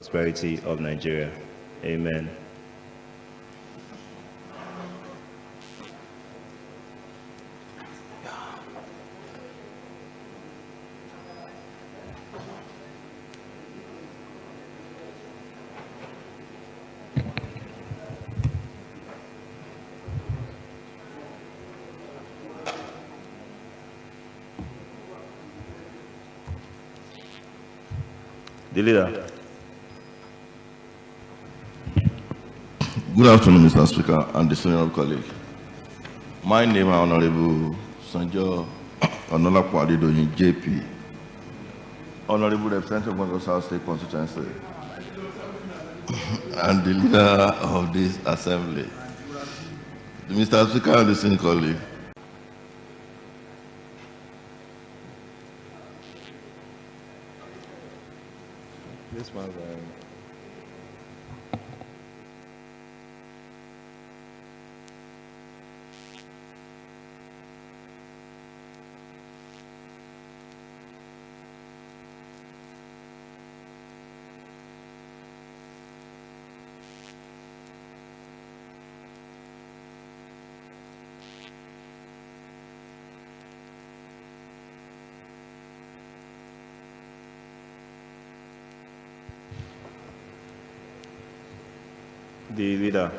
prosperity of Nigeria. Amen. The leader. Good afternoon, Mr. Speaker and distinguished colleague. My name is Honorable Sanjo Onolapo Adedoyin, JP, Honorable Representative of the South State Constituency, and the leader of this assembly. Mr. Speaker and distinguished colleague. This one's the leader.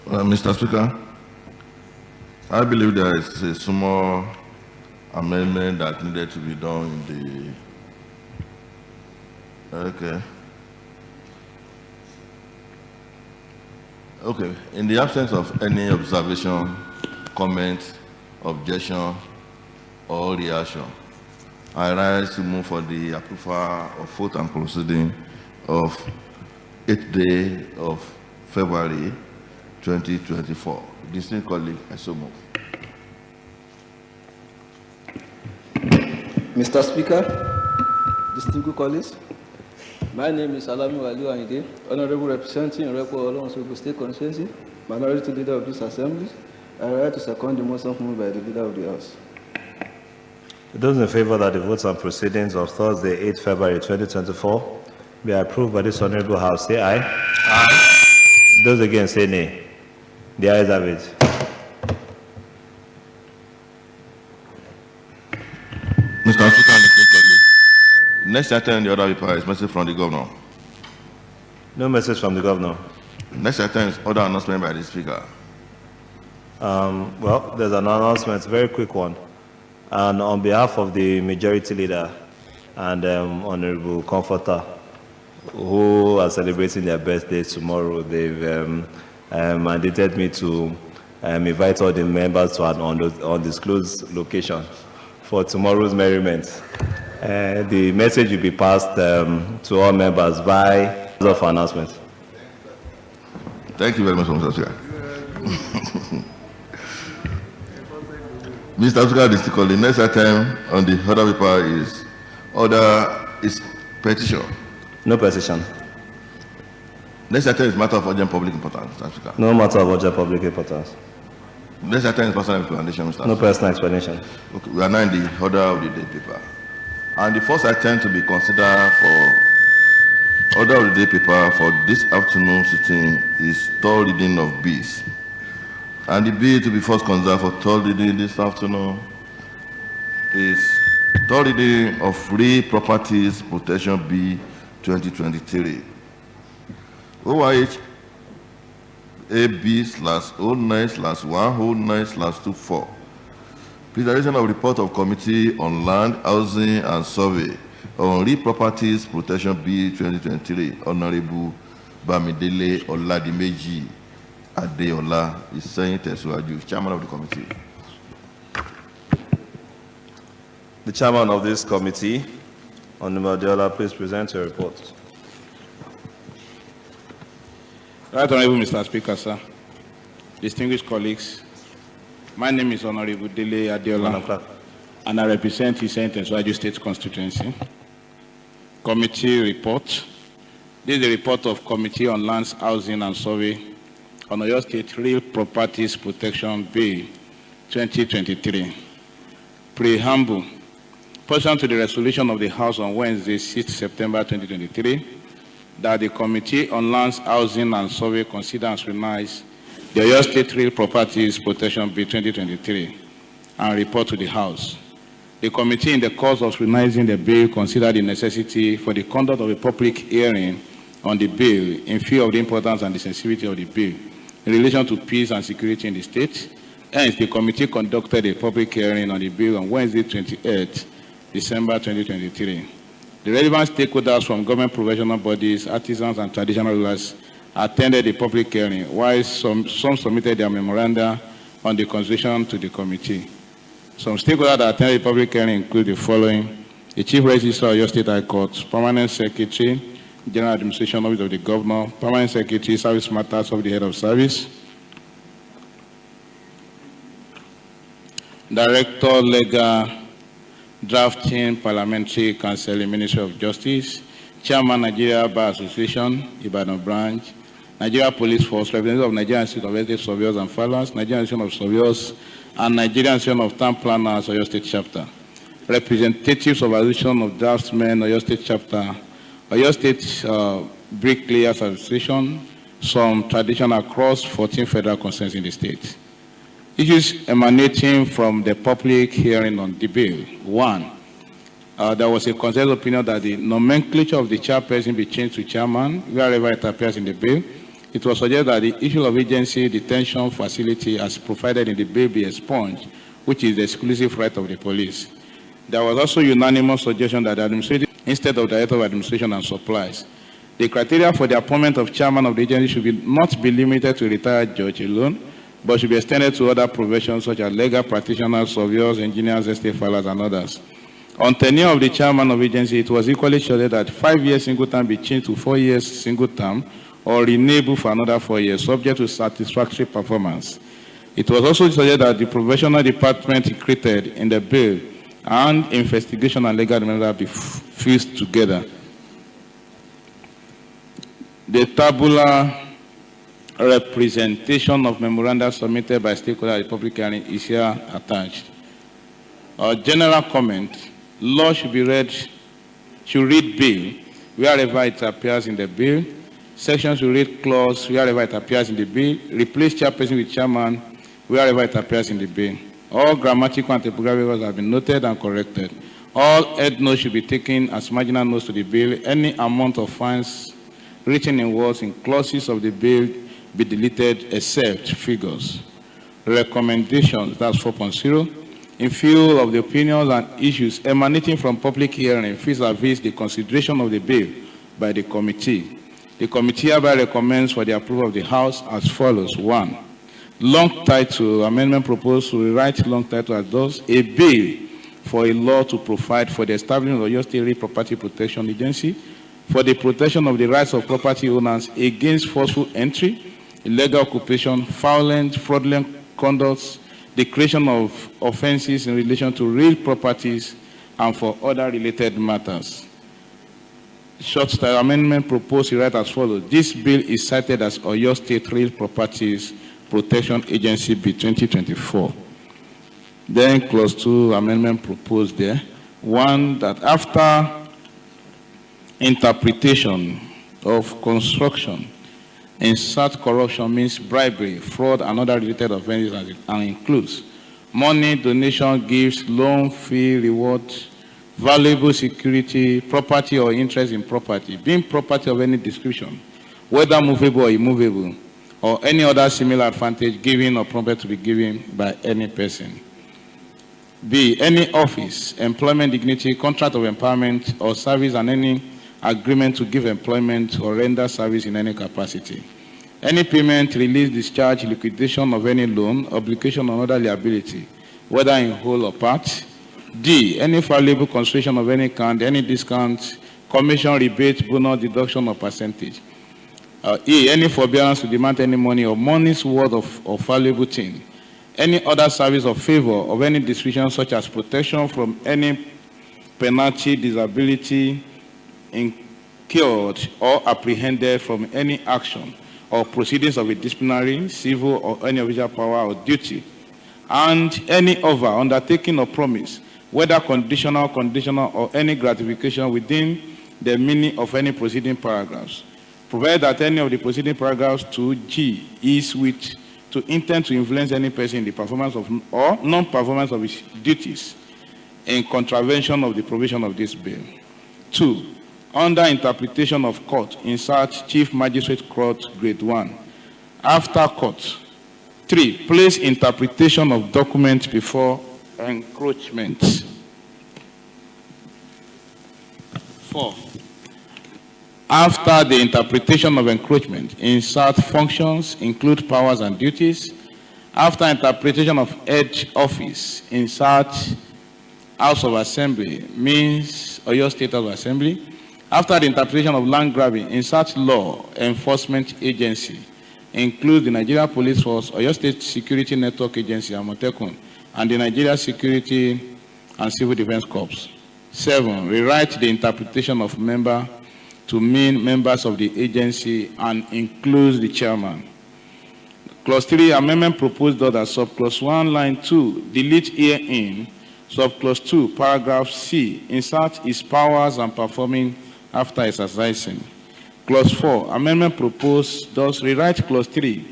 Mr. Speaker, I believe there is a small amendment that needed to be done in the. Okay. In the absence of any observation, comment, objection, or reaction, I rise to move for the approval of vote and proceeding of 8th day of February 2024. Distinguished colleague, I so move. Mr. Speaker, distinguished colleagues, my name is Alami Waliu Ayinde, Honorable Representing Repo Olonsogo State Constituency, Minority Leader of this Assembly. I rise to second the motion moved by the Leader of the House. Those in favor that the votes and proceedings of Thursday, 8th February 2024 be approved by this honorable House, say aye. Aye. Those against, say nay. The ayes have it. Mr. Speaker, next item on the order of is message from the governor. No message from the governor. Next item is order announcement by the Speaker. Well, there's an announcement, very quick one. And on behalf of the majority leader and Honorable Comforter, who are celebrating their birthdays tomorrow, they've mandated me to invite all the members to an undisclosed location for tomorrow's merriment. The message will be passed to all members by of announcement. Thank you very much, Mr. Speaker. Mr. Speaker, the next item on the order paper is petition. No petition. Next item is matter of urgent public importance, Mr. Speaker. No matter of urgent public importance. Next item is personal explanation, Mr. Speaker. No personal explanation. Okay, we are now in the order of the day paper. And the first item to be considered for order of the day paper for this afternoon sitting is third reading of bills. And the bill to be first considered for third reading this afternoon is third reading of Free Properties Protection Bill 2023. OIH AB/09/109/24. Presentation of report of Committee on Land, Housing and Survey on Real Properties Protection Bill 2023. Honorable Bamidele Oladimeji Adeola is saying Tesuaju, Chairman of the committee. The chairman of this committee, Honorable Adeola, please present your report. Right Honorable Mr. Speaker, sir. Distinguished colleagues, my name is Honorable Dele Adeola, and I represent His Tesuaju State Constituency. Committee report. This is the report of Committee on Lands, Housing and Survey on Oyo State Real Properties Protection Bill 2023. Preamble. pursuant to the resolution of the House on Wednesday, 6 September 2023, that the Committee on Lands, Housing and Survey consider and scrutinize the Oyo State Real Properties Protection Bill 2023 and report to the House. The committee, in the course of scrutinizing the bill, considered the necessity for the conduct of a public hearing on the bill in view of the importance and the sensitivity of the bill in relation to peace and security in the state. Hence, the committee conducted a public hearing on the bill on Wednesday, 28 December 2023. The relevant stakeholders from government professional bodies, artisans, and traditional rulers attended the public hearing, while some submitted their memoranda on the constitution to the committee. Some stakeholders that attended the public hearing include the following: the Chief Registrar of Oyo State High Court, Permanent Secretary, General Administration Office of the Governor, Permanent Secretary, Service Matters of the Head of Service, Director, Legal, Drafting, Parliamentary Council, Ministry of Justice, Chairman, Nigeria Bar Association, Ibadan Branch, Nigeria Police Force, representative of Nigerian Institute of Estate Surveyors and Filers, Nigerian Institute of Surveyors, and Nigerian Institute of Town Planners, Oyo State Chapter. Representatives of Association of Draftsmen, Oyo State Chapter, Oyo State Bricklayers Association, some tradition across 14 federal concerns in the state. Issues emanating from the public hearing on the bill. One, there was a consensus opinion that the nomenclature of the chairperson be changed to chairman wherever it appears in the bill. It was suggested that the issue of agency detention facility as provided in the bill be expunged, which is the exclusive right of the police. There was also unanimous suggestion that the administrative, instead of director of administration and supplies, the criteria for the appointment of chairman of the agency should not be limited to a retired judge alone, but should be extended to other professions such as legal practitioners, surveyors, engineers, estate filers, and others. On tenure of the chairman of agency, it was equally suggested that 5 years single term be changed to 4 years single term or renewable for another 4 years, subject to satisfactory performance. It was also suggested that the professional department created in the bill and investigation and legal matter be fused together. The tabular representation of memoranda submitted by stakeholders at the public hearing is here attached. A general comment: law should read bill wherever it appears in the bill. Section should read clause wherever it appears in the bill. Replace chairperson with chairman wherever it appears in the bill. All grammatical and typographical errors have been noted and corrected. All head notes should be taken as marginal notes to the bill. Any amount of fines written in words in clauses of the bill be deleted except figures. Recommendations, that's 4.0. In view of the opinions and issues emanating from public hearing vis-a-vis the consideration of the bill by the committee hereby recommends for the approval of the House as follows. 1. Long title amendment proposed to rewrite long title as thus: a bill for a law to provide for the establishment of Oyo State Real Property Protection Agency for the protection of the rights of property owners against forceful entry, illegal occupation, violent, fraudulent conducts, the creation of offenses in relation to real properties, and for other related matters. Short style amendment proposed to write as follows: this bill is cited as Oyo State Real Properties Protection Agency Bill 2024. Then clause 2 amendment proposed there. 1, that after interpretation of construction, insert corruption means bribery, fraud, and other related offenses, and includes money, donation, gifts, loan, fee, reward, valuable security, property or interest in property, being property of any description, whether movable or immovable, or any other similar advantage given or prompted to be given by any person. B, any office, employment, dignity, contract of empowerment or service, and any agreement to give employment or render service in any capacity. Any payment, release, discharge, liquidation of any loan, obligation, or other liability, whether in whole or part. D, any valuable consideration of any kind, any discount, commission, rebate, bonus, deduction, or percentage. E, any forbearance to demand any money or money's worth of valuable thing. Any other service or favor of any description, such as protection from any penalty, disability, incurred or apprehended from any action or proceedings of a disciplinary, civil, or any official power or duty, and any other undertaking or promise whether conditional, or any gratification within the meaning of any preceding paragraphs, provided that any of the preceding paragraphs 2G is with to intend to influence any person in the performance of or non-performance of his duties in contravention of the provision of this bill. 2. Under interpretation of court, insert Chief Magistrate Court, Grade 1. After court. 3. Place interpretation of document before encroachment. 4. After the interpretation of encroachment, insert functions, include powers and duties. After interpretation of head office, insert House of Assembly, means Oyo State House of Assembly. After the interpretation of land grabbing, insert law enforcement agency, include the Nigeria Police Force, Oyo State Security Network Agency, Amotekun, and the Nigeria Security and Civil Defense Corps. 7. Rewrite the interpretation of member to mean members of the agency and includes the chairman. Clause 3, amendment proposed that subclause 1, line 2, delete herein, subclause 2, paragraph C, insert his powers and performing after exercising. Clause 4, amendment proposed, thus rewrite clause 3,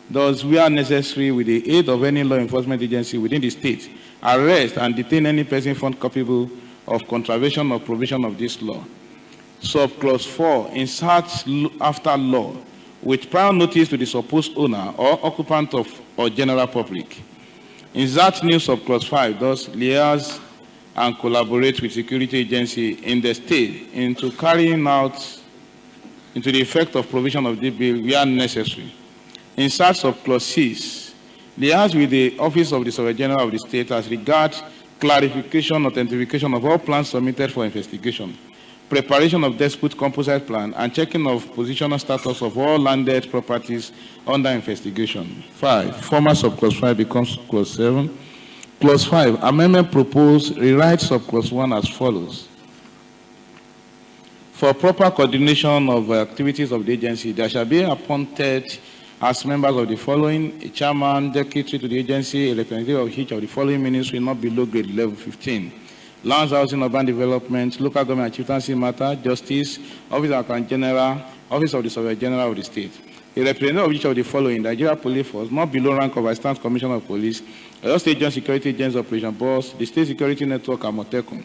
thus where necessary with the aid of any law enforcement agency within the state, arrest and detain any person found culpable of contravention or provision of this law. Subclause 4, insert after law with prior notice to the supposed owner or occupant of or general public. Insert new subclause 5, thus liaise and collaborate with security agency in the state into carrying out into the effect of provision of the bill where necessary. Insert subclause 6, liaise with the office of the Surveyor General of the state as regards clarification, authentication of all plans submitted for investigation, preparation of dispute composite plan, and checking of positional status of all landed properties under investigation. 5. Former subclause 5 becomes clause 7. Clause 5. Amendment proposed rewrite subclause 1 as follows. For proper coordination of activities of the agency, there shall be appointed as members of the following: a chairman, secretary to the agency, a representative of each of the following ministry not below grade level 15. Lands, Housing, Urban Development, Local Government and Chieftaincy Matter, Justice, Office of Accountant General, Office of the Surveyor General of the State. A representative of each of the following: Nigeria Police Force, not below rank of Assistant Commissioner of Police, Oyo State Joint Security Agency Operation Boss, the State Security Network, Amotekun,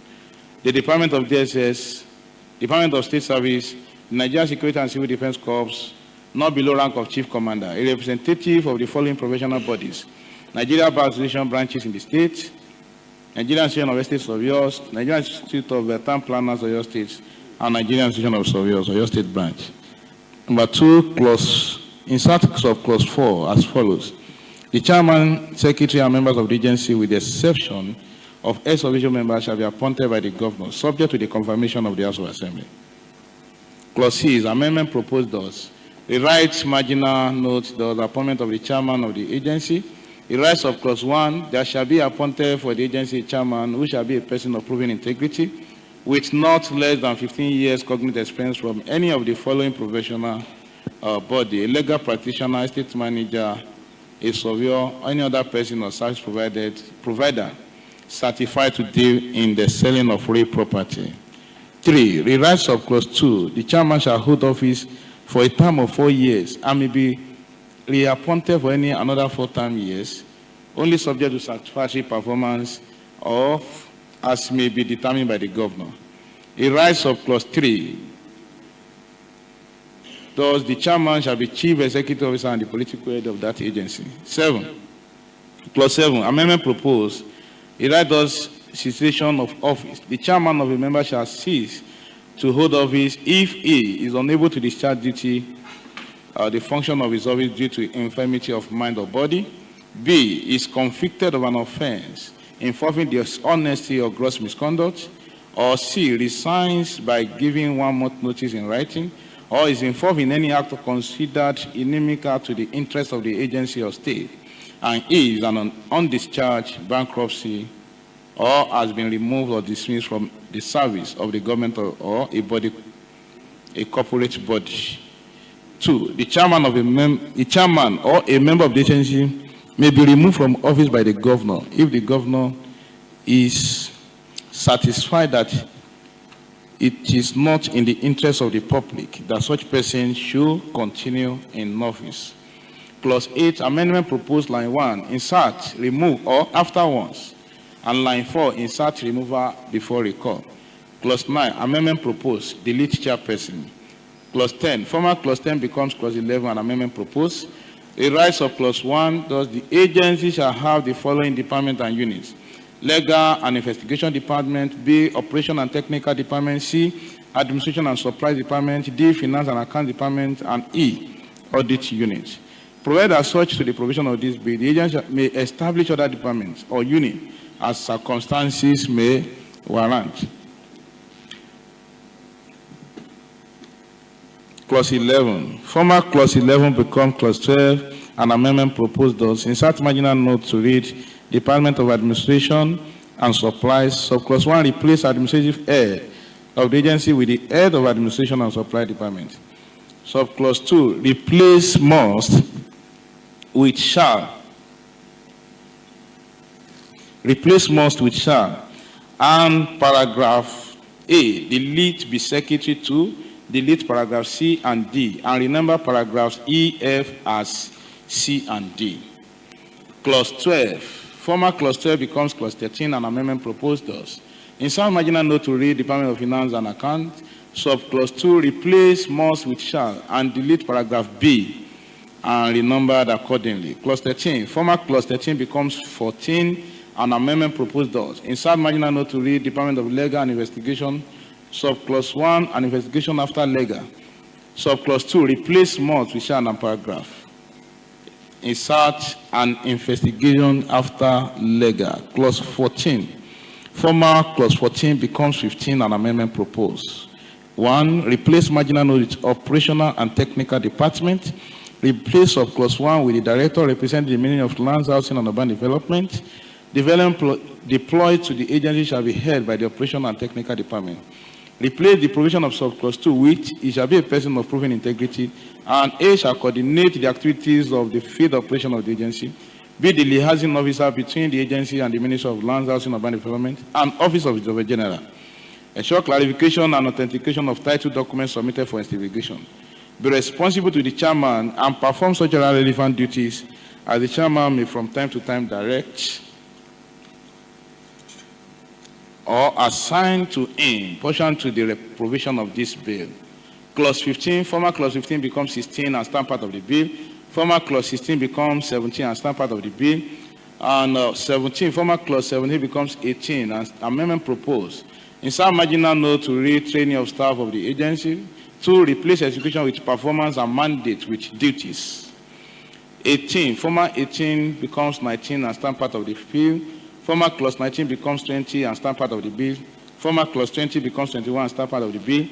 the Department of DSS, Department of State Service, Nigeria Security and Civil Defense Corps, not below rank of Chief Commander, a representative of the following professional bodies: Nigeria Bar Association branches in the state, Nigerian Association of Estates of Oyo, Nigerian Institute of Town Planners of Oyo State, and Nigerian Association of Surveyors, Oyo State branch. Number 2, insert subclause 4 as follows. The chairman, secretary, and members of the agency, with the exception of ex-official members, shall be appointed by the governor, subject to the confirmation of the House of Assembly. Clause C is amendment proposed thus. Rewrite marginal note the appointment of the chairman of the agency. The rights of clause 1, there shall be appointed for the agency chairman who shall be a person of proven integrity with not less than 15 years cognitive experience from any of the following professional body: a legal practitioner, estate manager, a surveyor, any other person or service provider certified to deal in the selling of real property. 3. Rewrite of clause 2, the chairman shall hold office for a term of 4 years and may be reappointed for any another 4 years, only subject to satisfactory performance of as may be determined by the governor. A right of clause 3, thus the chairman shall be chief executive officer and the political head of that agency. 7. Clause 7, amendment proposed. A right thus cessation of office. The chairman of a member shall cease to hold office if he is unable to discharge duty the function of his office due to infirmity of mind or body. B, is convicted of an offense involving dishonesty or gross misconduct. Or C, resigns by giving 1 month notice in writing, or is involved in any act considered inimical to the interest of the agency or state, and is an undischarged bankruptcy or has been removed or dismissed from the service of the government or a body, a corporate body. 2, the chairman of a chairman or a member of the agency may be removed from office by the governor if the governor is satisfied that it is not in the interest of the public that such person should continue in office. Clause 8, amendment proposed line 1, insert, remove, or afterwards. And line 4, insert, remover before recall. Clause 9, amendment proposed, delete chairperson. Clause 10, former clause 10 becomes clause 11, and amendment proposed. The rights of clause 1, thus the agency shall have the following department and units: legal and investigation department, B, operation and technical department, C, administration and supply department, D, finance and account department, and E, audit unit. Provided as such to the provision of this bill, the agency may establish other departments or units as circumstances may warrant. Clause 11. Former clause 11 becomes clause 12, and amendment proposed thus. Insert marginal note to read Department of Administration and Supplies. Subclause 1, replace administrative head of the agency with the head of Administration and Supply Department. Subclause 2, replace must with shall. Replace must with shall. And paragraph A, delete be secretary to, delete paragraph C and D, and remember paragraphs E, F as C and D. Clause 12. Former clause 12 becomes clause 13, and amendment proposed thus. Insert marginal note to read Department of Finance and Account. Subclause 2, replace must with shall, and delete paragraph B, and renumbered accordingly. Clause 13. Former clause 13 becomes 14, and amendment proposed thus. Insert marginal note to read Department of Legal and Investigation. Subclause 1, an investigation after legal. Subclause 2, replace must with shall and paragraph. Insert an investigation after legal. Clause 14. Former clause 14 becomes 15, and amendment proposed. 1, replace marginal note with operational and technical department. Replace subclause 1 with the director representing the meaning of lands, housing, and urban development. Development deployed to the agency shall be held by the operational and technical department. Replace the provision of subclause 2 with he shall be a person of proven integrity, and A shall coordinate the activities of the field operation of the agency, be the liaison officer between the agency and the Ministry of Lands, Housing, and Urban Development, and Office of the Inspector General. Ensure clarification and authentication of title documents submitted for investigation. Be responsible to the chairman and perform such other relevant duties as the chairman may from time to time direct or assign to him pursuant to the provision of this bill. Clause 15, former clause 15 becomes 16 and stand part of the bill. Former clause 16 becomes 17 and stand part of the bill. And 17, former clause 17 becomes 18 and amendment proposed. Insert marginal note to read training of staff of the agency. 2, replace execution with performance and mandate with duties. 18, former 18 becomes 19 and stand part of the bill. Former clause 19 becomes 20 and stand part of the bill. Former clause 20 becomes 21 and stand part of the bill.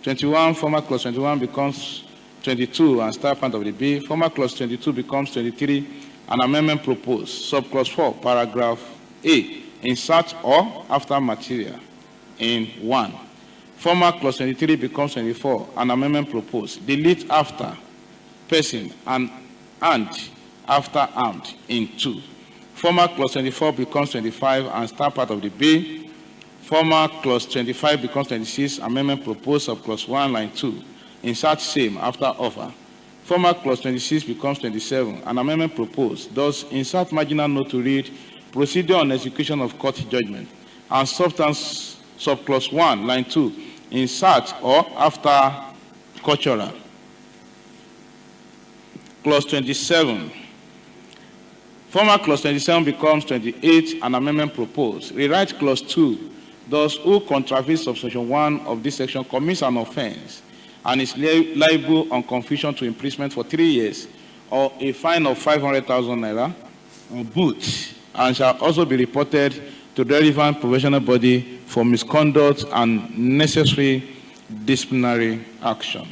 21, former clause 21 becomes 22 and stand part of the bill. Former clause 22 becomes 23 and amendment proposed. Subclause 4, paragraph A, insert or after material in 1. Former clause 23 becomes 24 and amendment proposed. Delete after person and after armed in 2. Former clause 24 becomes 25 and start part of the bill. Former clause 25 becomes 26, amendment proposed, subclause 1, line 2. Insert same after offer. Former clause 26 becomes 27, an amendment proposed. Thus, insert marginal note to read procedure on execution of court judgment. And substance, subclause 1, line 2. Insert or after cultural. Clause 27. Former clause 27 becomes 28, an amendment proposed. Rewrite clause 2. Those who contravene subsection 1 of this section commits an offense and is liable on conviction to imprisonment for 3 years or a fine of 500,000 naira or both, and shall also be reported to the relevant professional body for misconduct and necessary disciplinary action.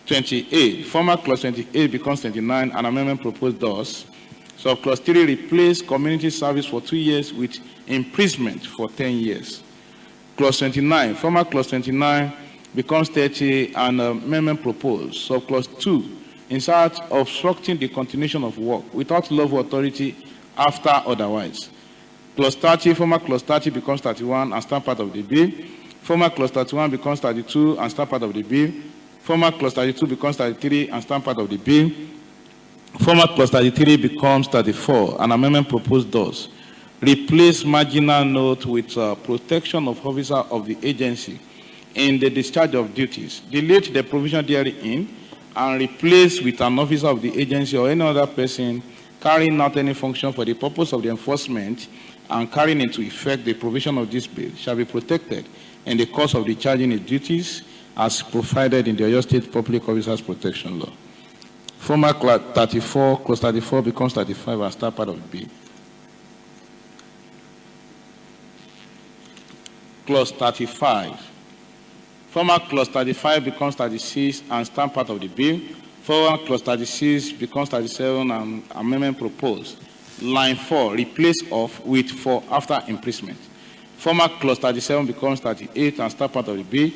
28. Former clause 28 becomes 29, an amendment proposed thus. So clause 3, replace community service for 2 years with imprisonment for 10 years. Clause 29, former clause 29 becomes 30 and amendment proposed. So clause 2, insert obstructing the continuation of work without lawful authority after otherwise. Clause 30, former clause 30 becomes 31 and stand part of the bill. Former clause 31 becomes 32 and stand part of the bill. Former clause 32 becomes 33 and stand part of the bill. Former clause 33 becomes 34. An amendment proposed thus: replace marginal note with protection of officer of the agency in the discharge of duties. Delete the provision therein and replace with an officer of the agency or any other person carrying out any function for the purpose of the enforcement and carrying into effect the provision of this bill shall be protected in the course of discharging its duties as provided in the Oyo State Public Officers Protection Law. Former clause 34 becomes 35 and start part of the bill. Clause 35. Former clause 35 becomes 36 and stand part of the bill. Former clause 36 becomes 37 and amendment proposed. Line 4, replace of with for after imprisonment. Former clause 37 becomes 38 and start part of the bill.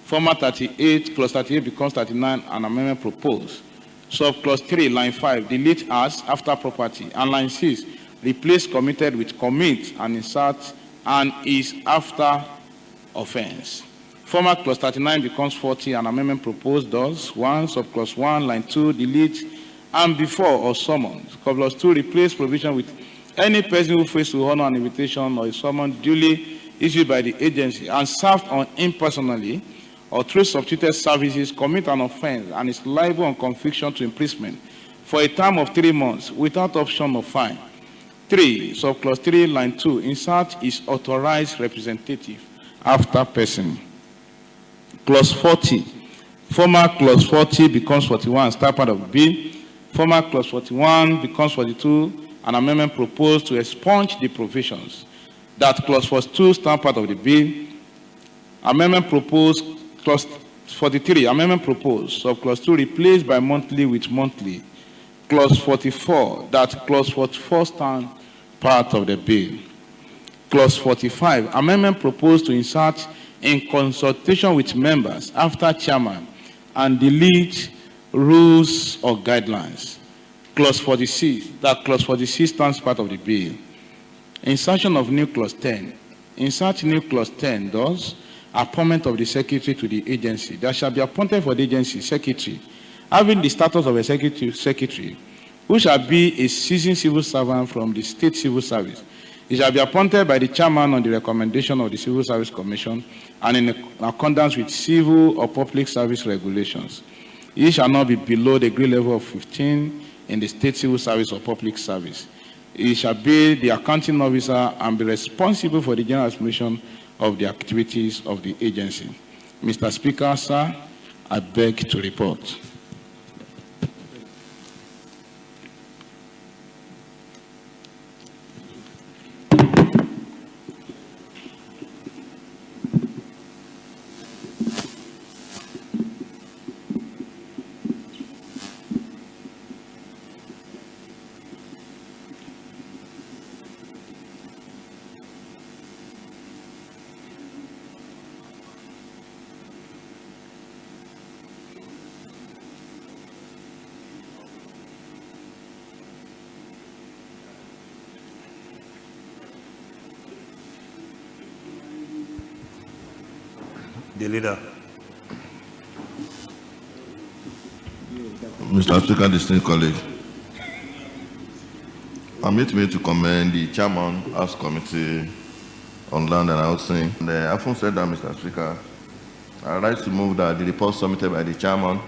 Former 38, clause 38 becomes 39 and amendment proposed. Clause 3, line 5, delete as after property. And line 6, replace committed with commit and insert and is after offense. Former clause 39 becomes 40 and amendment proposed thus: 1, subclause 1, line 2, delete and before or summons. Clause 2, replace provision with any person who fails to honor an invitation or a summons duly issued by the agency and served on him personally or through substituted services commit an offense and is liable on conviction to imprisonment for a term of 3 months without option of fine. 3, subclause 3, line 2, insert is authorized representative after person. Clause 40. Former clause 40 becomes 41 and start part of the bill. Former clause 41 becomes 42. An amendment proposed to expunge the provisions that clause 42 stand part of the bill. Amendment proposed, clause 43. Amendment proposed, subclause 2, replaced by monthly with monthly. Clause 44, that clause 44 stand part of the bill. Clause 45. Amendment proposed to insert in consultation with members after chairman and delete rules or guidelines. Clause 46, that clause 46 stands part of the bill. Insertion of new clause 10. Insert new clause 10 thus: appointment of the secretary to the agency. There shall be appointed for the agency secretary having the status of a secretary who shall be a seasoned civil servant from the state civil service. It shall be appointed by the chairman on the recommendation of the Civil Service Commission and in accordance with civil or public service regulations. It shall not be below the grade level of 15 in the state civil service or public service. It shall be the accounting officer and be responsible for the general administration of the activities of the agency. Mr. Speaker, sir, I beg to report. The leader. Mr. Speaker, distinguished colleagues, permit me to commend the chairman, House Committee on Land and Housing. And I often said that, Mr. Speaker, I would like to move that the report submitted by the chairman,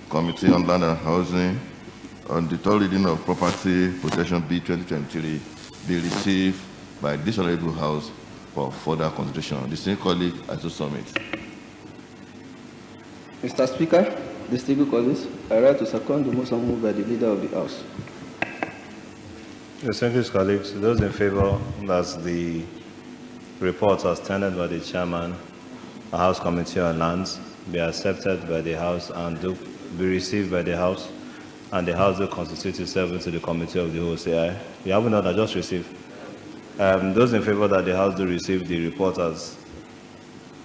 Committee on Land and Housing, on the third reading of Property Protection Bill 2023 be received by this honorable House for further consideration. Distinguished colleague, I so submit. Mr. Speaker, distinguished colleagues, I write to second the motion moved by the leader of the House. Distinguished colleagues, those in favor that the reports as tendered by the chairman, the House Committee on Lands, be accepted by the House and do be received by the House, and the House will constitute itself into the Committee of the whole, say aye. You haven't done that, just receive. Those in favor that the House do receive the report as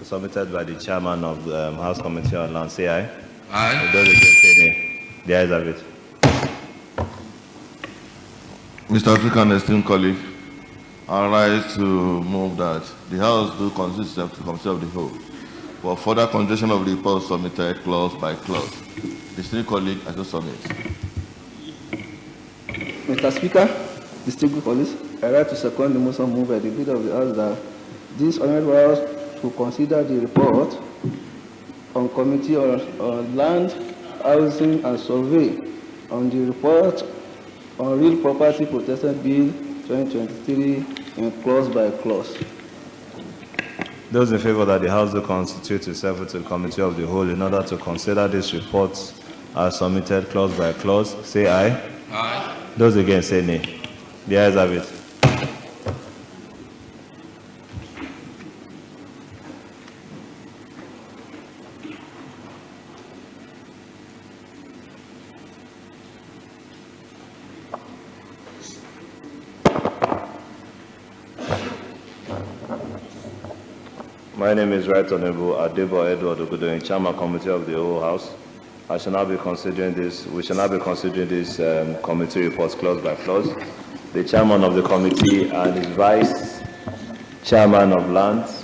submitted by the chairman of the House Committee on Land, say aye. Aye. Those against, say nay. The ayes have it. Mr. Speaker, esteemed colleague, I rise to move that the House do consider itself to the Committee of the Whole for further consideration of the report submitted clause by clause. Distinguished colleague, I just submit. Mr. Speaker, distinguished colleagues, I rise to second the motion moved by the leader of the House that this honorable House to consider the report on Committee on Land, Housing and Survey on the report on Real Property Protection Bill 2023 in clause by clause. Those in favor that the House will constitute itself to the Committee of the Whole in order to consider these reports as submitted clause by clause, say aye. Aye. Those against, say nay. The ayes have it. My name is Right Honorable Adebo Edward Ogudoyin, Chairman Committee of the Whole House. We shall now be considering this committee reports clause by clause. The chairman of the committee and his vice chairman of lands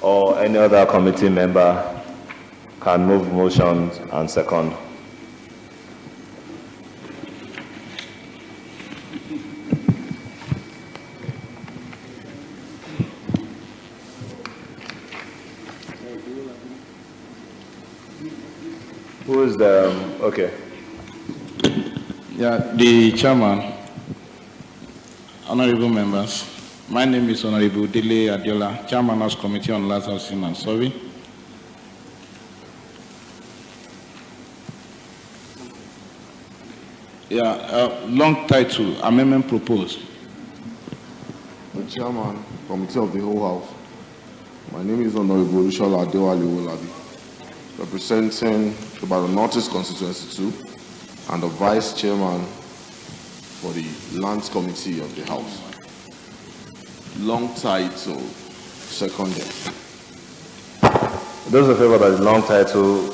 or any other committee member can move motions and second. Who is the, okay. Yeah, the chairman, honorable members, my name is Honorable Dele Adiola, Chairman House Committee on Land, Housing and Survey. Yeah, long title, amendment proposed. The Chairman, Committee of the Whole House. My name is Honorable Ishola Adewale Wolabi, representing the Northeast Constituency 2 and the Vice Chairman for the Lands Committee of the House. Long title, seconded. Those in favor that the long title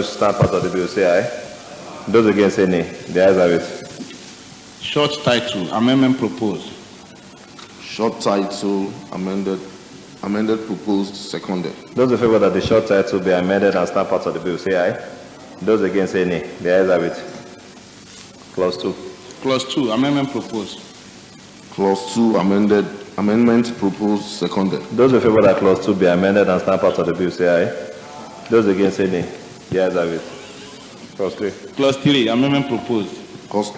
stand part of the bill, say aye. Those against, say nay. The ayes have it. Short title, amendment proposed. Short title, amended proposed, seconded. Those in favor that the short title be amended and stand part of the bill, say aye. Those against, say nay. The ayes have it. Clause 2. Clause 2, amendment proposed. Clause 2, amendment proposed, seconded. Those in favor that clause 2 be amended and stand part of the bill, say aye. Those against, say nay. The ayes have it. Clause 3. Clause 3, amendment proposed. Clause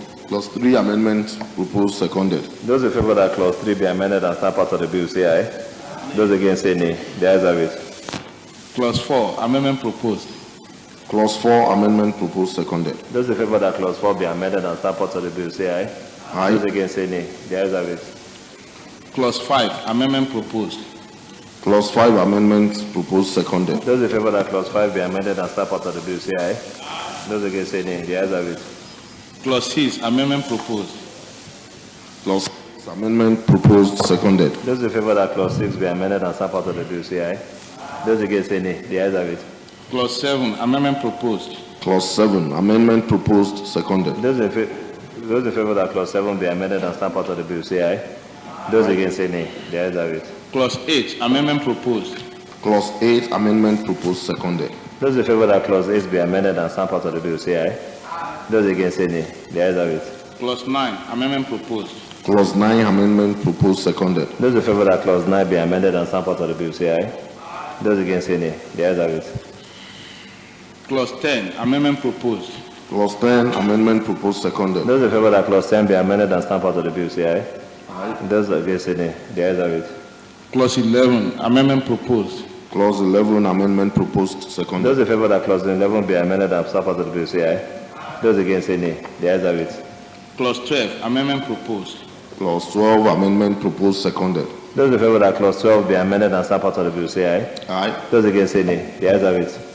3, amendment proposed, seconded. Those in favor that clause 3 be amended and stand part of the bill, say aye. Those against, say nay. The ayes have it. Clause 4, amendment proposed. Clause 4, amendment proposed, seconded. Those in favor that clause 4 be amended and stand part of the bill, say aye. Aye. Those against, say nay. The ayes have it. Clause 5, amendment proposed. Clause 5, amendment proposed, seconded. Those in favor that clause 5 be amended and stand part of the bill, say aye. Those against, say nay. The ayes have it. Clause 6, amendment proposed. Clause 6, amendment proposed, seconded. Those in favor that clause 6 be amended and stand part of the bill, say aye. Those against, say nay. The ayes have it. Clause 7, amendment proposed. Clause 7, amendment proposed, seconded. Those in favor that clause 7 be amended and stand part of the bill, say aye. Those against, say nay. The ayes have it. Clause 8, amendment proposed. Clause 8, amendment proposed, seconded. Those in favor that clause 8 be amended and stand part of the bill, say aye. Those against, say nay. The ayes have it. Clause 9, amendment proposed. Clause 9, amendment proposed, seconded. Those in favor that clause 9 be amended and stand part of the bill, say aye. Those against, say nay. The ayes have it. Clause 10, amendment proposed. Clause 10, amendment proposed, seconded. Those in favor that clause 10 be amended and stand part of the bill, say aye. Aye. Those against, say nay. The ayes have it. Clause 11, amendment proposed. Clause 11, amendment proposed, seconded. Those in favor that clause 11 be amended and stand part of the bill, say aye. Those against, say nay. The ayes have it. Clause 12, amendment proposed. Clause 12, amendment proposed, seconded. Those in favor that clause 12 be amended and stand part of the bill, say aye. Aye. Those against, say nay. The ayes have it.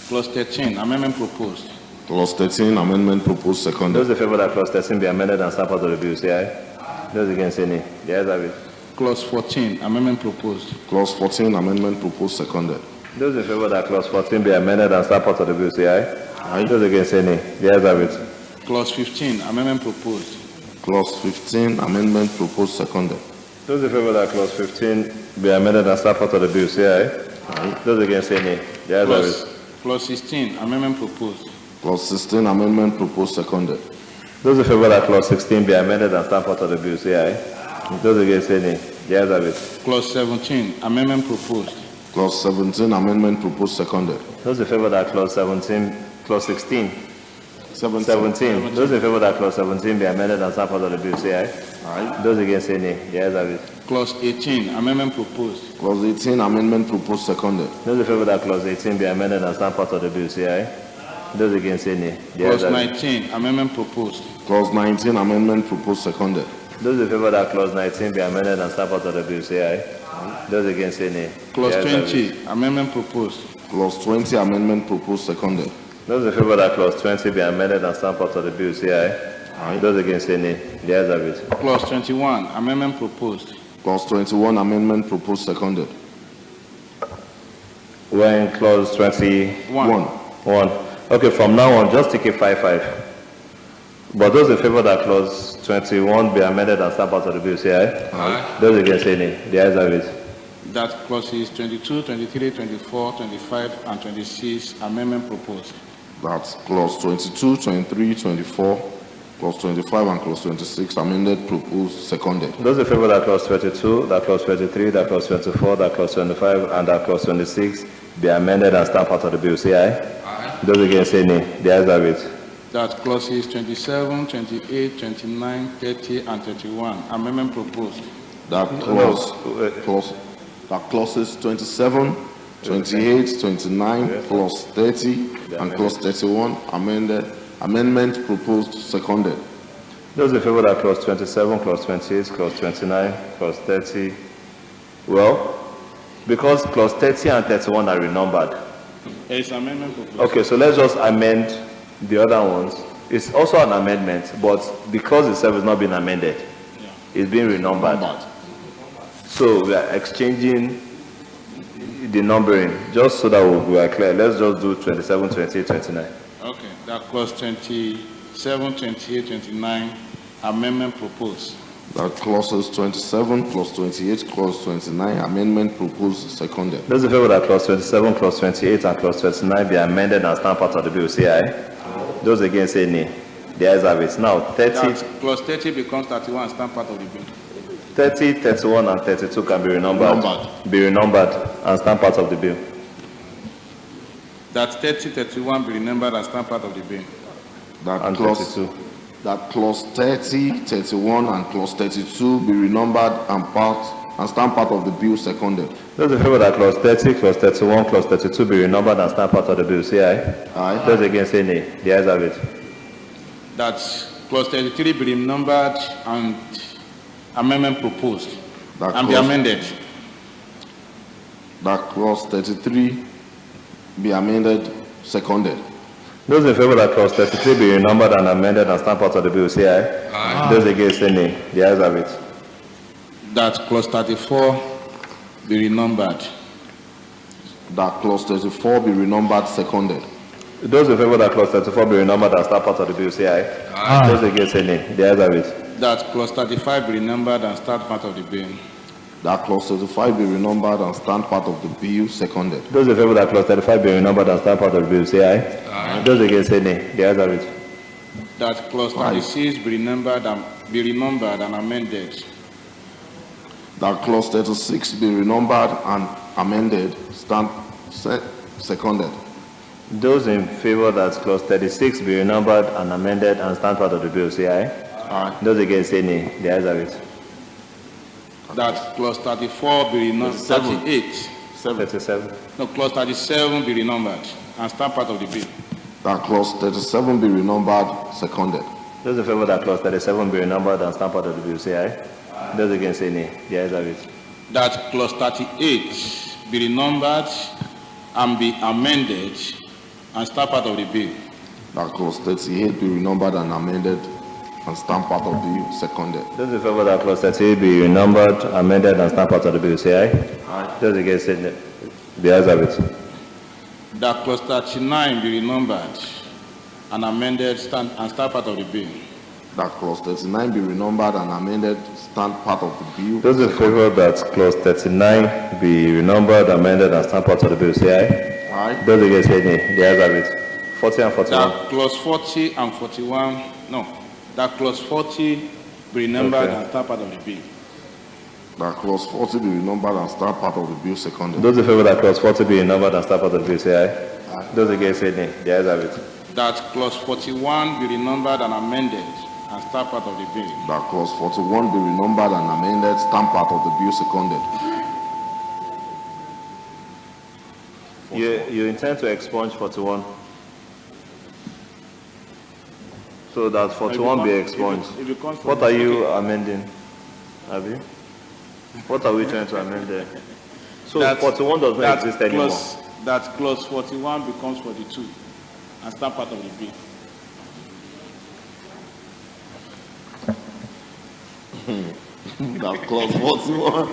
Clause 13, amendment proposed. Clause 13, amendment proposed, seconded. Those in favor that clause 13 be amended and stand part of the bill, say aye. Those against, say nay. The ayes have it. Clause 14, amendment proposed. Clause 14, amendment proposed, seconded. Those in favor that clause 14 be amended and stand part of the bill, say aye. Aye. Those against, say nay. The ayes have it. Clause 15, amendment proposed. Clause 15, amendment proposed seconded. Those in favor that clause 15 be amended and start part of the bill, say aye. Aye. Those against, say nay. The ayes have it. Clause 16, amendment proposed. Clause 16, amendment proposed seconded. Those in favor that clause 16 be amended and start part of the bill, say aye. Those against, say nay. The ayes have it. Clause 17, amendment proposed. Clause 17, amendment proposed seconded. Those in favor that clause 17, clause 16, 17. 17. Those in favor that clause 17 be amended and start part of the bill, say aye. Aye. Those against, say nay. The ayes have it. Clause 18, amendment proposed. Clause 18, amendment proposed seconded. Those in favor that clause 18 be amended and stand part of the bill, say aye. Those against, say nay. The ayes Clause have it. 19, amendment proposed. Clause 19, amendment proposed seconded. Those in favor that clause 19 be amended and stand part of the bill, say aye. Those against, say nay. Clause The ayes have it. 20, amendment proposed. Clause 20, amendment proposed seconded. Those in favor that clause 20 be amended and stand part of the bill, say aye. Those against, say nay. The ayes have it. Clause 21, amendment proposed. Clause 21, amendment proposed seconded. We're in clause 21. 1. Okay, from now on, just take a 5-5. But those in favor that clause 21 be amended and stand part of the bill, say aye. Those against, say nay. The ayes have it. That clauses 22, 23, 24, 25, and 26, amendment proposed. That's clause 22, 23, 24, clause 25, and clause 26, amended proposed seconded. Those in favor that clause 22, that clause 23, that clause 24, that clause 25, and that clause 26 be amended and stand part of the bill, say aye. Those against, say nay. The ayes have it. That clauses 27, 28, 29, 30, and 31, amendment proposed. That clauses 27, 28, 29, clause 30, and clause 31, amendment proposed seconded. Those in favor that clause 27, clause 28, clause 29, clause 30, well, because clause 30 and 31 are renumbered. It's amendment proposed. Okay, so let's just amend the other ones. It's also an amendment, but because itself is not being amended, it's being renumbered. So we are exchanging the numbering, just so that we are clear. Let's just do 27, 28, 29. Okay, that clause 27, 28, 29, amendment proposed. That clauses 27, clause 28, clause 29, amendment proposed seconded. Those in favor that clause 27, clause 28, and clause 29 be amended and stand part of the bill, say aye. Those against, say nay. The ayes have it. Now, 30, That clause 30 becomes 31 and stand part of the bill. 30, 31, and 32 can be renumbered. Be renumbered and stand part of the bill. That 30, 31 be remembered and stand part of the bill. And 32. That clause 30, 31, and clause 32 be renumbered and stand part of the bill seconded. Those in favor that clause 30, clause 31, clause 32 be renumbered and stand part of the bill, say aye. Aye. Those against, say nay. The ayes have it. That clause 33 be renumbered and amendment proposed That and be clause- amended. That clause 33 be amended seconded. Those in favor that clause 33 be renumbered and amended and stand part of the bill, say aye. Those against, say nay. The ayes have it. That clause 34 be renumbered. That clause 34 be renumbered seconded. Those in favor that clause 34 be renumbered and stand part of the bill, say aye. Those against, say nay. The ayes have it. That clause 35 be renumbered and start part of the bill. That clause 35 be renumbered and stand part of the bill seconded. Those in favor that clause 35 be renumbered and stand part of the bill, say aye. Those against, say nay. The ayes have it. That clause 36 be renumbered and amended. That clause 36 be renumbered and amended, stand seconded. Those in favor that clause 36 be renumbered and amended and stand part of the bill, say aye. Those against, say nay. The ayes have it. That clause 34 be renumbered. 38. 37. No, clause 37 be renumbered and start part of the bill. That clause 37 be renumbered seconded. Those in favor that clause 37 be renumbered and stand part of the bill, say aye. Those against, say nay. The ayes have it. That clause 38 be renumbered and be amended and start part of the bill. That clause 38 be renumbered and amended and stand part of the bill seconded. Those in favor that clause 38 be renumbered, amended, and stand part of the bill, say aye. Those against, say nay. The ayes have it. That clause 39 be renumbered and amended and start part of the bill. that clause 39 be renumbered and amended stand part of the bill. Those in favor that clause 39 be renumbered, amended, and stand part of the bill, say aye. Aye. Those against, say nay. The ayes have it. 40 and 41. That clause 40 and 41, no, that clause 40 be renumbered Okay. and stand part of the bill. That clause 40 be renumbered and stand part of the bill seconded. Those in favor that clause 40 be renumbered and stand part of the bill, say aye. Aye. Those against, say nay. The ayes have it. That clause 41 be renumbered and amended and stand part of the bill. That clause 41 be renumbered and amended stand part of the bill seconded. You intend to expunge 41? So that 41 be expunged. It becomes What are you amending, Abi? What are we trying to amend there? So That- 41 does not that exist anymore. That clause 41 becomes 42 and stand part of the bill. That clause 41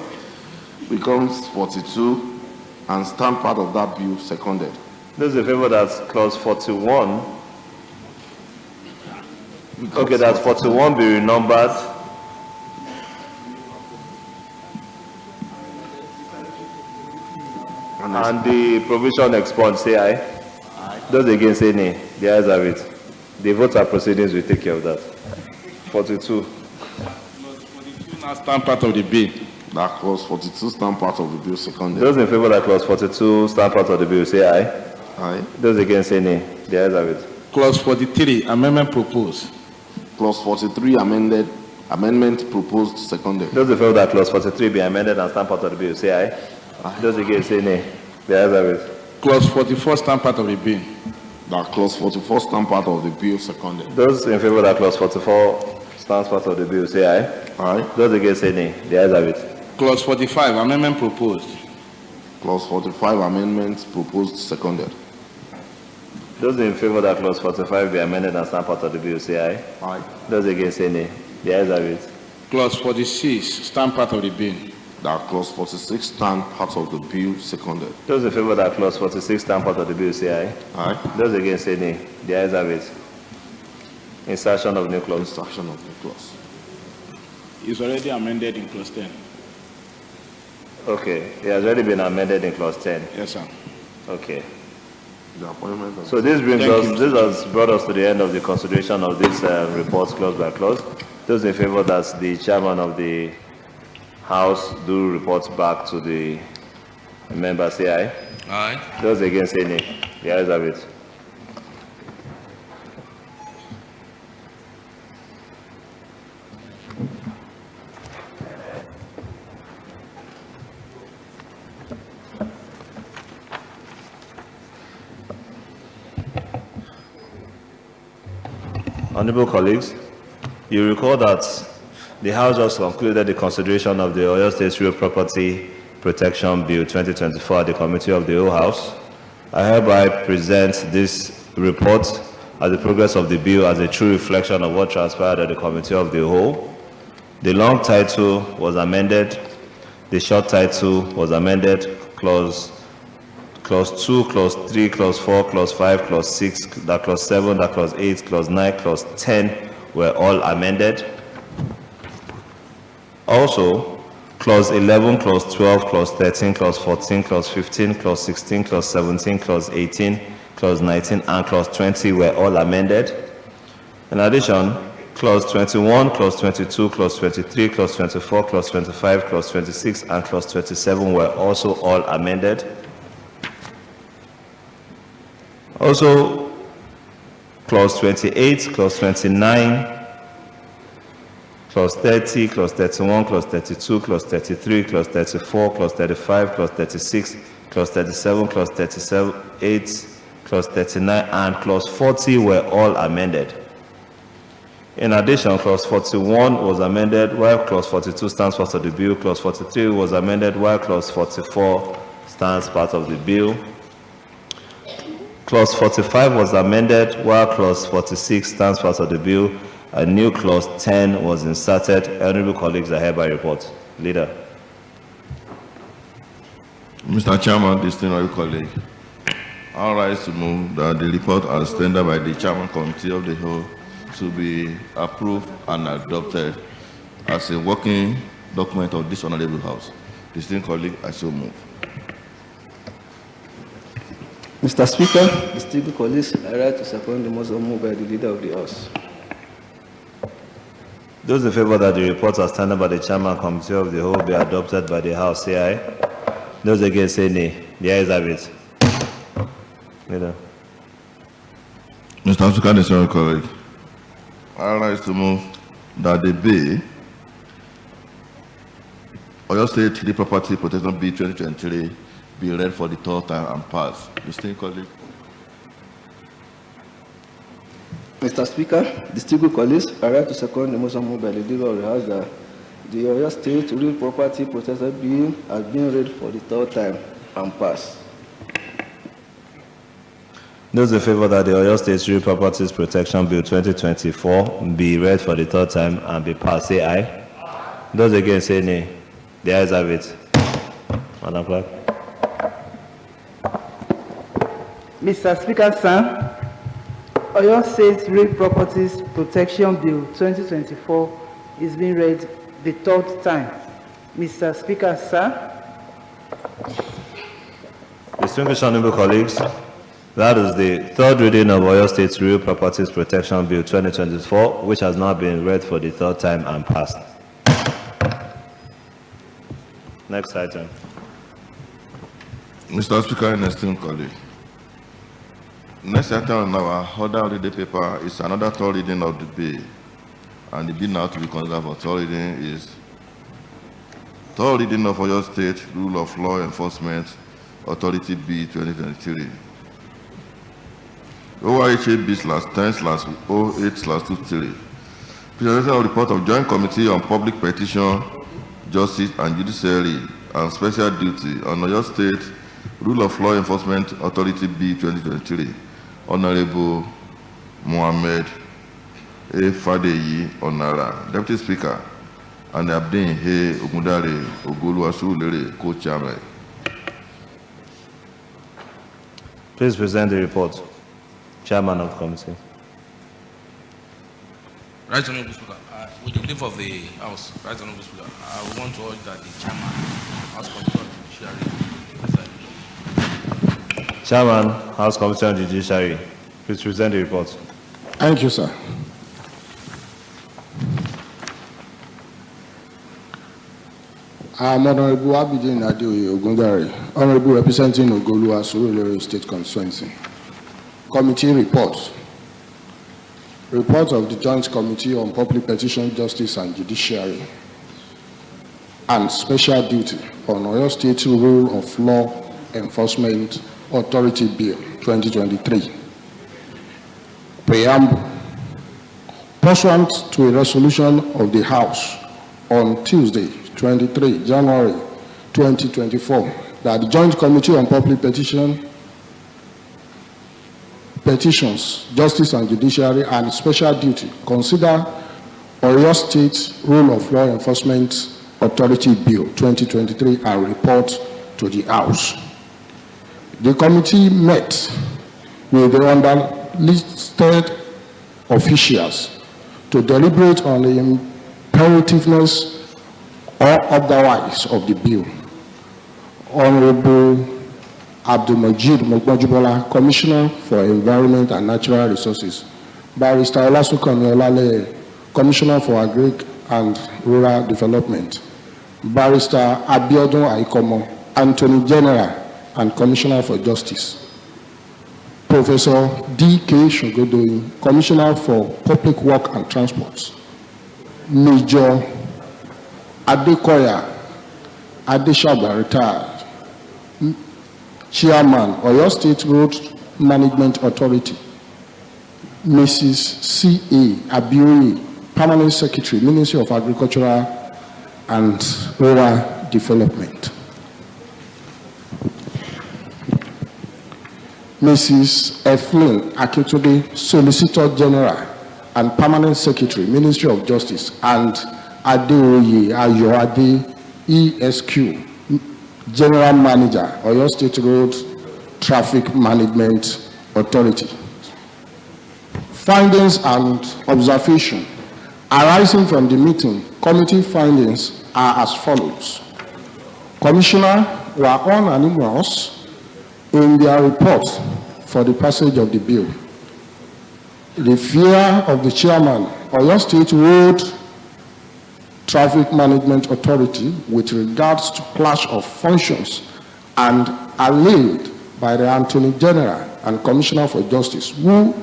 becomes 42 and stand part of that bill seconded. Those in favor that clause 41, okay, that 41 be renumbered and the provision expunged, say aye. Those against, say nay. The ayes have it. The voter proceedings will take care of that. 42. Clause 42 now stand part of the bill. That clause 42 stand part of the bill seconded. Those in favor that clause 42 stand part of the bill, say aye. Aye. Those against, say nay. The ayes have it. Clause 43, amendment proposed. Clause 43 amendment proposed seconded. Those in favor that clause 43 be amended and stand part of the bill, say aye. Those against, say nay. The ayes have it. Clause 44 stand part of the bill. That clause 44 stand part of the bill seconded. Those in favor that clause 44 stands part of the bill, say aye. Aye. Those against, say nay. The ayes have it. Clause 45, amendment proposed. Clause 45 amendments proposed seconded. Those in favor that clause 45 be amended and stand part of the bill, say aye. Aye. Those against, say nay. The ayes have it. Clause 46 stand part of the bill. That clause 46 stand part of the bill seconded. Those in favor that clause 46 stand part of the bill, say aye. Aye. Those against, say nay. The ayes have it. Insertion of new clause. Instruction of the clause. It's already amended in clause 10. Okay, it has already been amended in clause 10. Yes, sir. Okay. The appointment of So this brings Thank us, you. this has brought us to the end of the consideration of this report clause by clause. Those in favor that the chairman of the House do report back to the member, say aye. Aye. Those against, say nay. The ayes have it. Honorable colleagues, you recall that the House just concluded the consideration of the Oyo State Real Property Protection Bill 2024 at the Committee of the Whole House. I hereby present this report as the progress of the bill as a true reflection of what transpired at the Committee of the Whole. The long title was amended, the short title was amended, clause 2, clause 3, clause 4, clause 5, clause 6, that clause 7, that clause 8, clause 9, clause 10 were all amended. Also, clause 11, clause 12, clause 13, clause 14, clause 15, clause 16, clause 17, clause 18, clause 19, and clause 20 were all amended. In addition, clause 21, clause 22, clause 23, clause 24, clause 25, clause 26, and clause 27 were also all amended. Also, clause 28, clause 29, clause 30, clause 31, clause 32, clause 33, clause 34, clause 35, clause 36, clause 37, clause 38, clause 39, and clause 40 were all amended. In addition, clause 41 was amended while clause 42 stands part of the bill. Clause 43 was amended while clause 44 stands part of the bill. Clause 45 was amended while clause 46 stands part of the bill. A new clause 10 was inserted. Honorable colleagues, I hereby report. Leader. Mr. Chairman, distinguished colleague, I rise to move that the report as tendered by the Chairman Committee of the Whole to be approved and adopted as a working document of this honorable house. Distinguished colleague, I so move. Mr. Speaker, distinguished colleagues, I rise to second the motion moved by the leader of the House. Those in favor that the reports as standing by the chairman committee of the whole be adopted by the House, say aye. Those against say nay. The ayes have it. Leader. Mr. Speaker, distinguished colleague, I rise to move that the bill, Oyo State Real Property Protection Bill 2023, be read for the third time and passed. Distinguished colleague. Mr. Speaker, distinguished colleagues, I rise to second the motion moved by the leader of the House that the Oyo State Real Property Protection Bill has been read for the third time and passed. Those in favor that the Oyo State Real Properties Protection Bill 2024 be read for the third time and be passed, say aye. Those against say nay. The ayes have it. Madam Clerk. Mr. Speaker, sir, Oyo State Real Properties Protection Bill 2024 is being read the third time. Mr. Speaker, sir. Distinguished honorable colleagues, that is the third reading of Oyo State Real Properties Protection Bill 2024, which has now been read for the third time and passed. Next item. Mr. Speaker and esteemed colleague, next item on our order of the day paper is another third reading of the bill, and the bill now to be considered for third reading is third reading of Oyo State Rule of Law Enforcement Authority Bill 2023. OIHA B/10/08/23. Presentation of report of Joint Committee on Public Petition, Justice and Judiciary and Special Duty on Oyo State Rule of Law Enforcement Authority Bill 2023. Honorable Mohammed A. Fadeyi Onara, Deputy Speaker, and Abdin He Ogundare Ogoluwasulere, Co-Chairman. Please present the report. Chairman of the committee. Right Honorable Speaker, with the leave of the House, Right Honorable Speaker, I want to urge that the Chairman, House Committee on Judiciary. Chairman, House Committee on Judiciary, please present the report. Thank you, sir. I'm Honorable Abidin Adeoye Ogundare, Honorable representing Ogoluwa Surulere State Constituency. Committee report. Report of the Joint Committee on Public Petition, Justice and Judiciary and Special Duty on Oyo State Rule of Law Enforcement Authority Bill 2023. Preamble. Pursuant to a resolution of the House on Tuesday, 23 January 2024, that the Joint Committee on Public Petitions, Justice and Judiciary and Special Duty consider Oyo State Rule of Law Enforcement Authority Bill 2023 and report to the House. The committee met with the underlisted officials to deliberate on the imperativeness or otherwise of the bill. Honorable Abdulmajid Mokbajubola, Commissioner for Environment and Natural Resources, Barrister Olasunkami Olale, Commissioner for Agric and Rural Development, Barrister Abiodun Aikomo, Attorney General and Commissioner for Justice, Professor D.K. Shogodoyin, Commissioner for Public Work and Transport, Major Adekoya Adeshagba, retired, Chairman, Oyo State Road Management Authority, Mrs. C.A. Abiori, Permanent Secretary, Ministry of Agricultural and Rural Development. Mrs. Eflin Akintobe, Solicitor General and Permanent Secretary, Ministry of Justice, and Adeoye Ayoade, ESQ, General Manager, Oyo State Road Traffic Management Authority. Findings and observation arising from the meeting, committee findings are as follows. Commissioner were unanimous in their report for the passage of the bill. The fear of the chairman, Oyo State Road Traffic Management Authority with regards to clash of functions and alleged by the Attorney General and Commissioner for Justice, who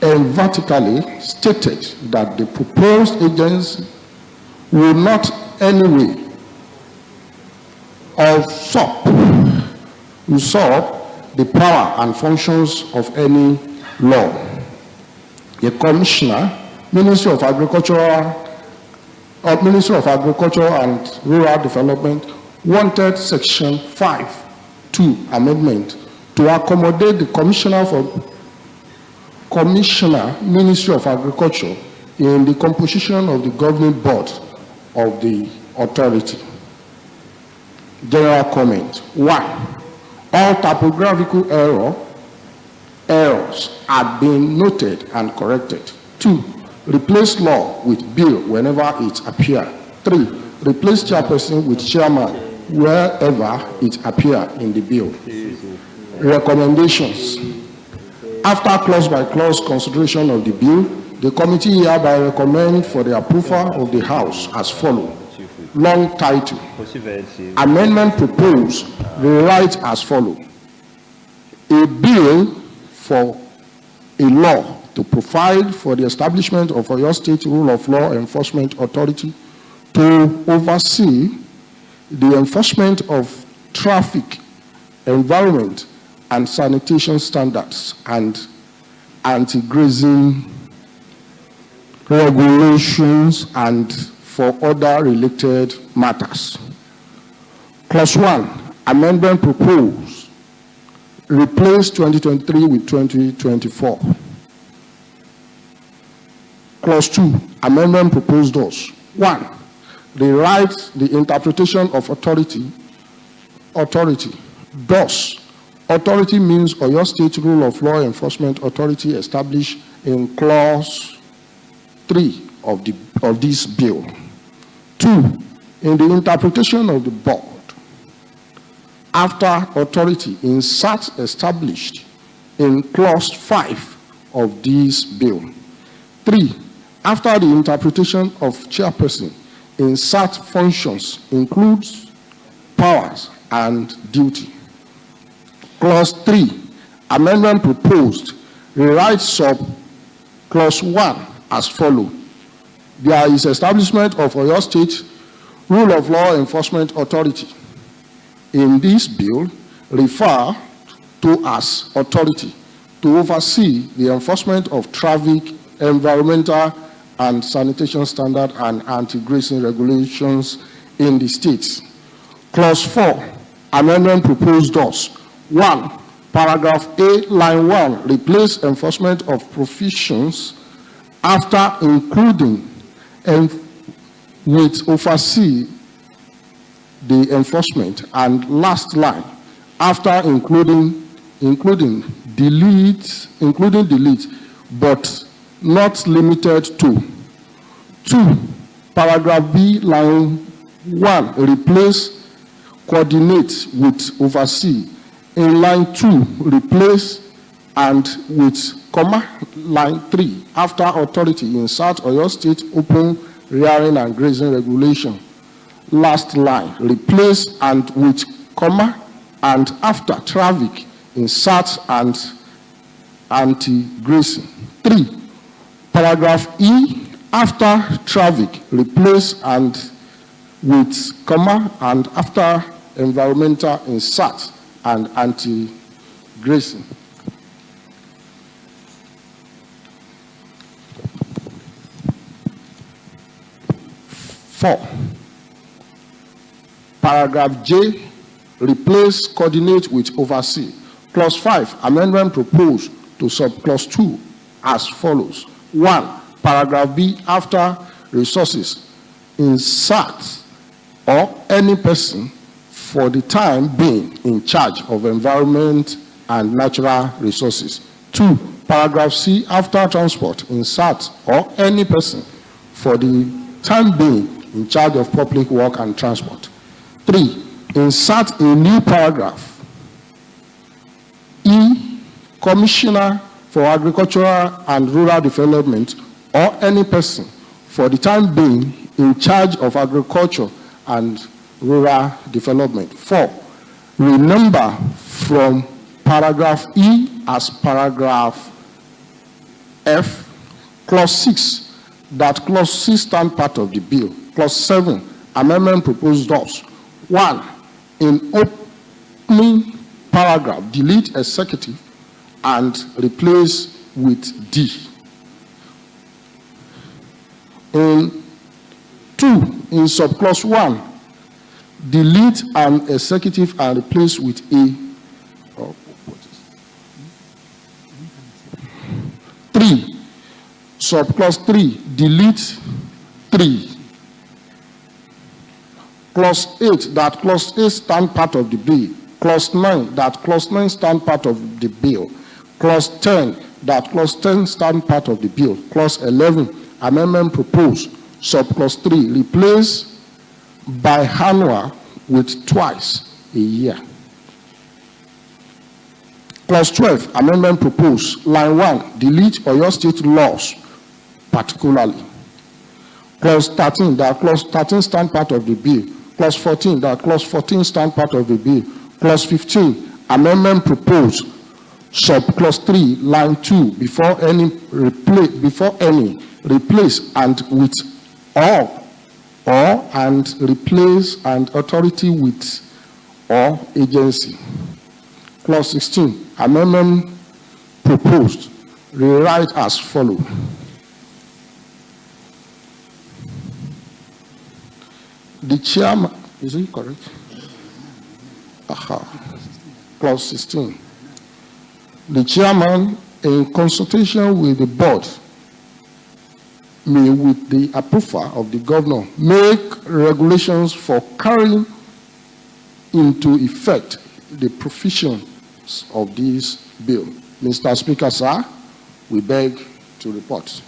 emphatically stated that the proposed agency will not anyway usurp the power and functions of any law. The Commissioner, Ministry of Agriculture and Rural Development wanted Section 5(2) amendment to accommodate the Commissioner, Ministry of Agriculture in the composition of the governing board of the authority. General comment. 1. All typographical errors have been noted and corrected. 2. Replace law with bill whenever it appears. 3. Replace chairperson with chairman wherever it appears in the bill. Recommendations. After clause-by-clause consideration of the bill, the committee hereby recommends for the approval of the House as follows. Long title. Amendment proposed rewrite as follows. A bill for a law to provide for the establishment of Oyo State Rule of Law Enforcement Authority to oversee the enforcement of traffic, environment, and sanitation standards and anti-grazing regulations and for other related matters. Clause 1, amendment proposed, replace 2023 with 2024. Clause 2, amendment proposed thus. 1, rewrite the interpretation of authority. Thus, authority means Oyo State Rule of Law Enforcement Authority established in Clause 3 of this bill. 2, in the interpretation of the board, after authority insert established in Clause 5 of this bill. 3, after the interpretation of chairperson, insert functions includes powers and duty. Clause 3, amendment proposed, rewrite sub clause 1 as follows. There is establishment of Oyo State Rule of Law Enforcement Authority. In this bill, refer to as authority to oversee the enforcement of traffic, environmental and sanitation standard and anti-grazing regulations in the states. Clause 4, amendment proposed thus. 1, paragraph A, line 1, replace enforcement of provisions after including and with oversee the enforcement, and last line after including delete, but not limited to. 2, paragraph B, line 1, replace coordinate with oversee. In line 2, replace and with comma. Line 3, after authority, insert Oyo State open rearing and grazing regulation. Last line, replace and with comma, and after traffic, insert and anti-grazing. 3, paragraph E, after traffic, replace and with comma, and after environmental, insert and anti-grazing. Paragraph J, replace coordinate with oversee. Clause 5, amendment proposed to subclause 2 as follows. 1, paragraph B, after resources, insert or any person for the time being in charge of environment and natural resources. 2, Paragraph C, after transport, insert or any person for the time being in charge of public work and transport. 3, insert a new paragraph. E, Commissioner for Agricultural and Rural Development or any person for the time being in charge of agriculture and rural development. 4, renumber from paragraph E as paragraph F. Clause 6, that clause 6 stand part of the bill. Clause 7, amendment proposed thus. 1, in opening paragraph, delete executive and replace with D. In 2, in subclause 1, delete an executive and replace with A. 3, subclause 3, delete 3. Clause 8, that clause 8 stand part of the bill. Clause 9, that clause 9 stand part of the bill. Clause 10, that clause 10 stand part of the bill. Clause 11, amendment proposed. Subclause 3, replace biannual with twice a year. Clause 12, amendment proposed. Line 1, delete Oyo State laws, particularly. Clause 13, that clause 13 stand part of the bill. Clause 14, that clause 14 stand part of the bill. Clause 15, amendment proposed. Subclause 3, line 2, before any, replace and with or and replace and authority with or agency. Clause 16, amendment proposed, rewrite as follows. The chairman, is it correct? Clause 16. The chairman, in consultation with the board, may, with the approval of the governor, make regulations for carrying into effect the provisions of this bill. Mr. Speaker, sir, we beg to report.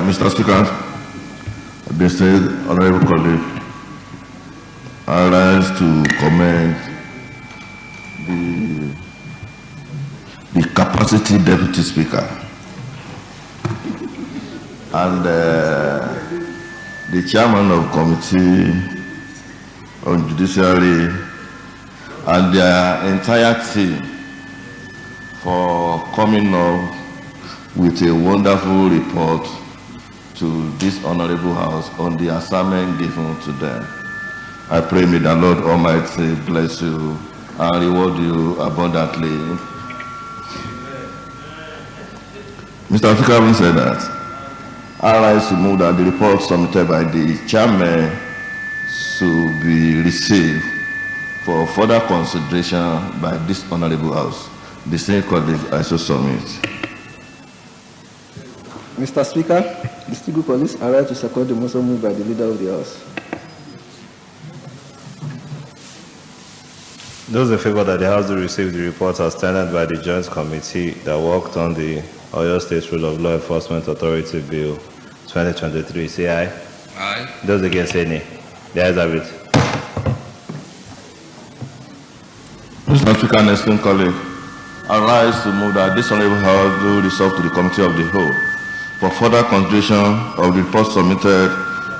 Mr. Speaker, distinguished honorable colleague, I rise to commend the capacity deputy speaker and the chairman of committee on judiciary and their entire team for coming up with a wonderful report to this honorable house on the assignment given to them. I pray may the Lord Almighty bless you and reward you abundantly. Mr. Speaker, having said that, I rise to move that the report submitted by the chairman should be received for further consideration by this honorable house. The same colleague I so submit. Mr. Speaker, distinguished colleagues, I rise to second the motion moved by the leader of the house. Those in favor that the House will receive the report as tendered by the Joint Committee that worked on the Oyo State Rule of Law Enforcement Authority Bill 2023, say aye. Aye. Those against, say nay. The ayes have it. Mr. Speaker, and esteemed colleague, I rise to move that this honorable house do resolve to the Committee of the Whole for further consideration of the report submitted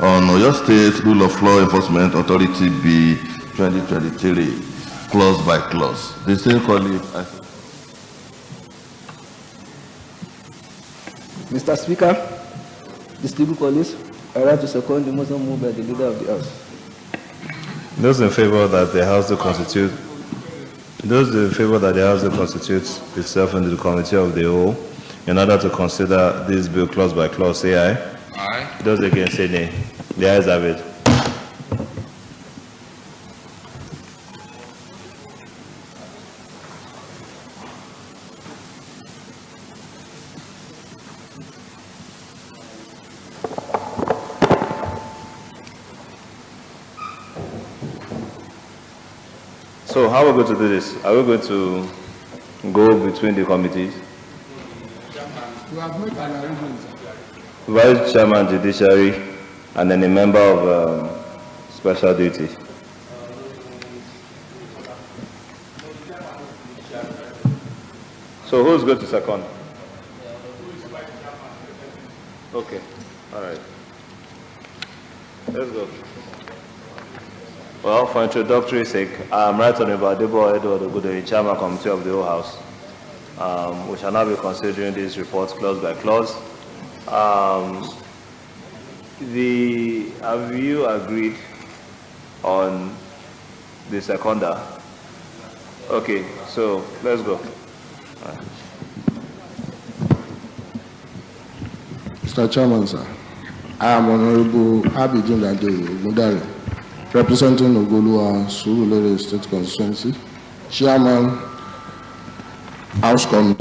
on Oyo State Rule of Law Enforcement Authority Bill 2023, clause by clause. The same colleague. Mr. Speaker, distinguished colleagues, I rise to second the motion moved by the leader of the house. Those in favor that the House will constitute itself into the Committee of the Whole in order to consider this bill clause by clause, say aye. Aye. Those against, say nay. The ayes have it. So how are we going to do this? Are we going to go between the committees? We have made an arrangement. Vice Chairman Judiciary and then a member of Special Duty. So who's going to second? Okay, all right. Let's go. Well, for introductory sake, I'm Right Honorable Adebo Edward Ogudoyin, Chairman Committee of the whole House. We shall now be considering these reports clause by clause. Have you agreed on the seconder? Okay, so let's go. Mr. Chairman, sir, I am Honorable Abidin Adewo Ogundare, representing Ogolua Surulere State Constituency, Chairman, House Committee.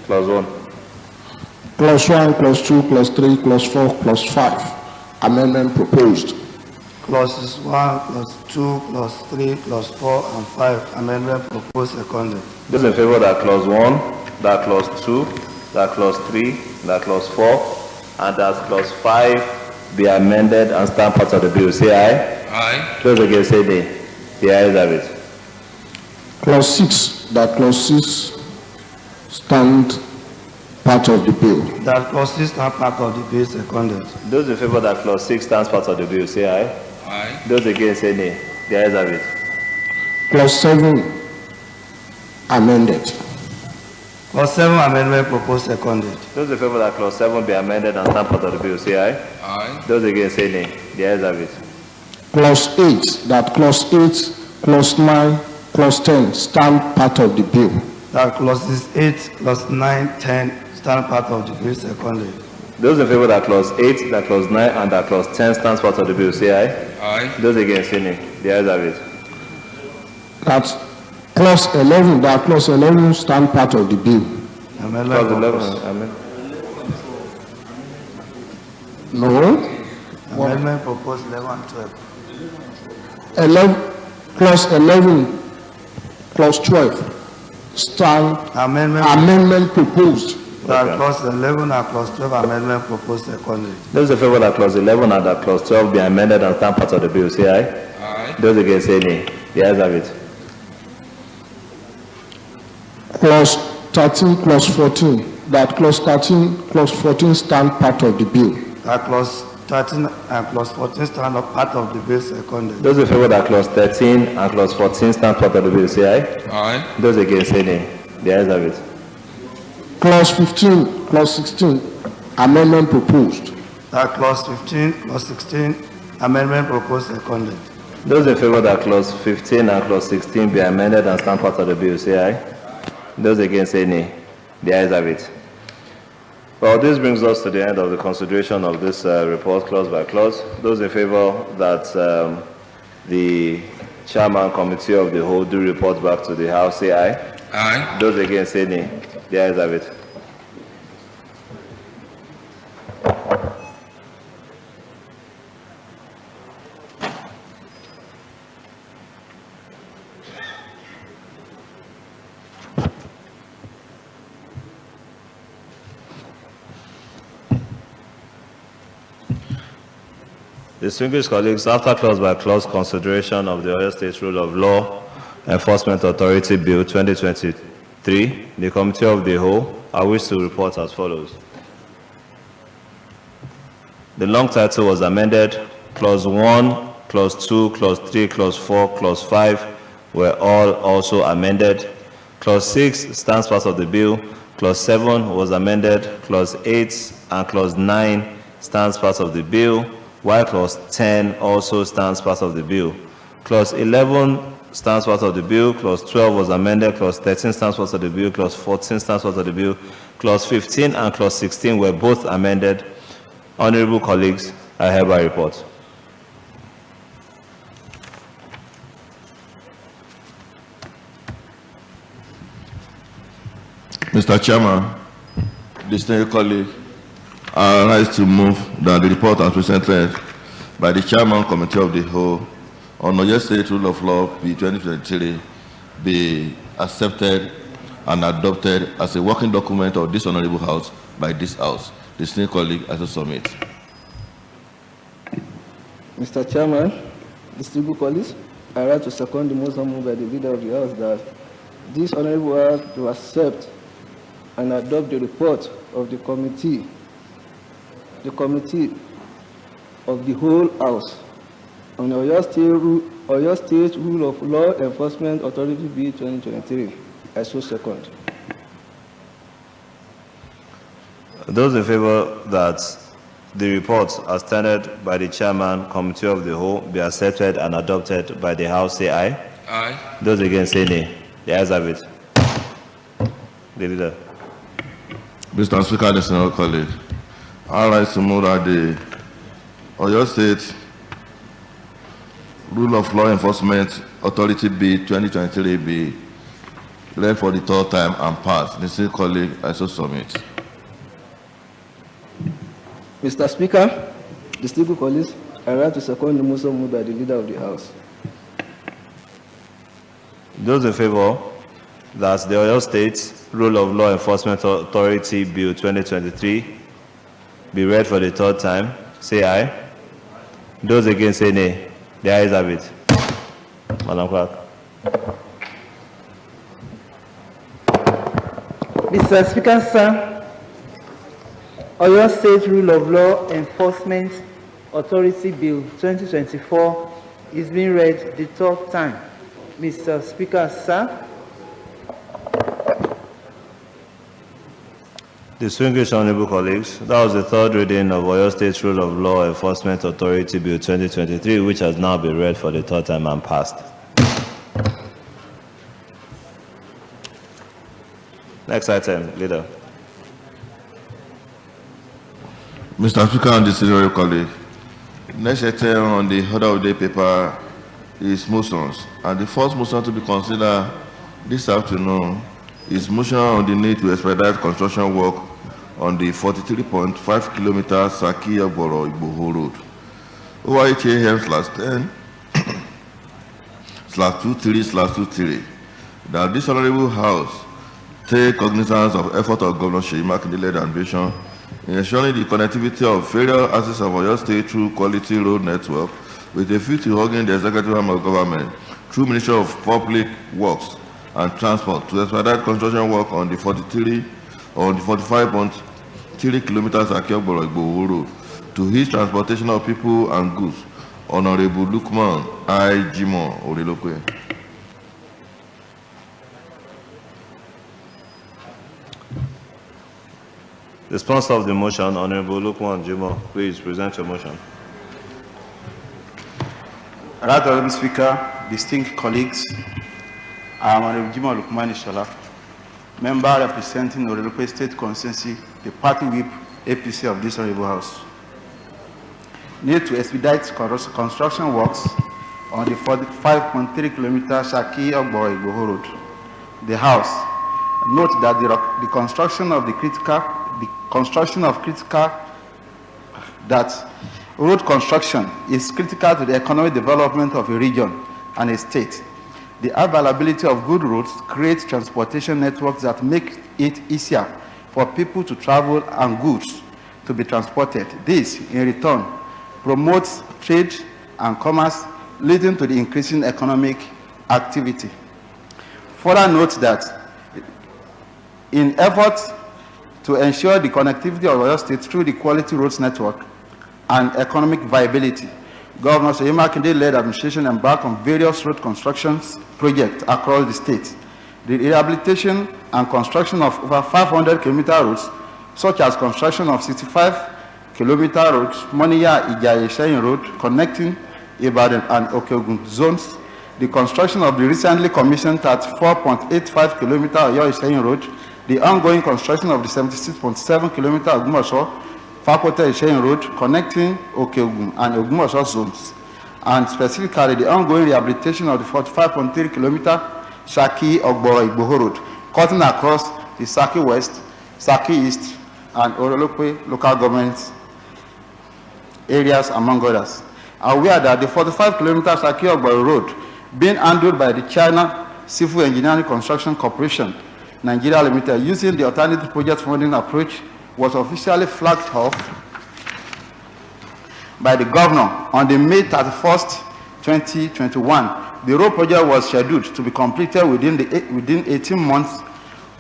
Clause 1. Clause 1, Clause 2, Clause 3, Clause 4, Clause 5. Amendment proposed. Clauses 1, Clause 2, Clause 3, Clause 4, and 5. Amendment proposed seconded. Those in favor that Clause 1, that Clause 2, that Clause 3, that Clause 4, and that Clause 5 be amended and stand part of the bill, say aye. Aye. Those against, say nay. The ayes have it. Clause 6, that Clause 6 stand part of the bill. That Clause 6 stand part of the bill seconded. Those in favor that Clause 6 stands part of the bill, say aye. Aye. Those against, say nay. The ayes have it. Clause 7 amended. Clause 7 amendment proposed seconded. Those in favor that Clause 7 be amended and stand part of the bill, say aye. Aye. Those against, say nay. The ayes have it. Clause 8, that Clause 8, Clause 9, Clause 10 stand part of the bill. That Clauses 8, Clause 9, 10 stand part of the bill seconded. Those in favor that Clause 8, that Clause 9, and that Clause 10 stands part of the bill, say aye. Aye. Those against, say nay. The ayes have it. That Clause 11, that Clause 11 stand part of the bill. Amendment Clause 11, proposed. amendment. No. Amendment proposed 11 and 12. 11, clause 12, stand amendment proposed. That clause 11 and clause 12 amendment proposed secondly. Those in favor that clause 11 and that clause 12 be amended and stand part of the bill, say aye. Aye. Those against, say nay. The ayes have it. Clause 13, clause 14, that clause 13, clause 14 stand part of the bill. That clause 13 and clause 14 stand up part of the bill secondly. Those in favor that clause 13 and clause 14 stand part of the bill, say aye. Aye. Those against, say nay. The ayes have it. Clause 15, clause 16, amendment proposed. That clause 15, clause 16 amendment proposed secondly. Those in favor that clause 15 and clause 16 be amended and stand part of the bill, say aye. Those against, say nay. The ayes have it. Well, this brings us to the end of the consideration of this report clause by clause. Those in favor that the chairman committee of the whole do report back to the House, say aye. Aye. Those against, say nay. The ayes have it. Distinguished colleagues, after clause by clause consideration of the Oyo State Rule of Law Enforcement Authority Bill 2023, the Committee of the Whole, I wish to report as follows. The long title was amended. Clause 1, Clause 2, Clause 3, Clause 4, Clause 5 were all also amended. Clause 6 stands part of the bill. Clause 7 was amended. Clause 8 and Clause 9 stands part of the bill, while Clause 10 also stands part of the bill. Clause 11 stands part of the bill. Clause 12 was amended. Clause 13 stands part of the bill. Clause 14 stands part of the bill. Clause 15 and Clause 16 were both amended. Honorable colleagues, I hereby report. Mr. Chairman, distinguished colleague, I rise to move that the report as presented by the Chairman Committee of the Whole on Oyo State Rule of Law B 2023 be accepted and adopted as a working document of this Honorable House by this House. Distinguished colleague, I so submit. Mr. Chairman, distinguished colleagues, I rise to second the motion moved by the leader of the House that this Honorable House to accept and adopt the report of the committee of the whole House on the Oyo State Rule of Law Enforcement Authority Bill 2023. I so second. Those in favor that the report as tendered by the Chairman Committee of the Whole be accepted and adopted by the House, say aye. Aye. Those against, say nay. The ayes have it. The leader. Mr. Speaker, distinguished colleague, I rise to move that the Oyo State Rule of Law Enforcement Authority Bill 2023 be read for the third time and passed. Distinguished colleague, I so submit. Mr. Speaker, distinguished colleagues, I rise to second the motion moved by the leader of the House. Those in favor that the Oyo State Rule of Law Enforcement Authority Bill 2023 be read for the third time, say aye. Those against, say nay. The ayes have it. Madam Clerk. Mr. Speaker, sir, Oyo State Rule of Law Enforcement Authority Bill 2024 is being read the third time. Mr. Speaker, sir. Distinguished honorable colleagues, that was the third reading of Oyo State Rule of Law Enforcement Authority Bill 2023, which has now been read for the third time and passed. Next item, leader. Mr. Speaker and distinguished colleague, next item on the order of the day paper is motions, and the first motion to be considered this afternoon is motion on the need to expedite construction work on the 43.5 kilometer Saki-Ogboro Igboho Road, OIHAM/10 /23/23, that this honorable house take cognizance of effort of Governor Seyi Makinde-led ambition in ensuring the connectivity of various assets of Oyo State through quality road network with a view to hugging the executive arm of government through Ministry of Public Works and Transport to expedite construction work on the 45.3 kilometers Saki-Ogboro Igboho Road to ease transportation of people and goods. Honorable Lukman I. Jimoh Orelope. The sponsor of the motion, Honorable Lukman Jimoh, please present your motion. Right Honorable Speaker, distinguished colleagues, I am Honorable Jimoh Lukman Ishola, member representing Orelope State Constituency, the party whip APC of this Honorable House. Need to expedite construction works on the 45.3 kilometer Saki-Ogboro Igboho Road. The House note that the construction of road construction is critical to the economic development of a region and a state. The availability of good roads creates transportation networks that make it easier for people to travel and goods to be transported. This, in return, promotes trade and commerce, leading to the increasing economic activity. Further note that in efforts to ensure the connectivity of Oyo State through the quality roads network and economic viability, Governor Seyi Makinde-led administration embarked on various road constructions projects across the state. The rehabilitation and construction of over 500 kilometer roads, such as construction of 65 kilometer roads, Moniya-Ijaye-Sheyin Road, connecting Ibadan and Okeogun zones, the construction of the recently commissioned 34.85 kilometer Oyo-Sheyin Road, the ongoing construction of the 76.7 kilometer Fakote-Sheyin Road, connecting Okeogun and Ogumosho zones, and specifically the ongoing rehabilitation of the 45.3 kilometer Saki-Ogboro Igboho Road, cutting across the Saki West, Saki East, and Orelope local governments areas, among others. Aware that the 45 kilometer Saki-Ogboro Road, being handled by the China Civil Engineering Construction Corporation, Nigeria Limited, using the alternative project funding approach, was officially flagged off by the governor on the May 31st, 2021. The road project was scheduled to be completed within 18 months.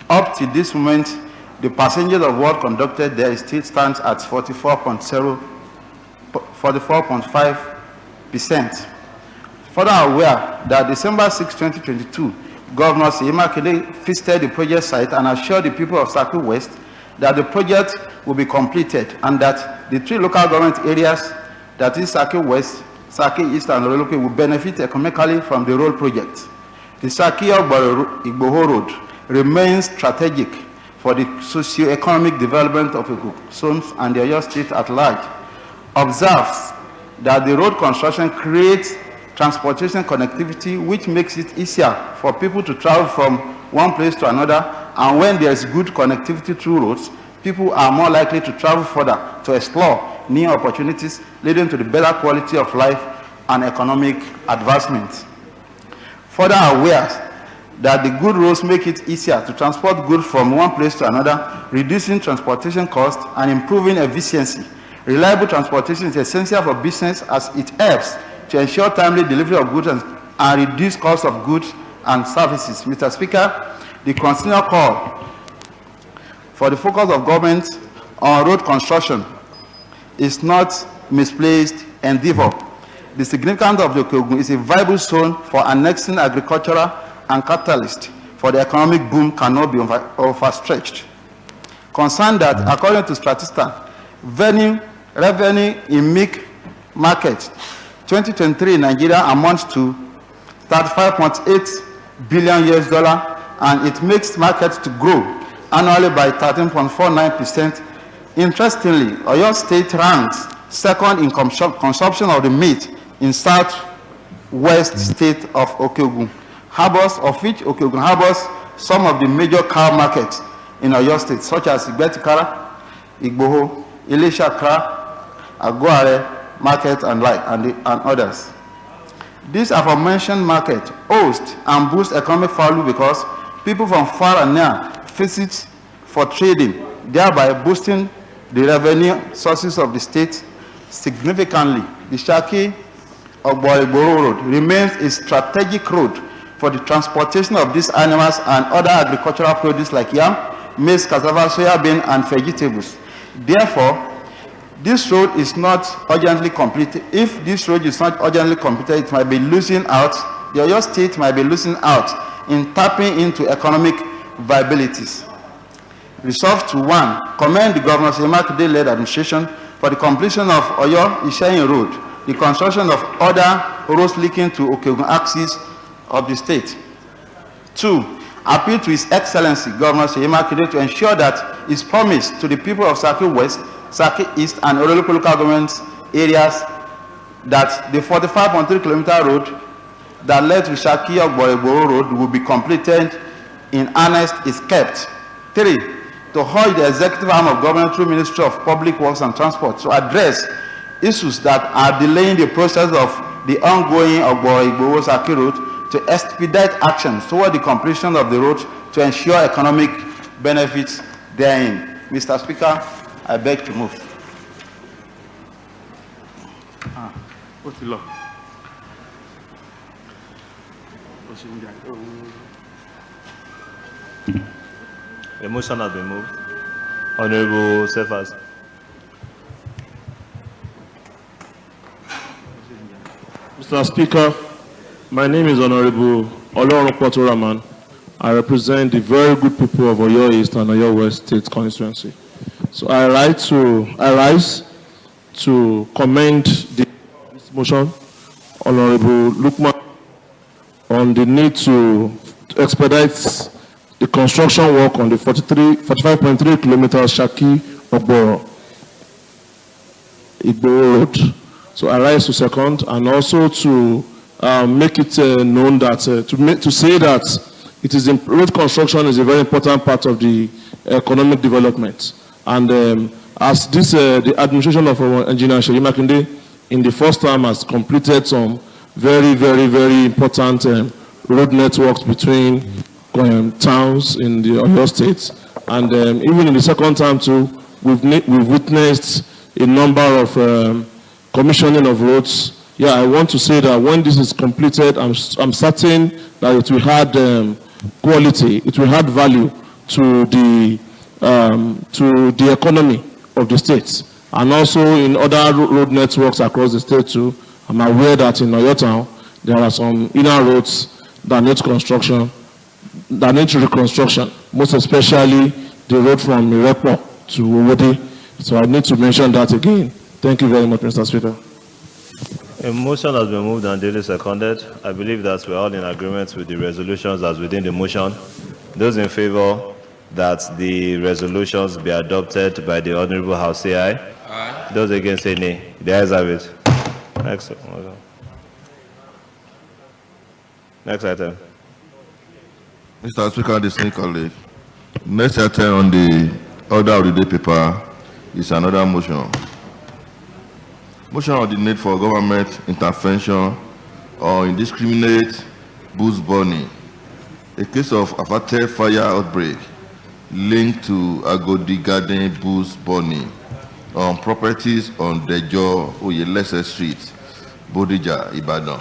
Up to this moment, the passengers of work conducted there still stands at 44.5%. Further aware that December 6, 2022, Governor Seyi Makinde visited the project site and assured the people of Saki West that the project will be completed and that the three local government areas, that is Saki West, Saki East, and Orelope, will benefit economically from the road project. The Saki-Ogboro Igboho Road remains strategic for the socio-economic development of Igbo zones and the Oyo State at large. Observes that the road construction creates transportation connectivity, which makes it easier for people to travel from one place to another, and when there is good connectivity through roads, people are more likely to travel further to explore new opportunities, leading to the better quality of life and economic advancement. Further aware that the good roads make it easier to transport goods from one place to another, reducing transportation costs and improving efficiency. Reliable transportation is essential for business as it helps to ensure timely delivery of goods and reduce cost of goods and services. Mr. Speaker, the continual call for the focus of government on road construction is not misplaced endeavor. The significance of the Okeogun is a viable zone for annexing agricultural and catalyst for the economic boom cannot be overstretched. Concerned that, according to Statista, revenue in milk market 2023 in Nigeria amounts to $35.8 billion and it makes markets to grow annually by 13.49%. Interestingly, Oyo State ranks second in consumption of the meat in southwest state of Okeogun harbors, of which Okeogun harbors some of the major cow markets in Oyo State, such as Igbetikara, Igboho, Ileshakra, Aguare Market, and others. This aforementioned market hosts and boosts economic value because people from far and near visit for trading, thereby boosting the revenue sources of the state significantly. The Shaki-Ogbo-Igboro Road remains a strategic road for the transportation of these animals and other agricultural produce like yam, maize, cassava, soya bean, and vegetables. Therefore, this road is not urgently completed. If this road is not urgently completed, it might be losing out. The Oyo State might be losing out in tapping into economic viabilities. Resolved to 1, commend the Governor Seyimakinde-led administration for the completion of Oyo-Isheyin Road, the construction of other roads linking to Okeogun axis of the state. 2, appeal to His Excellency Governor Seyimakinde to ensure that his promise to the people of Saki West, Saki East, and Orolopo local government areas that the 45.3-kilometer road that led to Shaki-Ogbo-Igboro Road will be completed in earnest is kept. 3, to urge the executive arm of government through Ministry of Public Works and Transport to address issues that are delaying the process of the ongoing Ogbo-Igboro Saki Road to expedite actions toward the completion of the road to ensure economic benefits therein. Mr. Speaker, I beg to move. What's the law? A motion has been moved. Honorable Cephas. Mr. Speaker, my name is Honorable Olorunpotu Raman. I represent the very good people of Oyo East and Oyo West State constituency. So I rise to commend this motion, Honorable Lukman, on the need to expedite the construction work on the 45.3 kilometers Shaki-Ogbo-Igboro Road. So I rise to second, and also to make it known that to say that road construction is a very important part of the economic development. And as the administration of Engineer Seyimakinde in the first term has completed some very, very, very important road networks between towns in the Oyo State, and even in the second time too, we've witnessed a number of commissioning of roads. Yeah, I want to say that when this is completed, I'm certain that it will add quality, it will add value to the economy of the state, and also in other road networks across the state too. I'm aware that in Oyo Town there are some inner roads that need construction, that need reconstruction, most especially the road from Irepo to Owode. So I need to mention that again. Thank you very much, Mr. Speaker. A motion has been moved and duly seconded. I believe that we're all in agreement with the resolutions as within the motion. Those in favor that the resolutions be adopted by the Honorable House say aye. Aye. Those against say nay. The ayes have it. Next item. Mr. Speaker, distinguished colleague, next item on the order of the day paper is another motion. Motion on the need for government intervention or indiscriminate bush burning. A case of averted fire outbreak linked to Agodi Garden bush burning on properties on Dejo Oyelese Street, Bodija, Ibadan.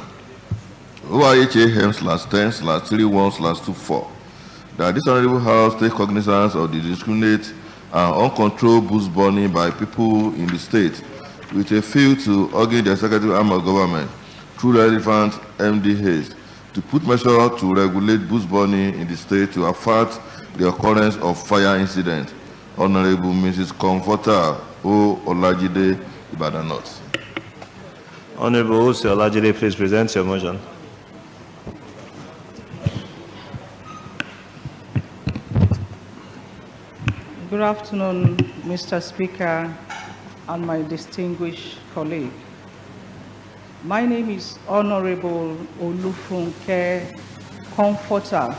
OIHA/10/31/24 that this Honorable House take cognizance of the indiscriminate and uncontrolled bush burning by people in the state with a view to urging the executive arm of government through relevant MDAs to put measures to regulate bush burning in the state to avert the occurrence of fire incidents. Honorable Mrs. Comforter O. Olajide, Ibadan North. Honorable Ose Olajide, please present your motion. Good afternoon, Mr. Speaker and my distinguished colleague. My name is Honorable Olufunke Comforter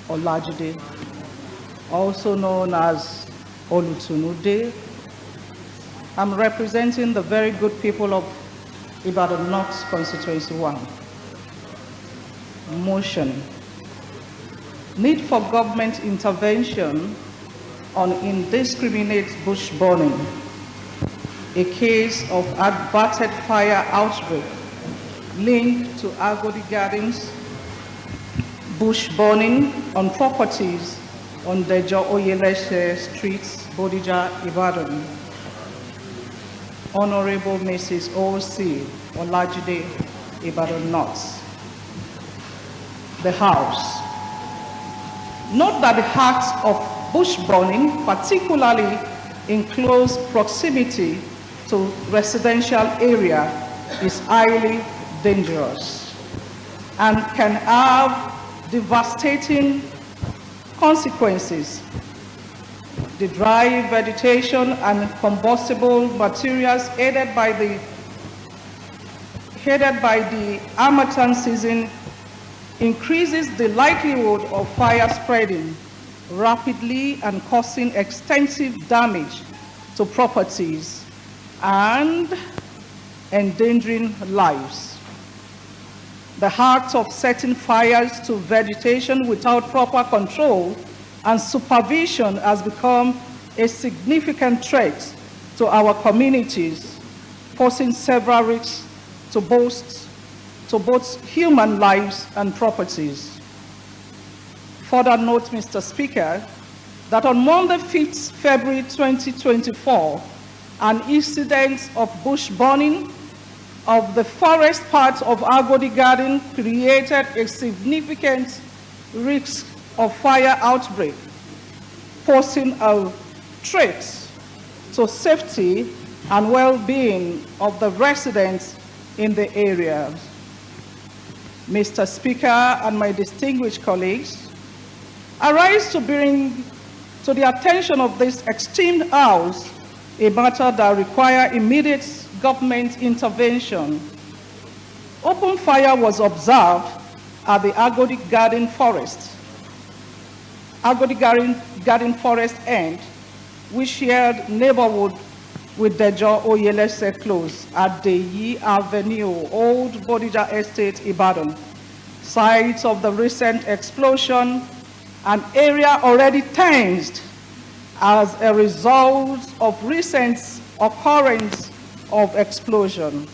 Olajide, also known as Olutunude. I'm representing the very good people of Ibadan North Constituency 1. Motion. Need for government intervention on indiscriminate bush burning, a case of adverted fire outbreak linked to Agodi Gardens bush burning on properties on Dejo Oyelese Street, Bodija, Ibadan. Honorable Mrs. O.C. Olajide, Ibadan North. The House. Note that the act of bush burning, particularly in close proximity to residential area, is highly dangerous and can have devastating consequences. The dry vegetation and combustible materials aided by the harmattan season increases the likelihood of fire spreading rapidly and causing extensive damage to properties and endangering lives. The act of setting fires to vegetation without proper control and supervision has become a significant threat to our communities, posing several risks to both human lives and properties. Further note, Mr. Speaker, that on Monday, 5th February 2024, an incident of bush burning of the forest part of Agodi Garden created a significant risk of fire outbreak, posing a threat to safety and well-being of the residents in the area. Mr. Speaker and my distinguished colleagues, I rise to bring to the attention of this esteemed House a matter that requires immediate government intervention. Open fire was observed at the Agodi Garden Forest. Agodi Garden Forest end, which shared neighborhood with Dejo Oyelese Close at Deyi Avenue, Old Bodija Estate, Ibadan. Site of the recent explosion, an area already tensed as a result of recent occurrence of explosion,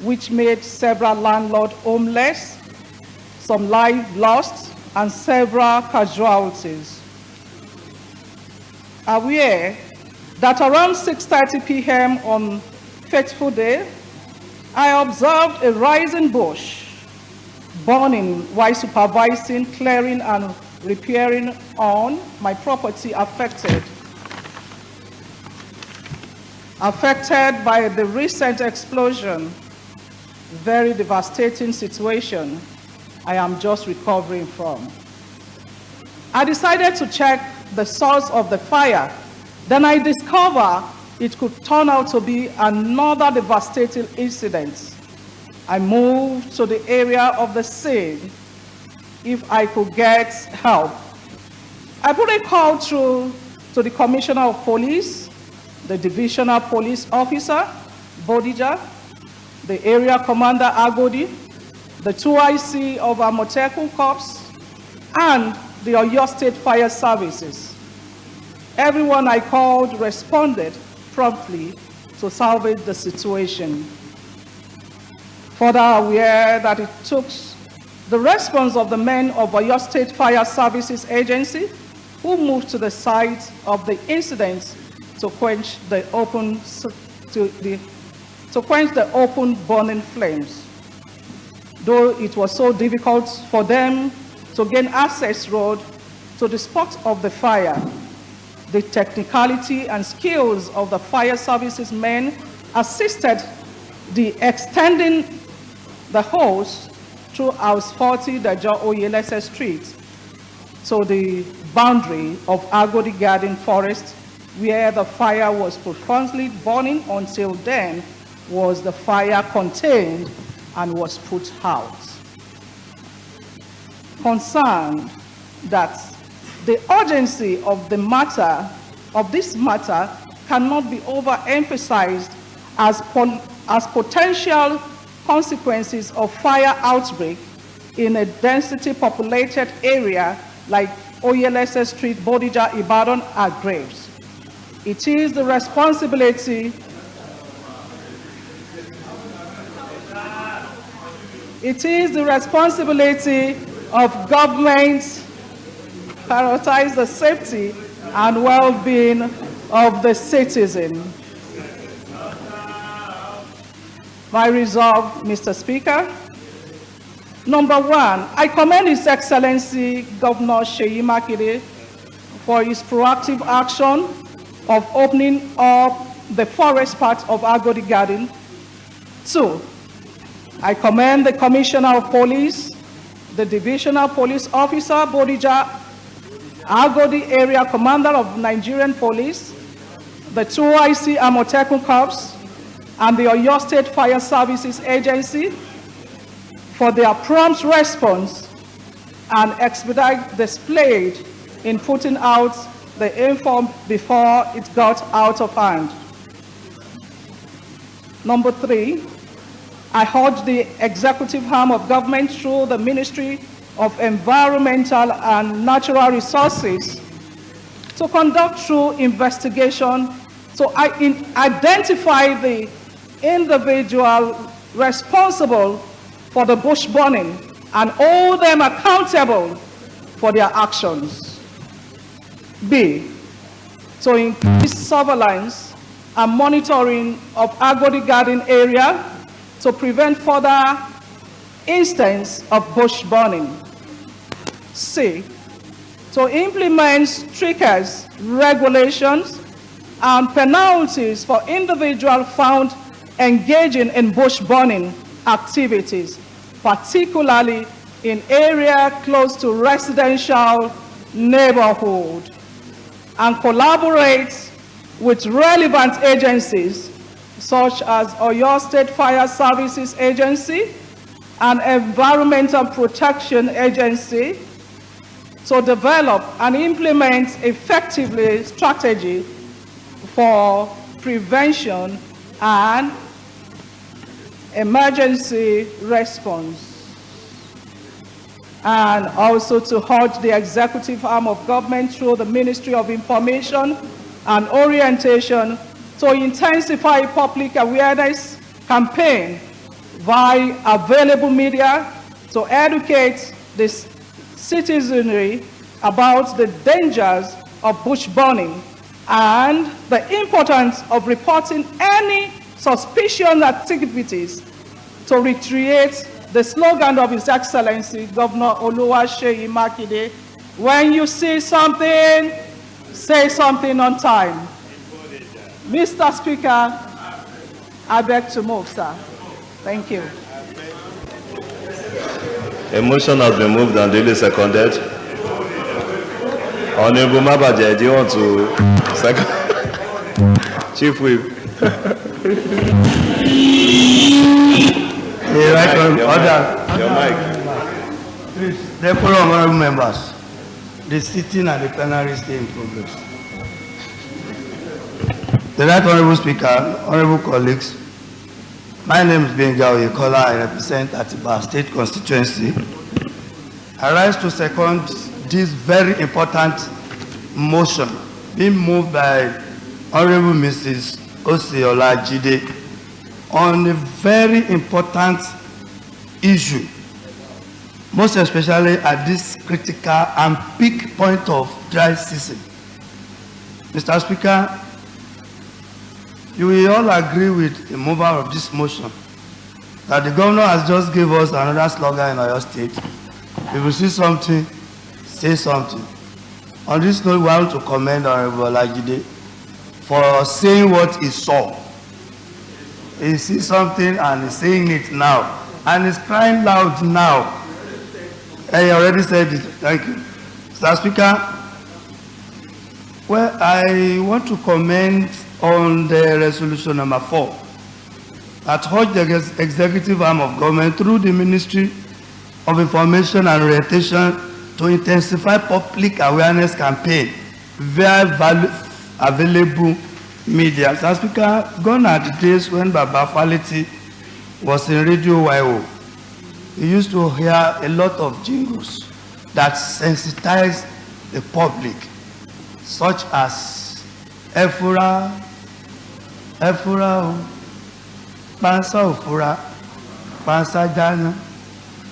which made several landlords homeless, some lives lost, and several casualties. Aware that around 6:30 p.m. on fateful day, I observed a rising bush burning while supervising clearing and repairing on my property affected by the recent explosion. Very devastating situation I am just recovering from. I decided to check the source of the fire. Then I discovered it could turn out to be another devastating incident. I moved to the area of the scene if I could get help. I put a call through to the Commissioner of Police, the Divisional Police Officer, Bodija, the Area Commander Agodi, the 2IC of Amotekun Corps, and the Oyo State Fire Services. Everyone I called responded promptly to salvage the situation. Further aware that it took the response of the men of Oyo State Fire Services Agency, who moved to the site of the incident to quench the open burning flames. Though it was so difficult for them to gain access road to the spot of the fire, the technicality and skills of the fire services men assisted the extending the hose through House 40, Dejo Oyelese Street, to the boundary of Agodi Garden Forest, where the fire was profoundly burning. Until then was the fire contained and was put out. Concerned that the urgency of this matter cannot be overemphasized as potential consequences of fire outbreak in a density populated area like Oyelese Street, Bodija, Ibadan are graves. It is the responsibility of government to prioritize the safety and well-being of the citizen. My resolve, Mr. Speaker. Number one, I commend His Excellency Governor Seyi Makinde for his proactive action of opening up the forest part of Agodi Garden. Two, I commend the Commissioner of Police, the Divisional Police Officer, Bodija, Agodi Area Commander of Nigerian Police, the 2IC Amotekun Corps, and the Oyo State Fire Services Agency for their prompt response and expedite displayed in putting out the inform before it got out of hand. Number three, I urge the executive arm of government through the Ministry of Environmental and Natural Resources to conduct through investigation to identify the individual responsible for the bush burning and hold them accountable for their actions. B, to increase surveillance and monitoring of Agodi Garden area to prevent further instances of bush burning. C, to implement stricter regulations and penalties for individuals found engaging in bush burning activities, particularly in areas close to residential neighborhood, and collaborate with relevant agencies such as Oyo State Fire Services Agency and Environmental Protection Agency to develop and implement effectively strategy for prevention and emergency response. And also to urge the executive arm of government through the Ministry of Information and Orientation to intensify public awareness campaign via available media to educate the citizenry about the dangers of bush burning and the importance of reporting any suspicious activities to reiterate the slogan of His Excellency Governor Oluwaseyi Makinde: when you see something, say something on time. Mr. Speaker, I beg to move, sir. Thank you. A motion has been moved and duly seconded. Honorable Mabaje, do you want to second? Chief Whip. Your mic. Please, therefore, honorable members, the sitting and the plenary stay in progress. The Right Honorable Speaker, honorable colleagues, my name is Benga Oyekola. I represent Atiba State Constituency. I rise to second this very important motion being moved by Honorable Mrs. Osceola Jide on a very important issue, most especially at this critical and peak point of dry season. Mr. Speaker, you will all agree with the mover of this motion that the governor has just given us another slogan in our state. If you see something, say something. On this note, we want to commend Honorable Olajide for saying what he saw. He sees something and he's saying it now. And he's crying loud now. I already said it. Thank you. Mr. Speaker, well, I want to comment on the resolution number 4 that urged the executive arm of government through the Ministry of Information and Orientation to intensify public awareness campaign via available media. Mr. Speaker, gone are the days when Baba Faleti was in Radio YO. We used to hear a lot of jingles that sensitize the public, such as Efura, Pansa Ofura, Pansa Jana,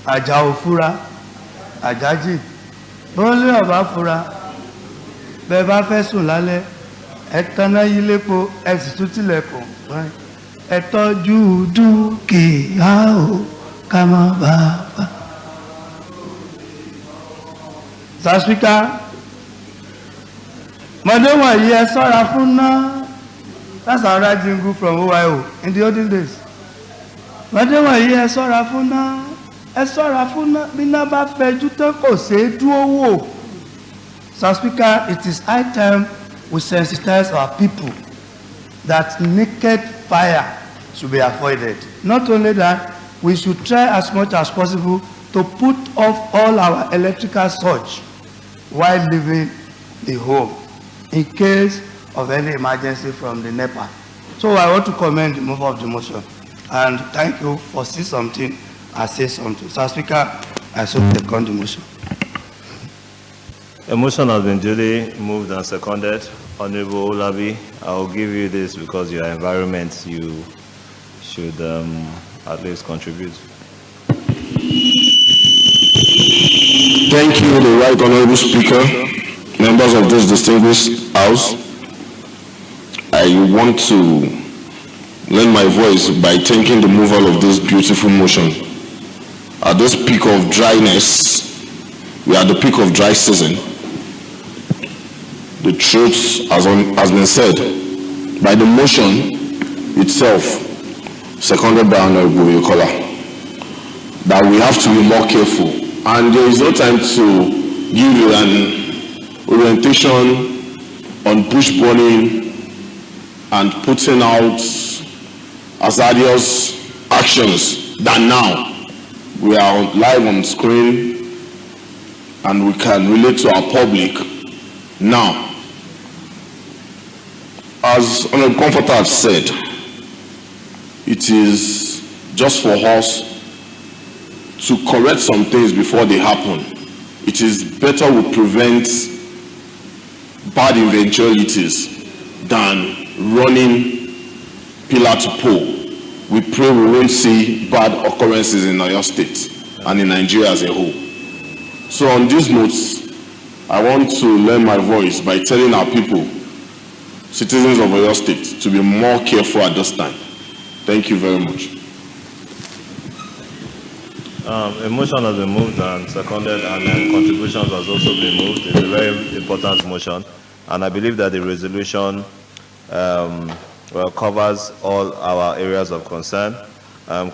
Aja Ofura, Ajaji. Bọ́lé ọ̀bá fura, bẹ́ẹ̀ bá fẹ́ sùn lálẹ́, ẹ tanná yí lépo, ẹ sì tún tilẹ̀kùn. Ẹ tọ́jú dúkìá o, ká má bàa. Mr. Speaker, mọ̀dé wọ̀nyí ẹ ṣọ́ra fún náà. That's our right jingle from OYO in the olden days. Mọ̀dé wọ̀nyí ẹ ṣọ́ra fún náà. Ẹ ṣọ́ra fún náà. Bí náà bá fẹjú tán kò ṣeé dúró wò. Mr. Speaker, it is high time we sensitize our people that naked fire should be avoided. Not only that, we should try as much as possible to put off all our electrical surge while leaving the home in case of any emergency from the NEPA. So I want to commend the mover of the motion and thank you for saying something and say something. So Speaker, I second the motion. A motion has been duly moved and seconded. Honorable Olabi, I will give you this because your environment, you should at least contribute. Thank you, the Right Honorable Speaker, members of this distinguished House. I want to lend my voice by thanking the mover of this beautiful motion. At this peak of dryness, we are at the peak of dry season. The truth has been said by the motion itself, seconded by Honorable Yokola, that we have to be more careful. And there is no time to give you an orientation on bush burning and putting out hazardous actions than now. We are live on screen and we can relate to our public now. As Honorable Comforter has said, it is just for us to correct some things before they happen. It is better we prevent bad eventualities than running pillar to pole. We pray we won't see bad occurrences in Oyo State and in Nigeria as a whole. So on these notes, I want to lend my voice by telling our people, citizens of Oyo State, to be more careful at this time. Thank you very much. A motion has been moved and seconded, and contributions has also been moved. It's a very important motion, and I believe that the resolution covers all our areas of concern.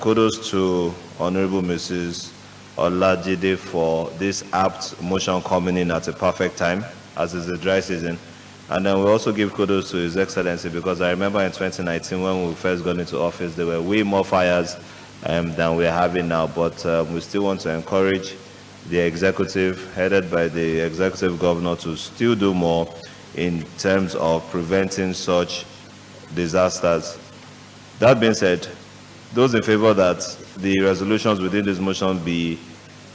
Kudos to Honorable Mrs. Olajide for this apt motion coming in at a perfect time, as is the dry season. And then we also give kudos to His Excellency, because I remember in 2019 when we first got into office, there were way more fires than we're having now, but we still want to encourage the executive, headed by the executive governor, to still do more in terms of preventing such disasters. That being said, those in favor that the resolutions within this motion be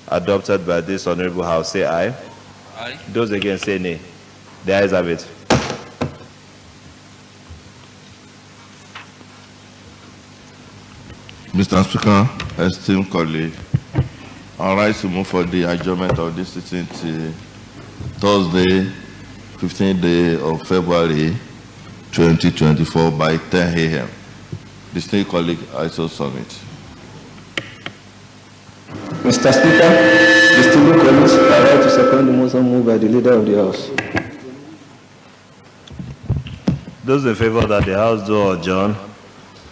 adopted by this honorable House, say aye. Aye. Those against, say nay. The ayes have it. Mr. Speaker, esteemed colleague, I rise to move for the adjournment of this sitting till Thursday, 15th day of February 2024 by 10 a.m. Distinguished colleague, I so submit. Mr. Speaker, distinguished colleagues, I rise to second the motion moved by the Leader of the House. Those in favor that the House do adjourn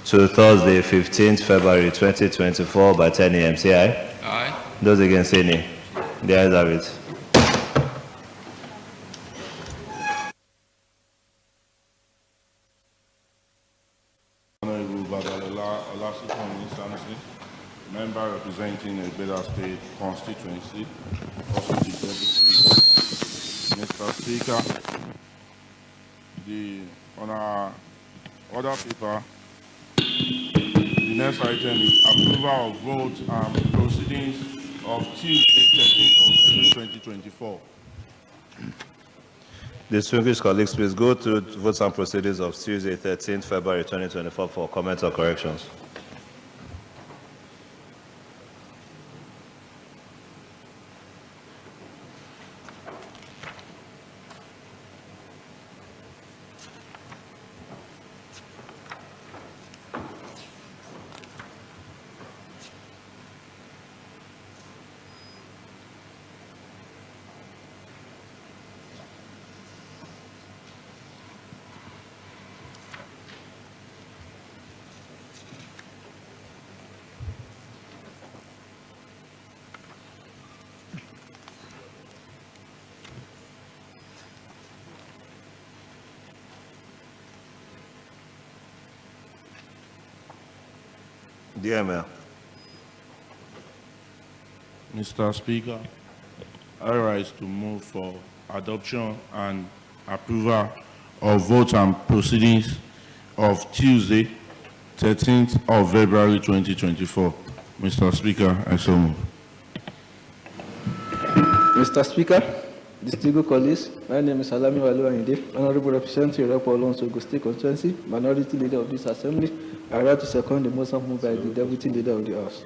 to Thursday, 15th February 2024 by 10 a.m. Say aye. Aye. Those against, say nay. The ayes have it. Honorable Babalola Olasunkami Sanusi, member representing Egbeda State constituency, also the deputy. Mr. Speaker, on our order paper, the next item is approval of vote and proceedings of Tuesday, 13th of April 2024. Distinguished colleagues, please go to votes and proceedings of Tuesday, 13th February 2024 for comments or corrections. Dear Mayor. Mr. Speaker, I rise to move for adoption and approval of vote and proceedings of Tuesday, 13th of February 2024. Mr. Speaker, I so move. Mr. Speaker, distinguished colleagues, my name is Salami Walu Ayinde, Honorable Representative Repo Alonso State Constituency, Minority Leader of this Assembly. I rise to second the motion moved by the Deputy Leader of the House.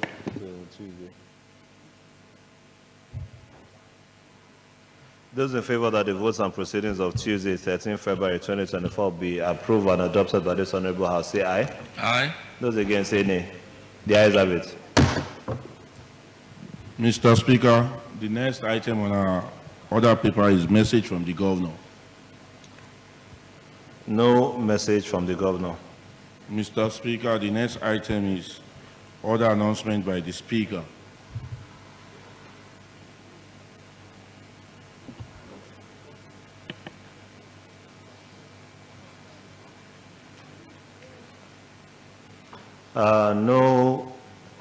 Those in favor that the votes and proceedings of Tuesday, 13 February 2024 be approved and adopted by this Honorable House, say aye. Aye. Those against, say nay. The ayes have it. Mr. Speaker, the next item on our order paper is message from the Governor. No message from the Governor. Mr. Speaker, the next item is order announcement by the Speaker. No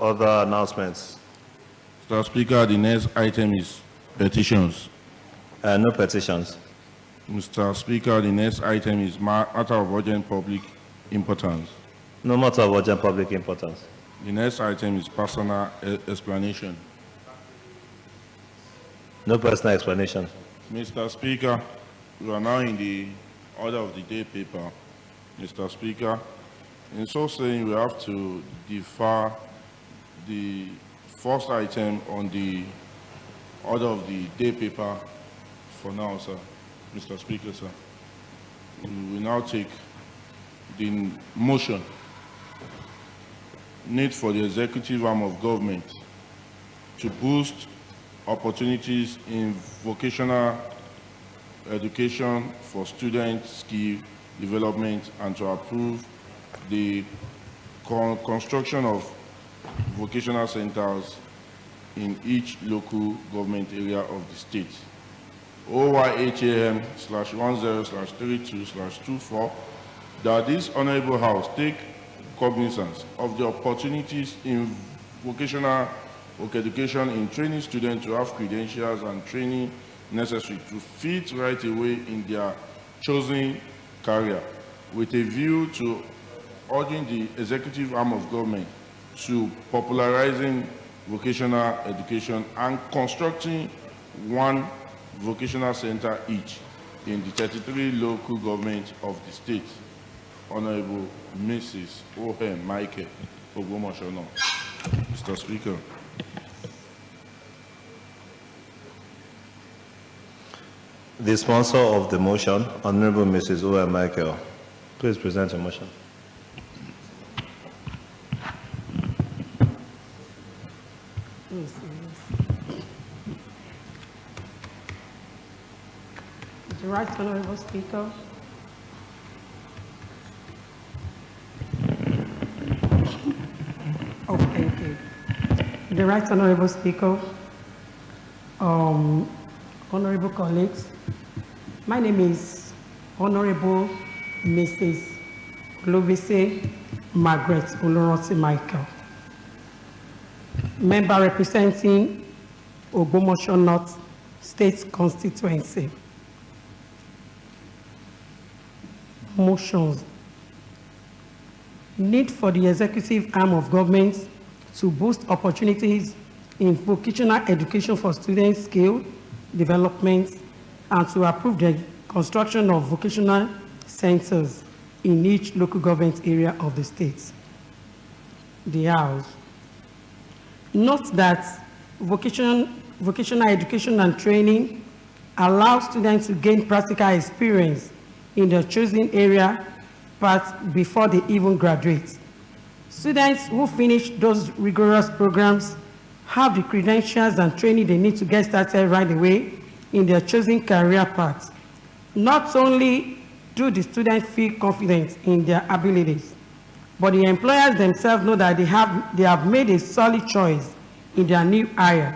other announcements. Mr. Speaker, the next item is petitions. No petitions. Mr. Speaker, the next item is matter of urgent public importance. No matter of urgent public importance. The next item is personal explanation. No personal explanation. Mr. Speaker, we are now in the order of the day paper. Mr. Speaker, in so saying, we have to defer the first item on the order of the day paper for now, sir. Mr. Speaker, sir. We will now take the motion. Need for the executive arm of government to boost opportunities in vocational education for student skill development and to approve the construction of vocational centers in each local government area of the state. OYHAM/10/32/24 that this Honorable House take cognizance of the opportunities in vocational education in training students to have credentials and training necessary to fit right away in their chosen career, with a view to urging the executive arm of government to popularizing vocational education and constructing one vocational center each in the 33 local governments of the state. Honorable Mrs. O.M. Michael Ogbomosono. Mr. Speaker. The sponsor of the motion, Honorable Mrs. O.M. Michael, please present your motion. The right Honorable Speaker. Oh, thank you. The right Honorable Speaker, honorable colleagues, my name is Honorable Mrs. Olubisi Margaret Oloranti Michael, member representing Ogbomoso North State Constituency. Motions. Need for the executive arm of government to boost opportunities in vocational education for students' skill development and to approve the construction of vocational centers in each local government area of the state. The House. Note that vocational education and training allows students to gain practical experience in their chosen area path before they even graduate. Students who finish those rigorous programs have the credentials and training they need to get started right away in their chosen career path. Not only do the students feel confident in their abilities, but the employers themselves know that they have made a solid choice in their new area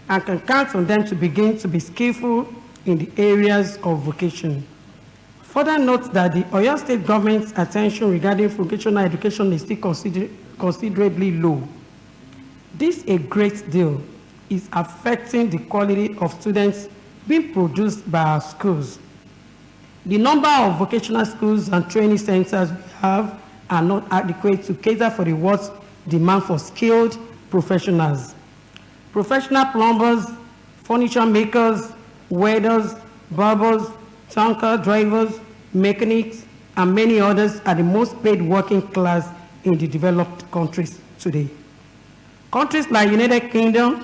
and can count on them to begin to be skillful in the areas of vocation. Further note that the Oyo State government's attention regarding vocational education is still considerably low. This a great deal is affecting the quality of students being produced by our schools. The number of vocational schools and training centers we have are not adequate to cater for the world's demand for skilled professionals. Professional plumbers, furniture makers, welders, barbers, tanker drivers, mechanics, and many others are the most paid working class in the developed countries today. Countries like United Kingdom,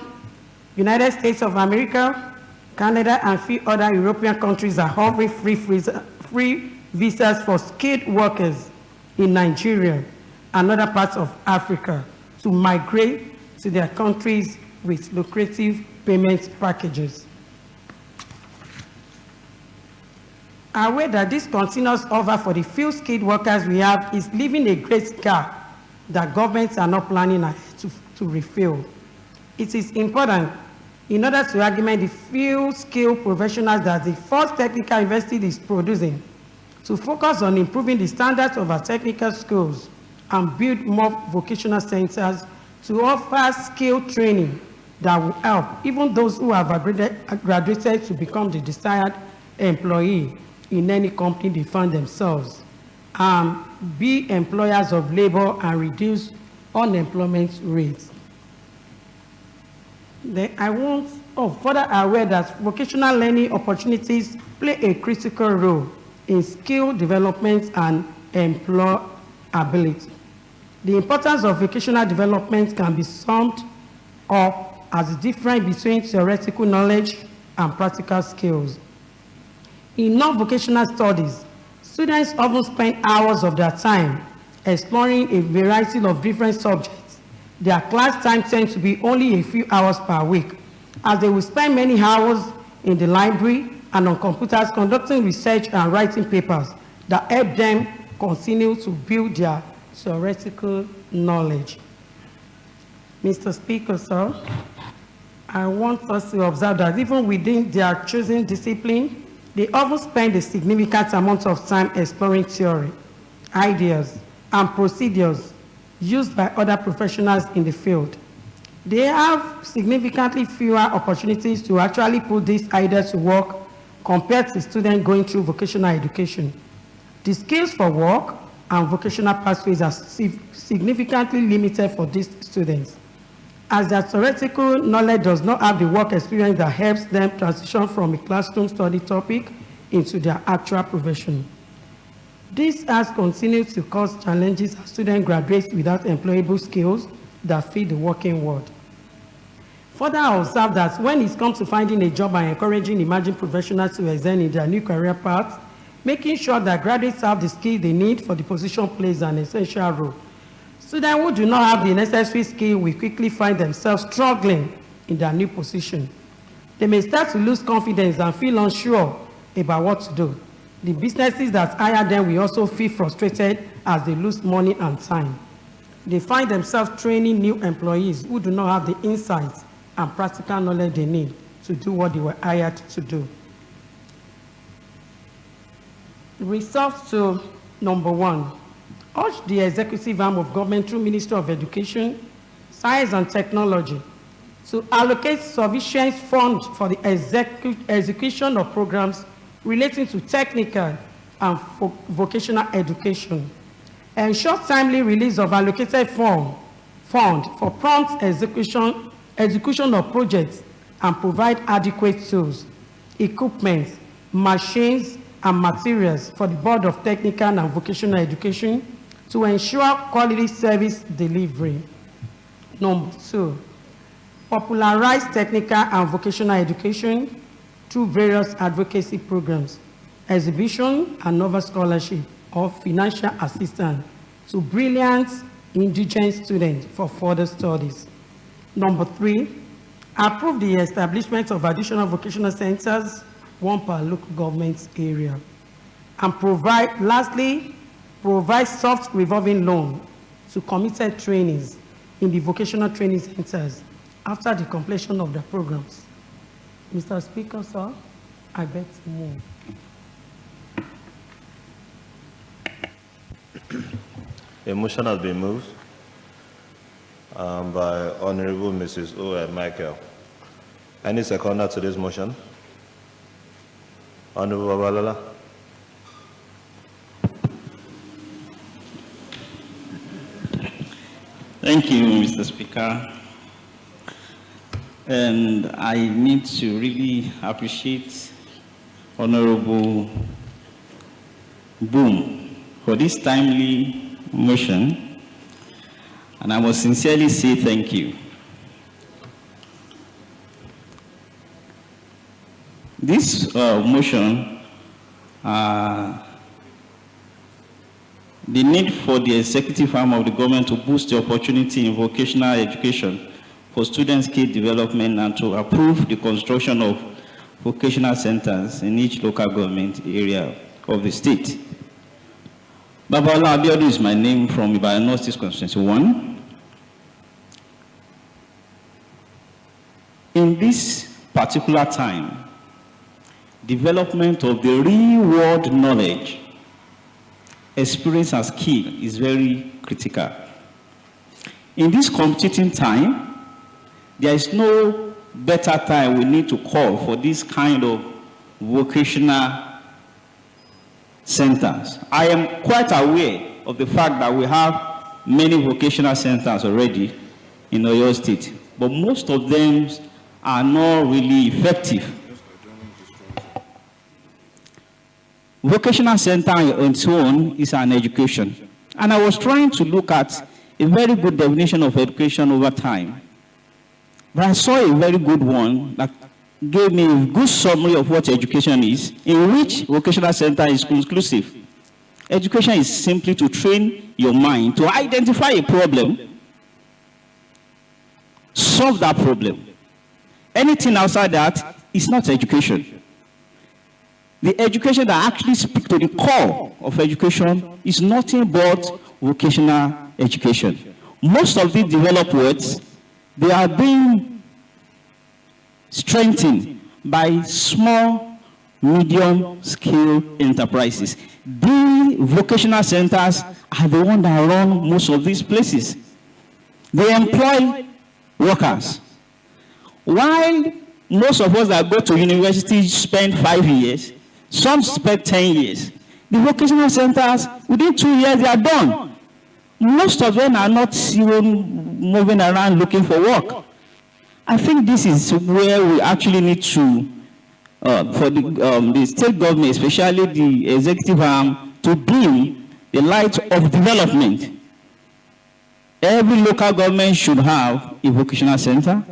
United States of America, Canada, and few other European countries are offering free visas for skilled workers in Nigeria and other parts of Africa to migrate to their countries with lucrative payment packages. Aware that this continuous offer for the few skilled workers we have is leaving a great gap that governments are not planning to refill. It is important, in order to augment the few skilled professionals that the first technical university is producing, to focus on improving the standards of our technical schools and build more vocational centers to offer skill training that will help even those who have graduated to become the desired employee in any company they find themselves, be employers of labor and reduce unemployment rates. I want further aware that vocational learning opportunities play a critical role in skill development and employability. The importance of vocational development can be summed up as the difference between theoretical knowledge and practical skills. In non-vocational studies, students often spend hours of their time exploring a variety of different subjects. Their class time tends to be only a few hours per week, as they will spend many hours in the library and on computers conducting research and writing papers that help them continue to build their theoretical knowledge. Mr. Speaker, sir, I want us to observe that even within their chosen discipline, they often spend a significant amount of time exploring theory, ideas, and procedures used by other professionals in the field. They have significantly fewer opportunities to actually put these ideas to work compared to students going through vocational education. The skills for work and vocational pathways are significantly limited for these students, as their theoretical knowledge does not have the work experience that helps them transition from a classroom study topic into their actual profession. This has continued to cause challenges as students graduate without employable skills that fit the working world. Further, I observe that when it comes to finding a job and encouraging emerging professionals to excel in their new career paths, making sure that graduates have the skills they need for the position plays an essential role. Students who do not have the necessary skill will quickly find themselves struggling in their new position. They may start to lose confidence and feel unsure about what to do. The businesses that hire them will also feel frustrated as they lose money and time. They find themselves training new employees who do not have the insights and practical knowledge they need to do what they were hired to do. Resolve to number 1. Urge the executive arm of government through Ministry of Education, Science and Technology to allocate sufficient funds for the execution of programs relating to technical and vocational education, ensure timely release of allocated fund for prompt execution of projects, and provide adequate tools, equipment, machines, and materials for the Board of Technical and Vocational Education to ensure quality service delivery. Number 2, popularize technical and vocational education through various advocacy programs, exhibition and novel scholarship or financial assistance to brilliant indigent students for further studies. Number 3, approve the establishment of additional vocational centers, one per local government area. And lastly, provide soft revolving loan to committed trainees in the vocational training centers after the completion of the programs. Mr. Speaker, sir, I beg to move. A motion has been moved by Honorable Mrs. O. Michael. Any seconder to this motion? Honorable Babalola. Thank you, Mr. Speaker. And I need to really appreciate Honorable Boom for this timely motion, and I must sincerely say thank you. This motion, the need for the executive arm of the government to boost the opportunity in vocational education for student skill development and to approve the construction of vocational centers in each local government area of the state. Babala Abiodun is my name from Ibadan North East Constituency 1. In this particular time, development of the real-world knowledge, experience and skill is very critical. In this competing time, there is no better time we need to call for this kind of vocational centers. I am quite aware of the fact that we have many vocational centers already in Oyo State, but most of them are not really effective. Vocational center on its own is an education. And I was trying to look at a very good definition of education over time. But I saw a very good one that gave me a good summary of what education is, in which vocational center is conclusive. Education is simply to train your mind to identify a problem, solve that problem. Anything outside that is not education. The education that actually speaks to the core of education is nothing but vocational education. Most of these developed words, they are being strengthened by small, medium-scale enterprises. The vocational centers are the ones that run most of these places. They employ workers. While most of us that go to university spend 5 years, some spend 10 years. The vocational centers, within 2 years, they are done. Most of them are not even moving around looking for work. I think this is where we actually need to, for the state government, especially the executive arm, to bring the light of development. Every local government should have a vocational center.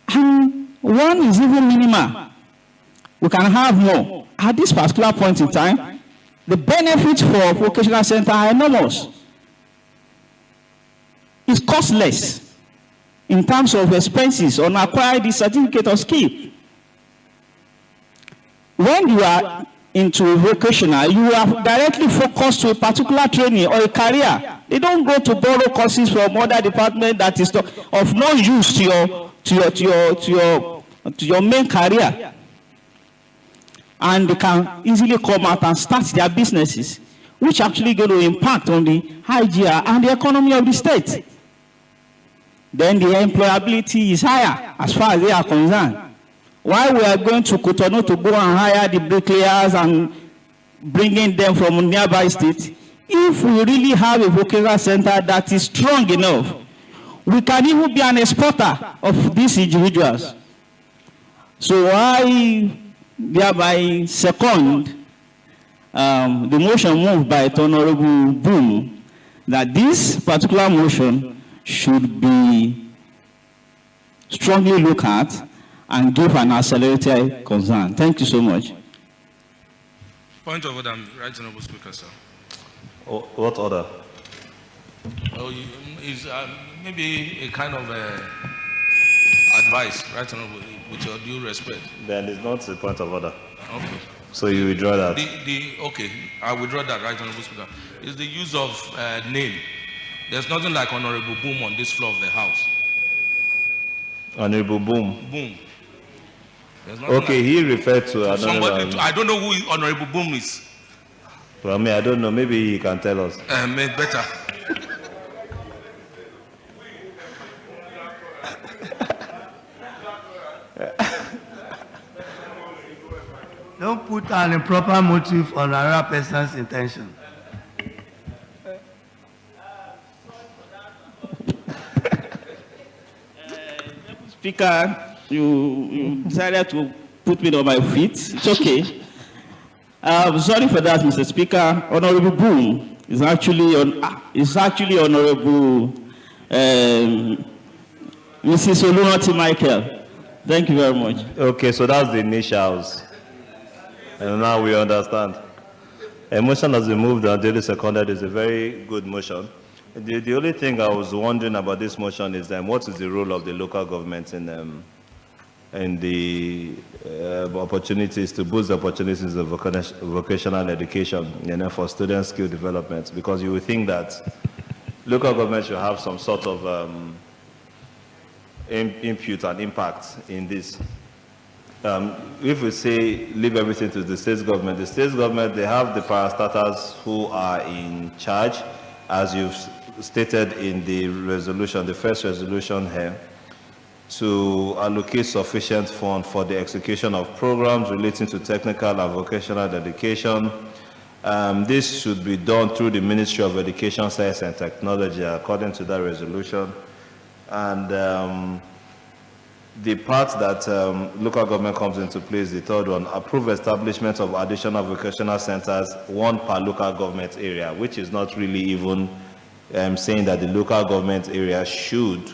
And one is even minimal. We can have more. At this particular point in time, the benefits for vocational center are enormous. It's costless in terms of expenses on acquiring the certificate of skill. When you are into vocational, you are directly focused to a particular training or a career. They don't go to borrow courses from other departments that is of no use to your main career. And they can easily come out and start their businesses, which actually going to impact on the IGR and the economy of the state. then the employability is higher as far as they are concerned. Why we are going to Cotonou to go and hire the bricklayers and bringing them from nearby states? If we really have a vocational center that is strong enough, we can even be an exporter of these individuals. So I thereby second the motion moved by Honorable Boom that this particular motion should be strongly looked at and give an accelerated concern. Thank you so much. Point of order, Right Honorable Speaker, sir. What order? Oh, is maybe a kind of advice, Right Honorable, with your due respect. Then it's not a point of order. Okay. So you withdraw that? Okay, I withdraw that, Right Honorable Speaker. Is the use of name. There's nothing like Honorable Boom on this floor of the House. Honorable Boom? Boom. Okay, like he referred to somebody. I don't know who Honorable Boom is. Well, I don't know. Maybe he can tell us. Better. Don't put an improper motive on another person's intention. Speaker, you decided to put me on my feet. It's okay. Sorry for that, Mr. Speaker. Honorable Boom is actually Honorable Mrs. Olunoti Michael. Thank you very much. Okay, so that's the initials. And now we understand. A motion has been moved and duly seconded is a very good motion. The only thing I was wondering about this motion is what is the role of the local government in the opportunities to boost the opportunities of vocational education, for student skill development? Because you would think that local government should have some sort of input and impact in this. If we say leave everything to the state government, they have the parastatals who are in charge, as you've stated in the resolution, the first resolution here, to allocate sufficient funds for the execution of programs relating to technical and vocational education. This should be done through the Ministry of Education, Science and Technology, according to that resolution. And the part that local government comes into place, the third one, approve establishment of additional vocational centers, one per local government area, which is not really even saying that the local government area should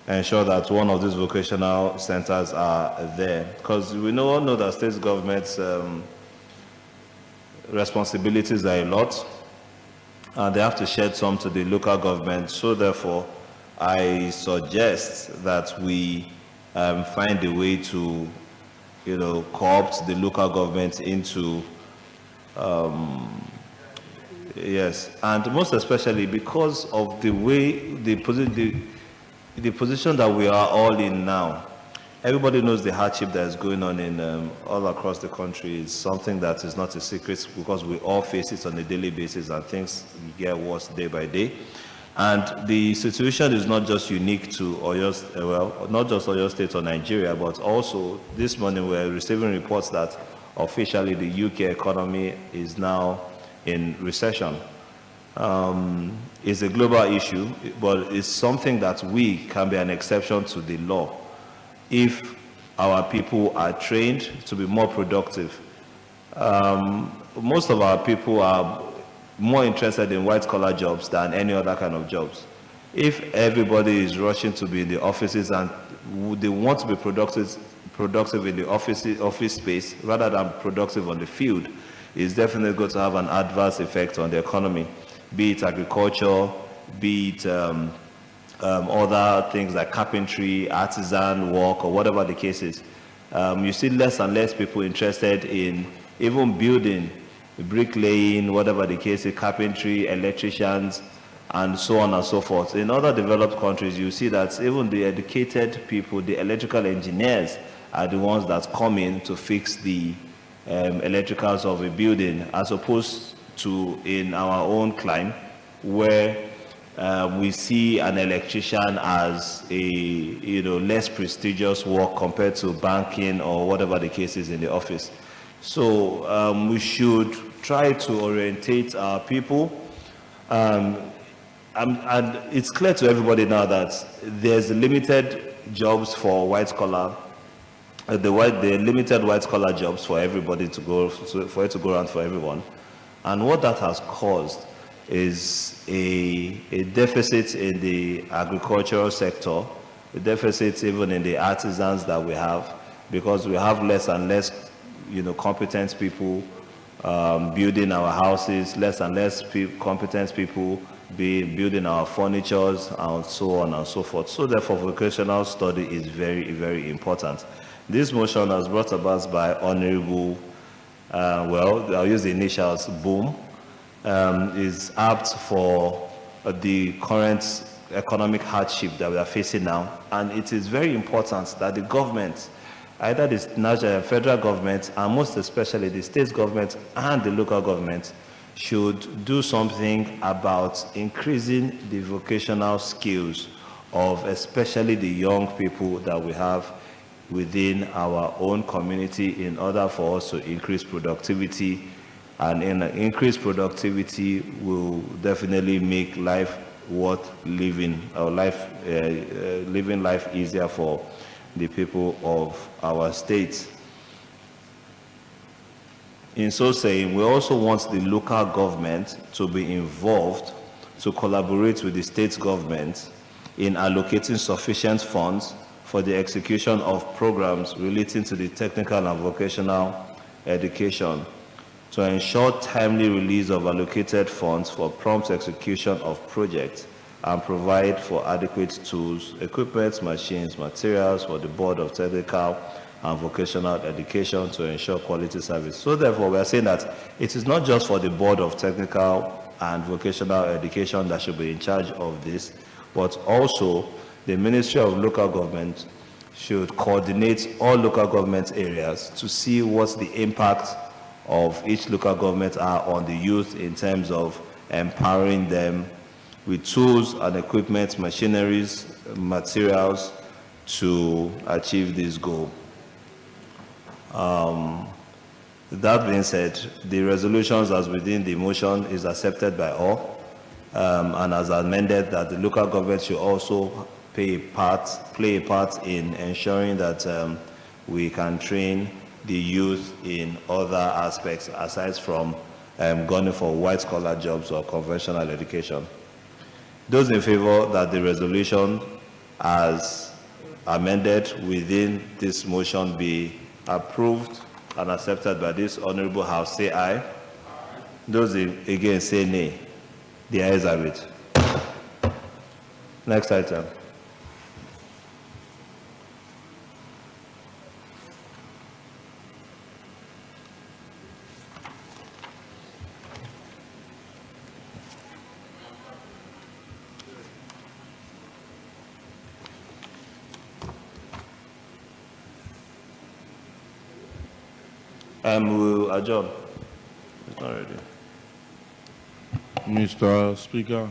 ensure that one of these vocational centers are there. Because we all know that state government's responsibilities are a lot, and they have to shed some to the local government. So therefore, I suggest that we find a way to, co-opt the local government into, yes, and most especially because of the way the position that we are all in now. Everybody knows the hardship that is going on in all across the country. Is something that is not a secret because we all face it on a daily basis, and things get worse day by day. And the situation is not just unique to Oyo, not just Oyo State or Nigeria, but also this morning we're receiving reports that officially the UK economy is now in recession. It's a global issue, but it's something that we can be an exception to the law if our people are trained to be more productive. Most of our people are more interested in white-collar jobs than any other kind of jobs. If everybody is rushing to be in the offices and they want to be productive in the office space rather than productive on the field, it's definitely going to have an adverse effect on the economy, be it agriculture, be it other things like carpentry, artisan work, or whatever the case is. You see less and less people interested in even building, bricklaying, whatever the case is, carpentry, electricians, and so on and so forth. In other developed countries, you see that even the educated people, the electrical engineers, are the ones that come in to fix the electricals of a building, as opposed to in our own climate, where we see an electrician as a less prestigious work compared to banking or whatever the case is in the office. So we should try to orientate our people. And it's clear to everybody now that there's limited jobs for white collar, the limited white collar jobs for everybody to go, for it to go around for everyone. And what that has caused is a deficit in the agricultural sector, a deficit even in the artisans that we have, because we have less and less, competent people building our houses, less and less competent people building our furnitures, and so on and so forth. So therefore, vocational study is very, very important. This motion was brought about by Honorable, I'll use the initials, Boom, is apt for the current economic hardship that we are facing now. And it is very important that the government, either the national federal government, and most especially the state government and the local government, should do something about increasing the vocational skills of especially the young people that we have within our own community, in order for us to increase productivity. And in increased productivity will definitely make life worth living, or living life easier for the people of our state. In so saying, we also want the local government to be involved, to collaborate with the state government in allocating sufficient funds for the execution of programs relating to the technical and vocational education, to ensure timely release of allocated funds for prompt execution of projects, and provide for adequate tools, equipment, machines, materials for the Board of Technical and Vocational Education to ensure quality service. So therefore, we are saying that it is not just for the Board of Technical and Vocational Education that should be in charge of this, but also the Ministry of Local Government should coordinate all local government areas to see what the impact of each local government are on the youth, in terms of empowering them with tools and equipment, machineries, materials to achieve this goal. That being said, the resolutions as within the motion is accepted by all, and as amended, that the local government should also play a part in ensuring that we can train the youth in other aspects aside from going for white-collar jobs or conventional education. Those in favor that the resolution as amended within this motion be approved and accepted by this honorable house, say aye. Those against, say nay. The ayes have it. Next item. We'll adjourn. It's not ready. Mr. Speaker,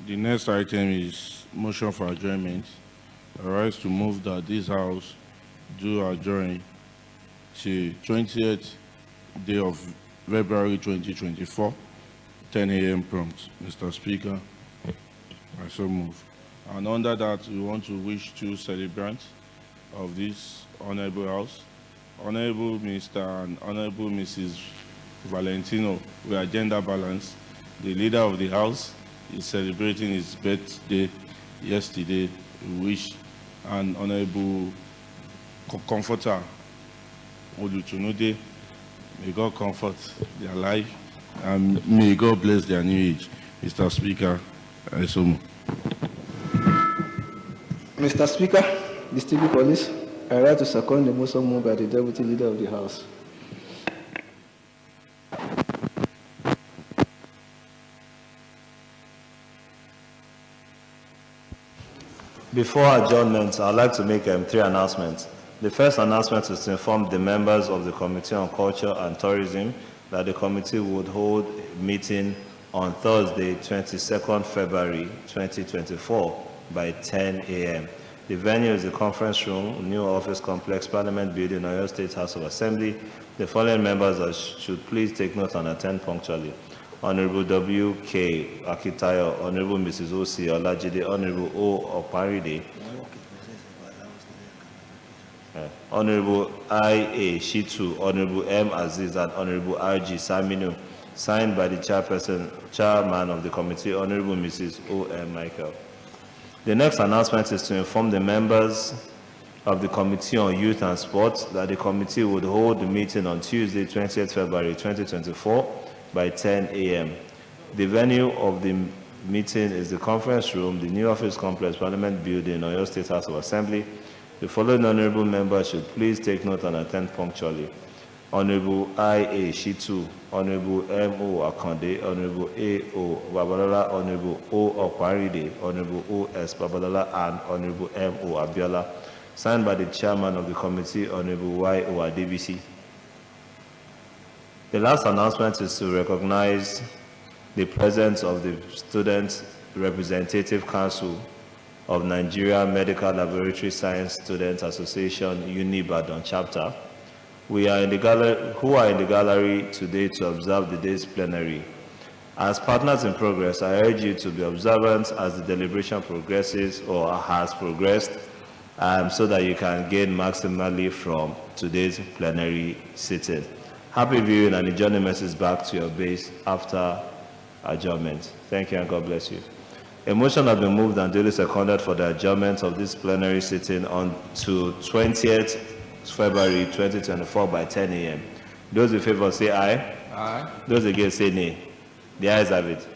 the next item is motion for adjournment. I rise to move that this House do adjourn to 20th day of February 2024, 10 a.m. prompt. Mr. Speaker, I so move. And under that, we want to wish two celebrants of this honorable House, Honorable Mr. and Honorable Mrs. Valentino. We are gender balanced. The leader of the House is celebrating his birthday yesterday. We wish an Honorable Comforter, Olutunude, may God comfort their life, and may God bless their new age. Mr. Speaker, I so move. Mr. Speaker, distinguished colleagues, I rise to second the motion moved by the Deputy Leader of the House. Before adjournment, I'd like to make 3 announcements. The first announcement is to inform the members of the Committee on Culture and Tourism that the committee would hold a meeting on Thursday, 22nd February 2024 by 10 a.m. The venue is the conference room, New Office Complex, Parliament Building, Oyo State House of Assembly. The following members should please take note and attend punctually. Honorable W.K. Akitayo, Honorable Mrs. O.C. Olajide, Honorable O. Oparide, Honorable I.A. Shitu, Honorable M. Aziz, and Honorable R.G. Saminu, signed by the chairman of the committee, Honorable Mrs. O.M. Michael. The next announcement is to inform the members of the Committee on Youth and Sports that the committee would hold the meeting on Tuesday, 20th February 2024 by 10 a.m. The venue of the meeting is the conference room, the New Office Complex, Parliament Building, Oyo State House of Assembly. The following honorable members should please take note and attend punctually. Honorable I.A. Shitu, Honorable M.O. Akande, Honorable A.O. Babalola, Honorable O. Okwaride, Honorable O.S. Babalola, and Honorable M.O. Abiola, signed by the chairman of the committee, Honorable Y.O. Adebisi. The last announcement is to recognize the presence of the Student Representative Council of Nigeria Medical Laboratory Science Students Association, Unibadan chapter, who are in the gallery today to observe the day's plenary. As partners in progress, I urge you to be observant as the deliberation progresses or has progressed, so that you can gain maximally from today's plenary sitting. Happy viewing, and the journey message back to your base after adjournment. Thank you and God bless you. A motion has been moved and duly seconded for the adjournment of this plenary sitting on to 20th February 2024 by 10 a.m. Those in favor say aye. Aye. Those against say nay. The ayes have it.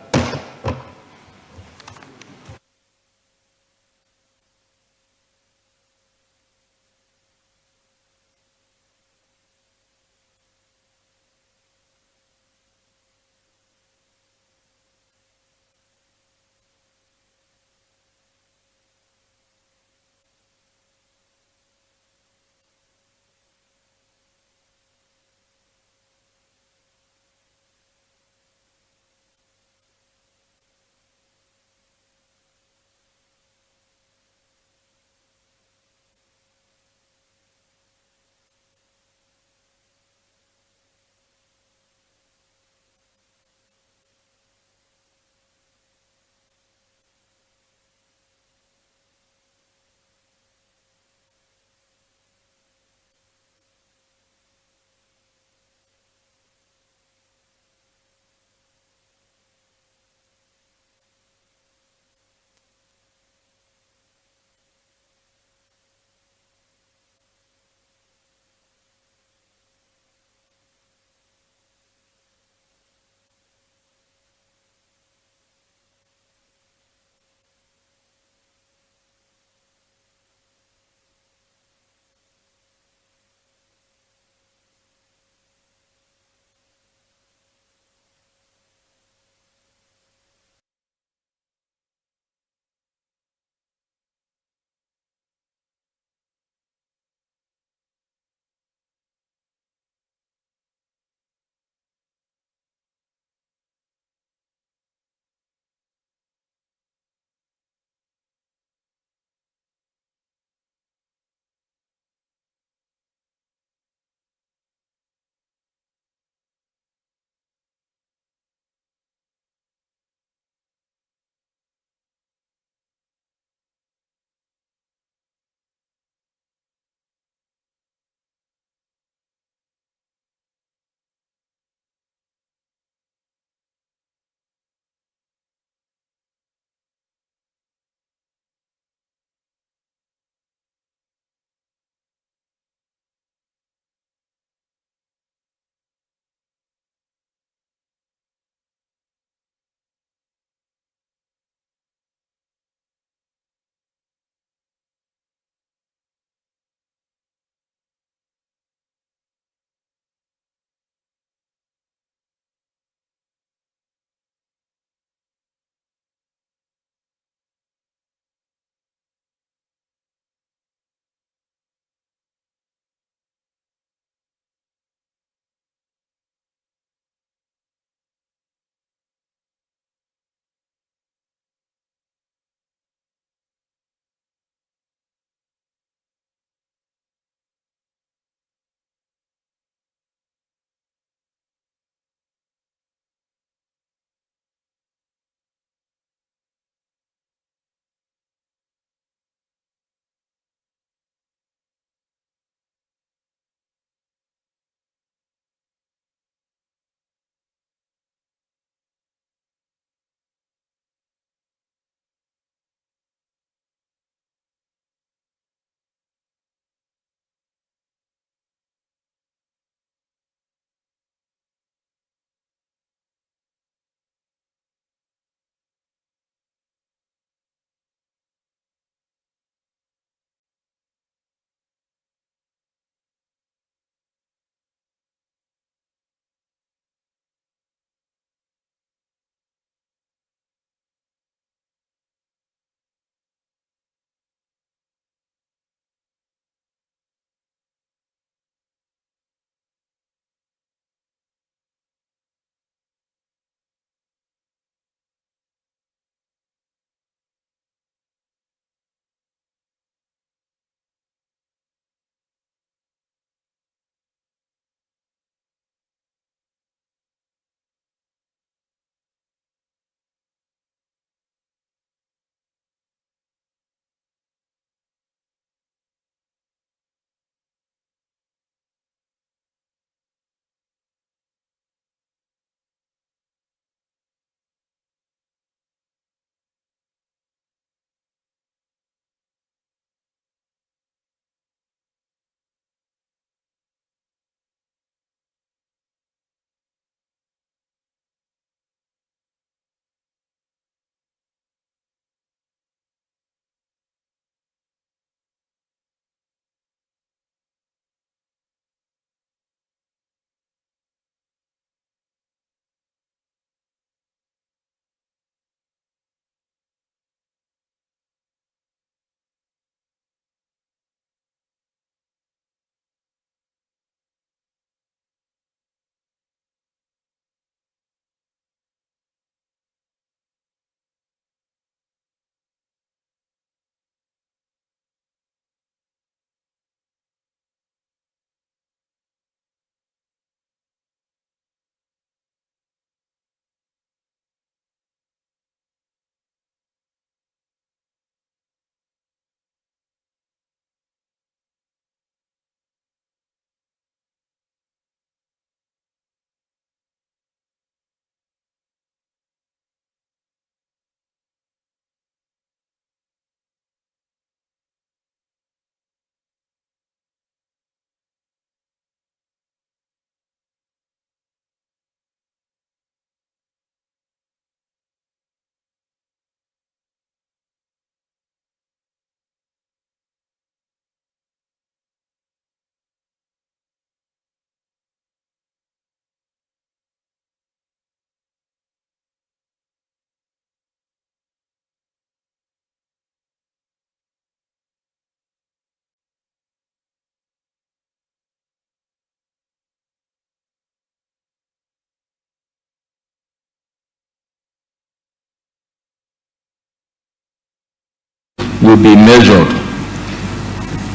will be measured.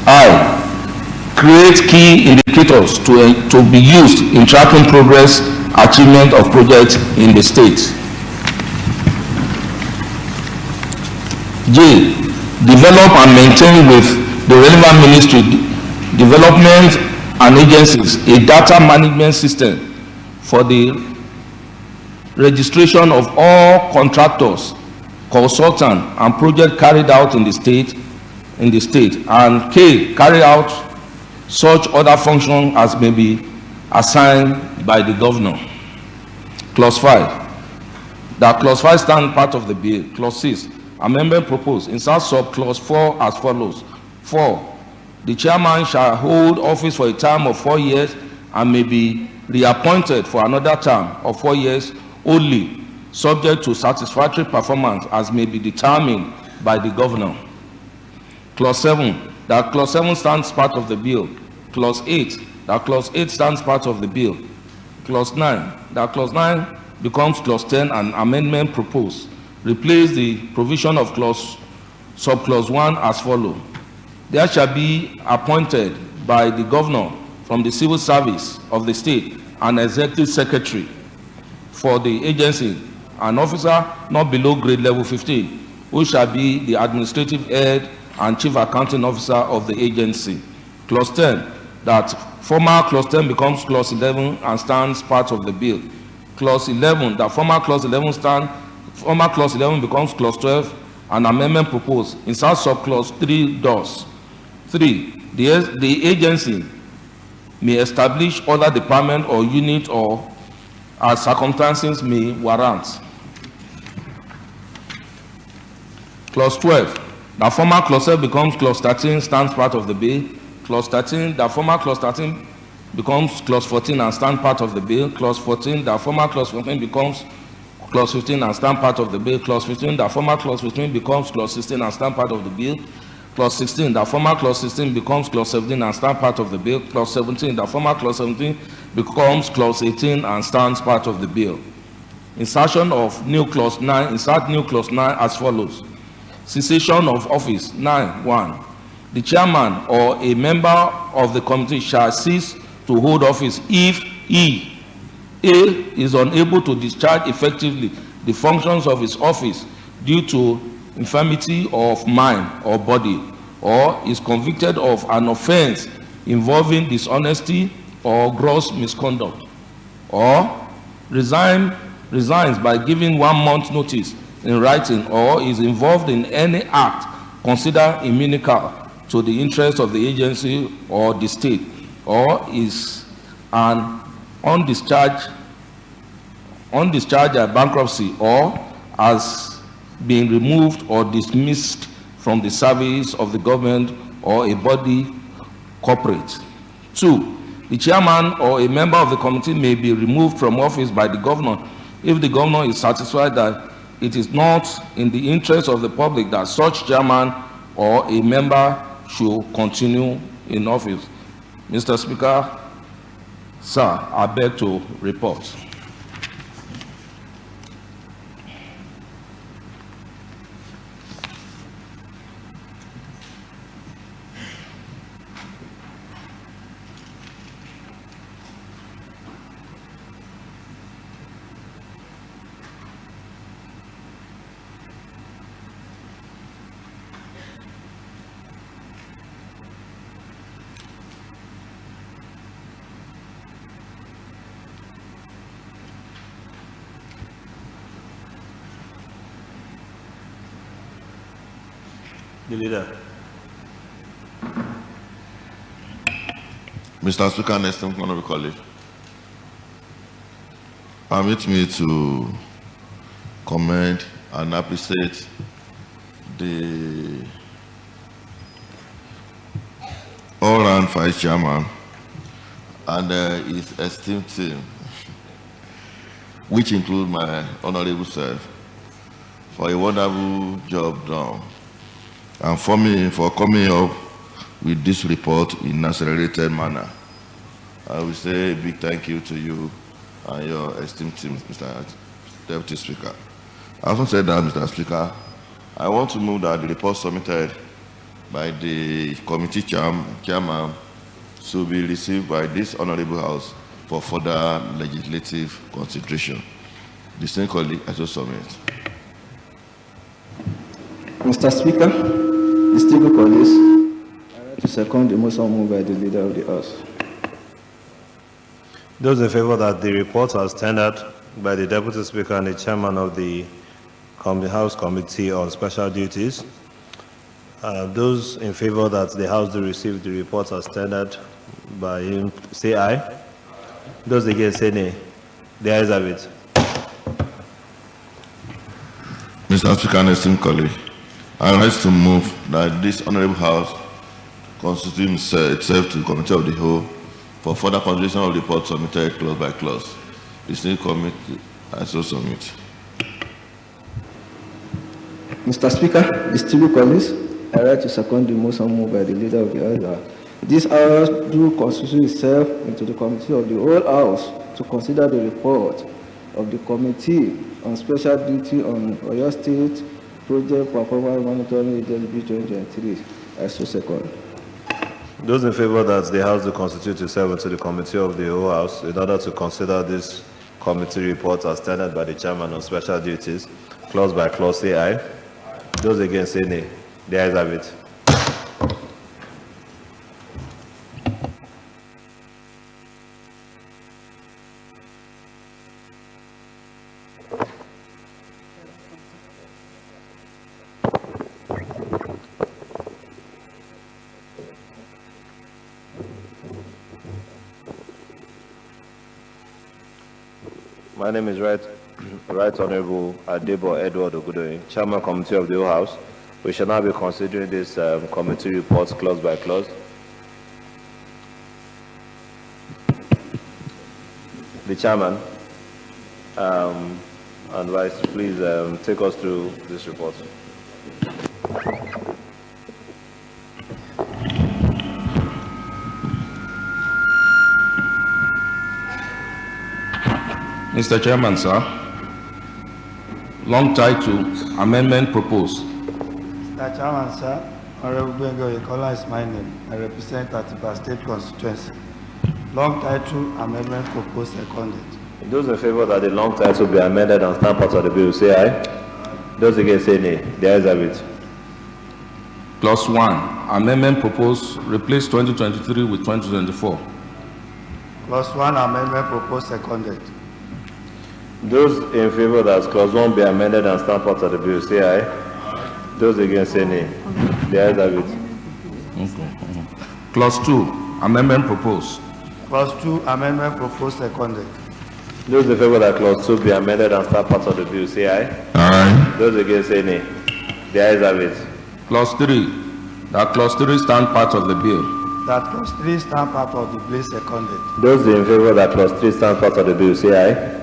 I, create key indicators to be used in tracking progress, achievement of projects in the state. J, develop and maintain with the relevant ministry, development and agencies a data management system for the registration of all contractors, consultants, and projects carried out in the state. And K, carry out such other functions as may be assigned by the governor. Clause 5. That clause 5 stands part of the bill. Clause 6. Amendment proposed. Insert sub-clause 4 as follows. 4. The chairman shall hold office for a term of 4 years and may be reappointed for another term of 4 years only, subject to satisfactory performance as may be determined by the governor. Clause 7. That clause 7 stands part of the bill. Clause 8. That clause 8 stands part of the bill. Clause 9. That clause 9 becomes clause 10 and amendment proposed. Replace the provision of subclause 1 as follows. There shall be appointed by the governor from the civil service of the state an executive secretary for the agency, an officer not below grade level 15, who shall be the administrative head and chief accounting officer of the agency. Clause 10, that former clause 10 becomes clause 11 and stands part of the bill. Clause 11, that former clause 11 becomes clause 12 and amendment proposed. Insert subclause 3 does. 3, the agency may establish other department or unit or as circumstances may warrant. Clause 12, the former clause 12 becomes clause 13, stands part of the bill. Clause 13, the former clause 13 becomes clause 14 and stands part of the bill. Clause 14, the former clause 14 becomes clause 15 and stand part of the bill. Clause 15, the former clause 15 becomes clause 16 and stand part of the bill. Clause 16, the former clause 16 becomes clause 17 and stand part of the bill. Clause 17, the former clause 17 becomes clause 18 and stands part of the bill. Insertion of new clause 9, insert new clause 9 as follows. Cessation of office 9.1. The chairman or a member of the committee shall cease to hold office if he, A, is unable to discharge effectively the functions of his office due to infirmity of mind or body, or is convicted of an offense involving dishonesty or gross misconduct, or resigns by giving 1 month's notice in writing, or is involved in any act considered inimical to the interest of the agency or the state, or is an undischarged bankruptcy, or has been removed or dismissed from the service of the government or a body corporate. 2, the chairman or a member of the committee may be removed from office by the governor if the governor is satisfied that it is not in the interest of the public that such chairman or a member should continue in office. Mr. Speaker, sir, I beg to report. The leader. Mr. Speaker, next time, honorable colleague. Permit me to commend and appreciate the all-round vice chairman and his esteemed team, which include my honorable self, for a wonderful job done, and for me for coming up with this report in an accelerated manner. I will say a big thank you to you and your esteemed team, Mr. Deputy Speaker. I also said that, Mr. Speaker, I want to move that the report submitted by the committee chairman should be received by this honorable house for further legislative consideration. Distinguished colleague, I so submit. Mr. Speaker, distinguished colleagues, I like to second the motion moved by the leader of the House. Those in favor that the report as tendered by the Deputy Speaker and the Chairman of the House Committee on Special Duties, those in favor that the House do receive the report as tendered by him, say aye. Those against, say nay. The ayes have it. Mr. Speaker and esteemed colleague, I rise to move that this honorable house constitute itself to the committee of the whole for further consideration of the report submitted clause by clause. The same committee, I so submit. Mr. Speaker, distinguished colleagues, I rise to second the motion moved by the leader of the House. This House do constitute itself into the committee of the whole House to consider the report of the Committee on Special Duty on Oyo State Project Performance Monitoring Agency 2023. I so second. Those in favor that the House do constitute itself into the committee of the whole House in order to consider this committee report as tendered by the Chairman on Special Duties, clause by clause, say aye. Those against, say nay. The ayes have it. My name is Right Honorable Adebo Edward Ogudoyin, Chairman Committee of the whole House. We shall now be considering this committee report clause by clause. The Chairman and Vice, please take us through this report. Mr. Chairman, sir, long title, amendment proposed. Mr. Chairman, sir, Honorable Bengo Yekola is my name. I represent Atiba State Constituency. Long title, amendment proposed, seconded. Those in favor that the long title be amended and stand part of the bill, say aye. Those against, say nay. The ayes have it. Clause 1, amendment proposed, replace 2023 with 2024. Clause 1, amendment proposed, seconded. Those in favor that clause 1 be amended and stand part of the bill, say aye. Those against, say nay. The ayes have it. Clause 2, amendment proposed. Clause 2, amendment proposed, seconded. Those in favor that clause 2 be amended and stand part of the bill, say aye. Aye. Those against, say nay. The ayes have it. Clause 3, that clause 3 stand part of the bill. That clause 3 stand part of the bill, seconded. Those in favor that clause 3 stand part of the bill, say aye.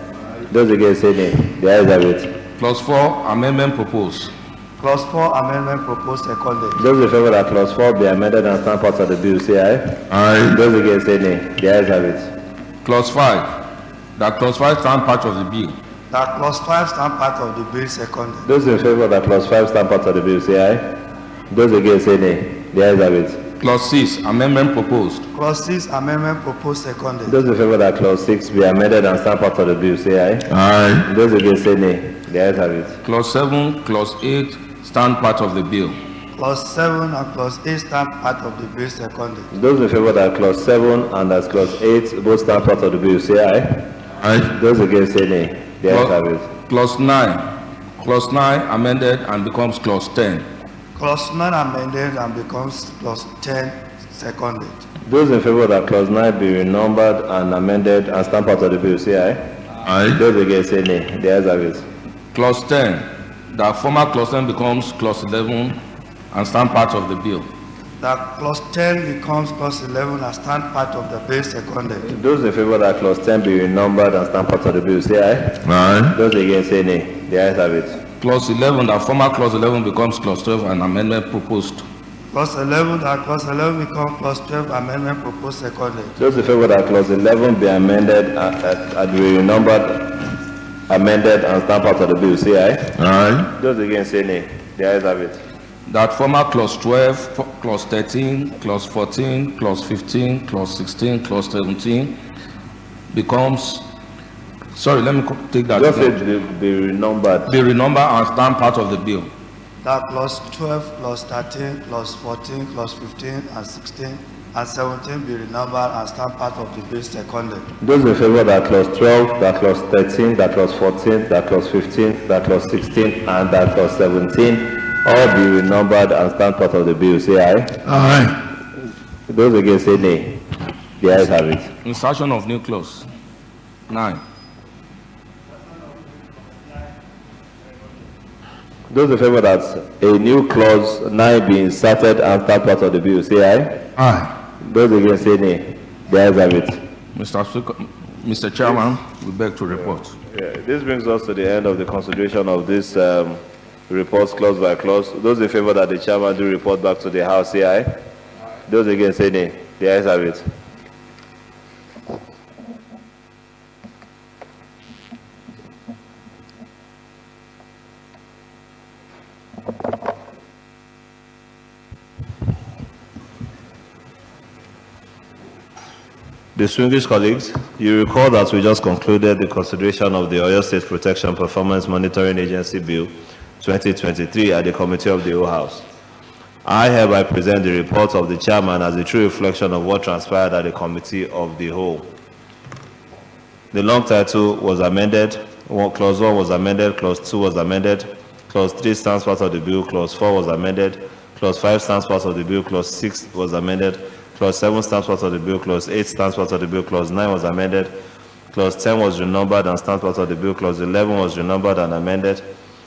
Those against, say nay. The ayes have it. Clause 4, amendment proposed. Clause 4, amendment proposed, seconded. Those in favor that clause 4 be amended and stand part of the bill, say aye. Aye. Those against, say nay. The ayes have it. Clause 5, that clause 5 stand part of the bill. That clause 5 stand part of the bill, seconded. Those in favor that clause 5 stand part of the bill, say aye. Those against, say nay. The ayes have it. Clause 6, amendment proposed. Clause 6, amendment proposed, seconded. Those in favor that clause 6 be amended and stand part of the bill, say aye. Aye. Those against, say nay. The ayes have it. Clause 7, clause 8 stand part of the bill. Clause 7 and clause 8 stand part of the bill, seconded. Those in favor that clause 7 and that clause 8 both stand part of the bill, say aye. Aye. Those against, say nay. The ayes have it. Clause 9, clause 9 amended and becomes clause 10. Clause 9 amended and becomes clause 10, seconded. Those in favor that clause 9 be renumbered and amended and stand part of the bill, say aye. Aye. Those against, say nay. The ayes have it. Clause 10, that former clause 10 becomes clause 11 and stand part of the bill. That clause 10 becomes clause 11 and stand part of the bill, seconded. Those in favor that clause 10 be renumbered and stand part of the bill, say aye. Aye. Those against, say nay. The ayes have it. Clause 11, that former clause 11 becomes clause 12 and amendment proposed. Clause 11, that clause 11 becomes clause 12, amendment proposed, seconded. Those in favor that clause 11 be amended and be renumbered, amended and stand part of the bill, say aye. Aye. Those against, say nay. The ayes have it. That former clause 12, clause 13, clause 14, clause 15, clause 16, clause 17 becomes, sorry, let me take that. Just say be renumbered. Be renumbered and stand part of the bill. That clause 12, clause 13, clause 14, clause 15, and 16, and 17 be renumbered and stand part of the bill seconded. Those in favor that clause 12, that clause 13, that clause 14, that clause 15, that clause 16, and that clause 17 all be renumbered and stand part of the bill, say aye. Aye. Those against say nay. The ayes have it. Insertion of new clause 9. Those in favor that a new clause 9 be inserted and stand part of the bill, say aye. Aye. Those against say nay. The ayes have it. Mr. Chairman, we beg to report. Yeah, this brings us to the end of the consideration of this reports clause by clause. Those in favor that the chairman do report back to the House, say aye. Those against say nay. The ayes have it. Distinguished colleagues, you recall that we just concluded the consideration of the Oyo State Protection Performance Monitoring Agency Bill 2023 at the Committee of the Whole House. I hereby present the report of the chairman as a true reflection of what transpired at the Committee of the Whole. The long title was amended. Clause 1 was amended. Clause 2 was amended. Clause 3 stands part of the bill. Clause 4 was amended. Clause 5 stands part of the bill. Clause 6 was amended. Clause 7 stands part of the bill. Clause 8 stands part of the bill. Clause 9 was amended. Clause 10 was renumbered and stands part of the bill. Clause 11 was renumbered and amended.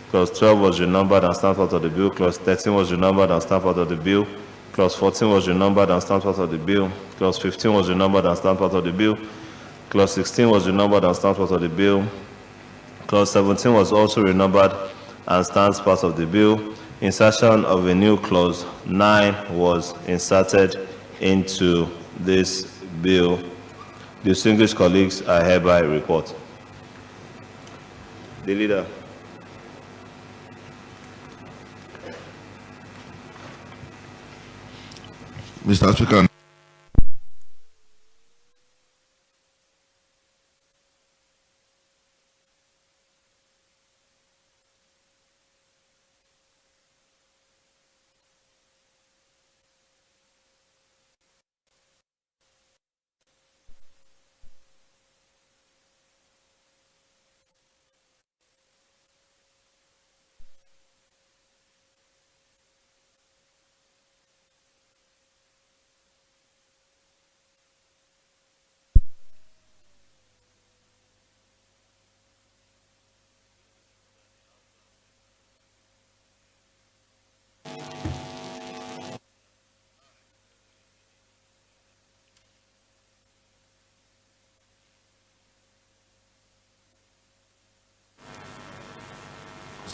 Clause 12 was renumbered and stands part of the bill. Clause 13 was renumbered and stands part of the bill. Clause 14 was renumbered and stands part of the bill. Clause 15 was renumbered and stands part of the bill. Clause 16 was renumbered and stands part of the bill. Clause 17 was also renumbered and stands part of the bill. Insertion of a new clause 9 was inserted into this bill. Distinguished colleagues, I hereby report. The leader. Mr. Speaker.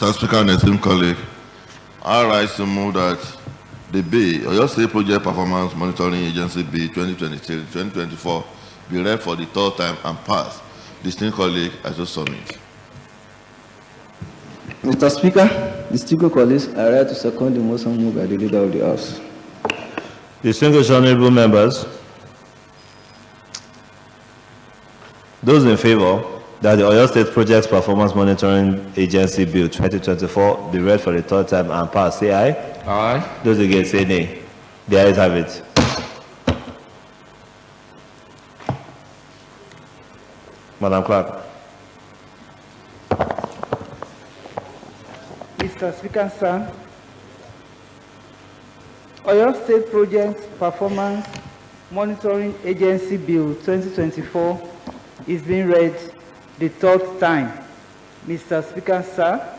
Mr. Speaker and esteemed colleague, I rise to move that the bill, Oyo State Project Performance Monitoring Agency Bill 2023-2024 be read for the third time and passed. Distinguished colleague, I so submit. Mr. Speaker, distinguished colleagues, I rise to second the motion moved by the Leader of the House. Distinguished honorable members, those in favor that the Oyo State Projects Performance Monitoring Agency Bill 2024 be read for the third time and pass, say aye. Aye. Those against say nay. The ayes have it. Madam Clerk. Mr. Speaker, sir, Oyo State Projects Performance Monitoring Agency Bill 2024 is being read the third time. Mr. Speaker, sir.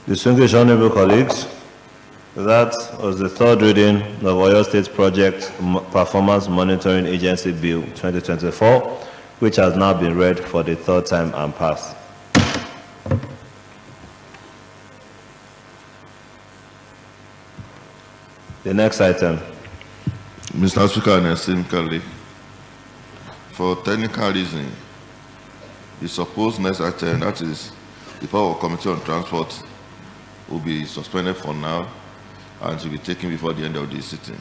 Distinguished honorable colleagues, that was the third reading of Oyo State Project Performance Monitoring Agency Bill 2024, which has now been read for the third time and passed. The next item. Mr. Speaker and esteemed colleague, for technical reason, the supposed next item, that is the Power Committee on Transport, will be suspended for now and to be taken before the end of this sitting.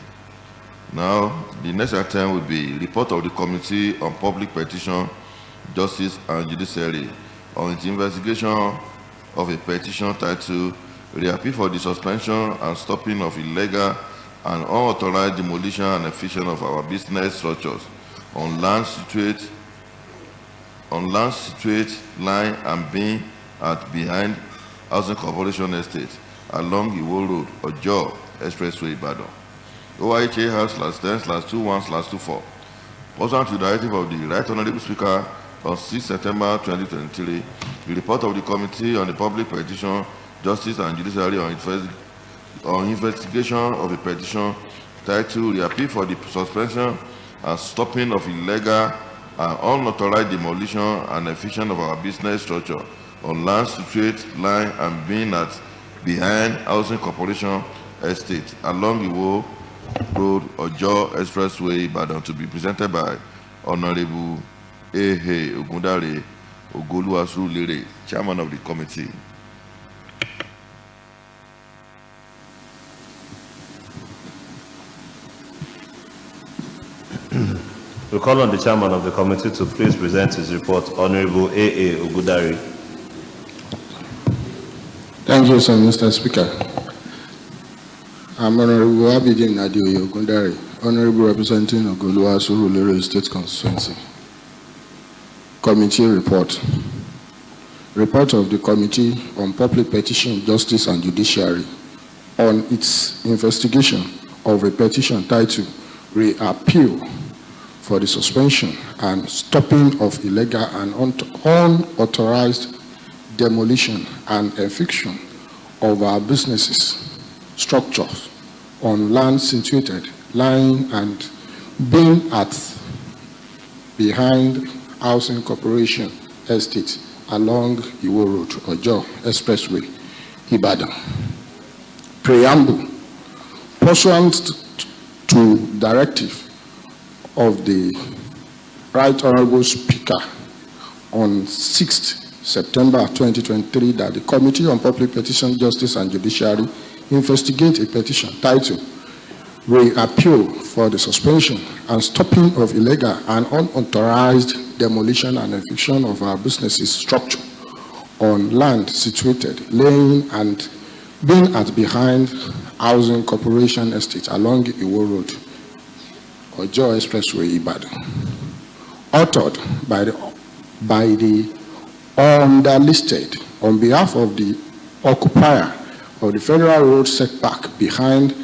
Now, the next item will be report of the Committee on Public Petition, Justice and Judiciary on its investigation of a petition titled Reappeal for the Suspension and Stopping of Illegal and Unauthorized Demolition and Eviction of Our Business Structures on land situate, lying and being at behind Housing Corporation Estate along Iwo Road, Ojo Expressway, Ibadan. OIHA has /10/21/24. Pursuant to the directive of the Right Honorable Speaker on 6 September 2023, the report of the Committee on the Public Petition, Justice and Judiciary on investigation of a petition titled Reappeal for the Suspension and Stopping of Illegal and Unauthorized Demolition and Eviction of Our Business Structure on land situate, lying and being at behind Housing Corporation Estate along Iwo Road, Ojo Expressway, Ibadan, to be presented by Honorable A.H. Ogundare Ogoluwasurulere, Chairman of the Committee. We call on the Chairman of the Committee to please present his report, Honorable A.A. Ogundare. Thank you, sir, Mr. Speaker. I'm Honorable Abidin Adeoye Ogundare, Honorable representing Ogoluwasurulere State Constituency. Committee report. Report of the Committee on Public Petition, Justice and Judiciary on its investigation of a petition titled Reappeal for the Suspension and Stopping of Illegal and Unauthorized Demolition and Eviction of Our Businesses, Structures on land situated, lying and being at behind Housing Corporation Estate along Iwo Road, Ojo Expressway, Ibadan. Preamble. Pursuant to directive of the Right Honorable Speaker on 6th September 2023 that the Committee on Public Petition, Justice and Judiciary investigate a petition titled Reappeal for the Suspension and Stopping of Illegal and Unauthorized Demolition and Eviction of Our Businesses Structure on land situated, laying and being at behind Housing Corporation Estate along Iwo Road, Ojo Expressway, Ibadan. Authored by the underlisted on behalf of the occupier of the Federal Road setback behind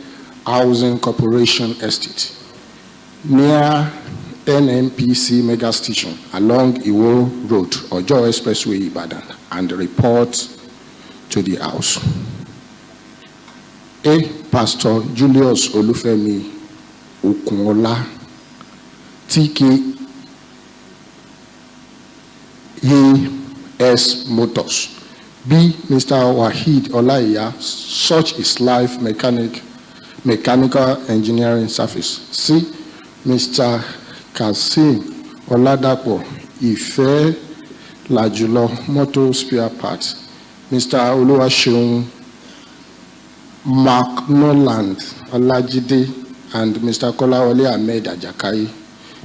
Housing Corporation Estate near NNPC Mega Station along Iwo Road, Ojo Expressway, Ibadan, and report to the House. A. Pastor Julius Olufemi Okunola, TK ES Motors. B. Mr. Wahid Olaiya, such is life mechanical engineering service. C. Mr. Kasim Oladapo Ife Lajulo Motor Spare Parts. Mr. Oluwaseun McNoland Olajide and Mr. Kolawole Ahmed Ajakai.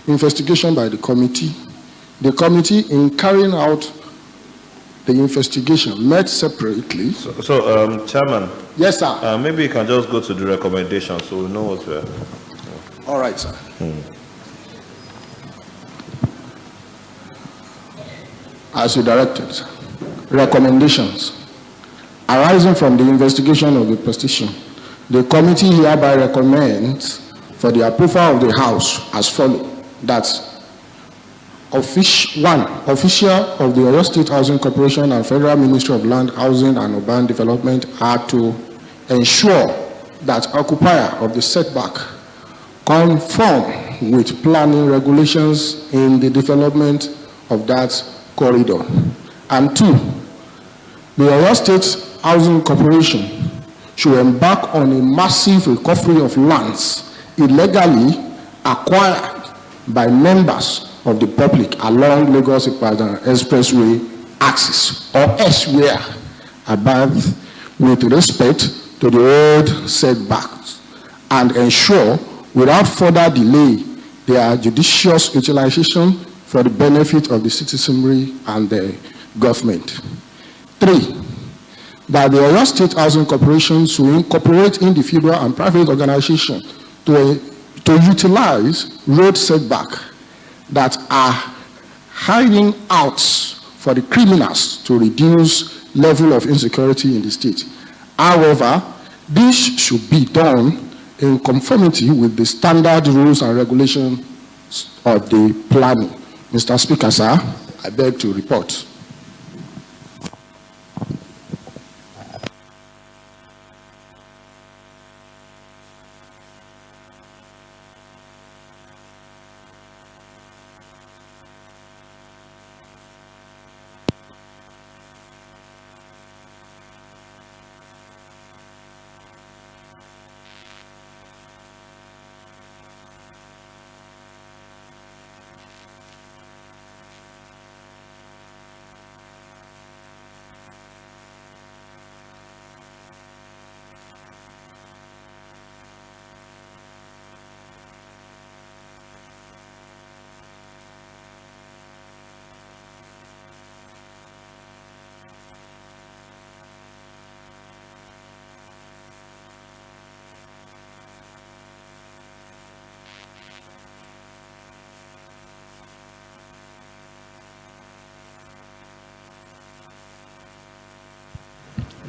Investigation by the committee. The committee, in carrying out the investigation, met separately. So, Chairman. Yes, sir. Maybe you can just go to the recommendation so we know what we're. All right, sir. As you directed, recommendations. Arising from the investigation of the petition, the committee hereby recommends for the approval of the House as follows: that One, official of the Oyo State Housing Corporation and Federal Ministry of Land, Housing and Urban Development are to ensure that occupier of the setback conform with planning regulations in the development of that corridor. And two, the Oyo State Housing Corporation should embark on a massive recovery of lands illegally acquired by members of the public along Lagos-Ibadan Expressway axis or elsewhere above with respect to the old setbacks and ensure without further delay their judicious utilization for the benefit of the citizenry and the government. 3, that the Oyo State Housing Corporation will incorporate individual and private organizations to utilize road setback that are hiding out for the criminals to reduce level of insecurity in the state. However, this should be done in conformity with the standard rules and regulations of the planning. Mr. Speaker, sir, I beg to report.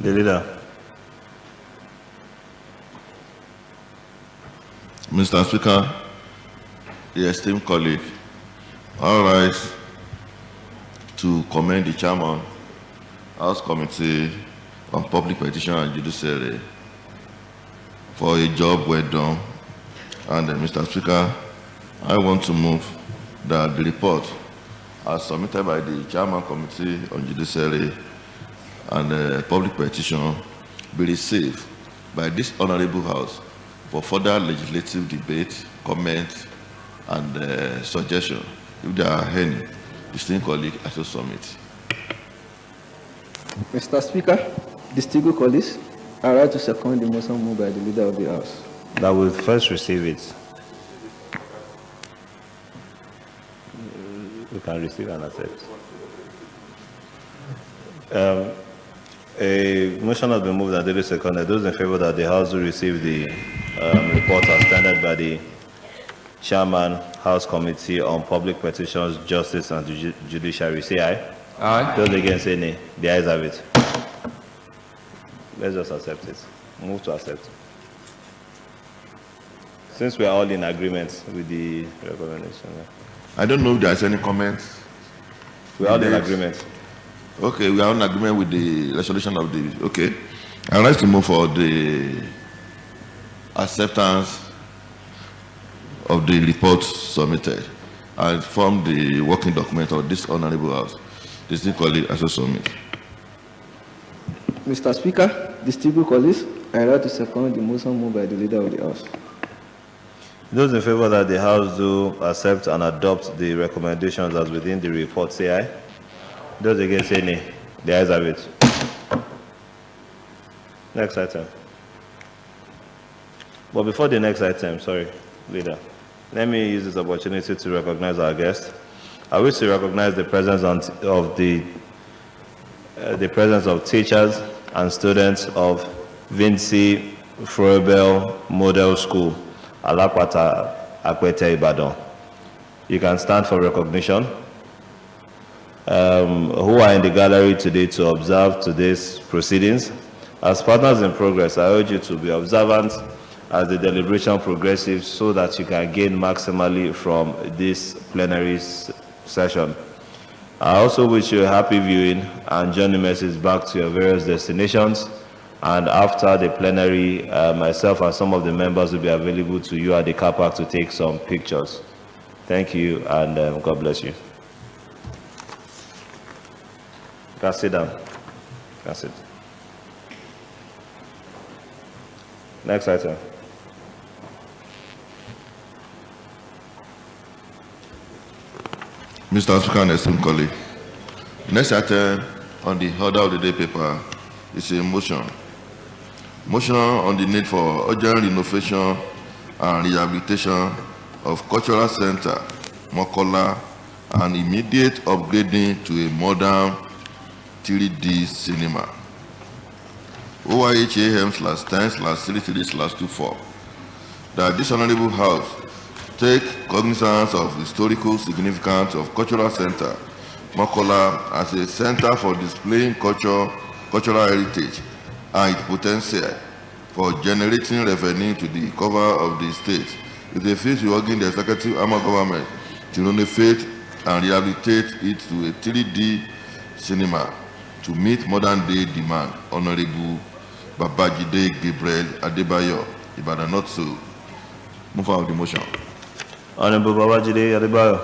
The leader. Mr. Speaker, the esteemed colleague, I rise to commend the chairman, House Committee on Public Petition and Judiciary for a job well done. And Mr. Speaker, I want to move that the report as submitted by the Chairman Committee on Judiciary and Public Petition be received by this Honorable House for further legislative debate, comment, and suggestion. If there are any, distinguished colleagues, I shall submit. Mr. Speaker, distinguished colleagues, I rise to second the motion moved by the Leader of the House. That will first receive it. We can receive and accept. A motion has been moved and duly seconded. Those in favor that the House will receive the report as standard by the Chairman, House Committee on Public Petitions, Justice and Judiciary, say aye. Aye. Those against say nay. The ayes have it. Let's just accept it. Move to accept. Since we are all in agreement with the recommendation. I don't know if there's any comments. We are all in agreement. Okay, we are in agreement with the resolution of the, okay. I'd like to move for the acceptance of the report submitted and from the working document of this Honorable House. Distinguished colleague, I shall submit. Mr. Speaker, distinguished colleagues, I rise to second the motion moved by the Leader of the House. Those in favor that the House do accept and adopt the recommendations as within the report, say aye. Those against say nay. The ayes have it. Next item. But before the next item, sorry, Leader, let me use this opportunity to recognize our guest. I wish to recognize the presence of the presence of teachers and students of Vinci Froebel Model School, Alakwata, Akwete, Ibadan. You can stand for recognition. Who are in the gallery today to observe today's proceedings. As partners in progress, I urge you to be observant as the deliberation progresses so that you can gain maximally from this plenary session. I also wish you a happy viewing and journey message back to your various destinations. And after the plenary, myself and some of the members will be available to you at the car park to take some pictures. Thank you, and God bless you. You can sit down. You can sit. Next item. Mr. Speaker and esteemed colleague, next item on the order of the day paper is a motion Motion on the need for urgent renovation and rehabilitation of Cultural Center, Mokola, and immediate upgrading to a modern 3D cinema. OIHAM/10/33/24. That this Honorable House take cognizance of the historical significance of Cultural Center, Mokola, as a center for displaying cultural heritage and its potential for generating revenue to the cover of the state. With the faith working the executive arm of government to renovate and rehabilitate it to a 3D cinema to meet modern day demand. Honorable Babajide Gabriel Adebayo, Ibadan North so. Move out the motion. Honorable Babajide Adebayo,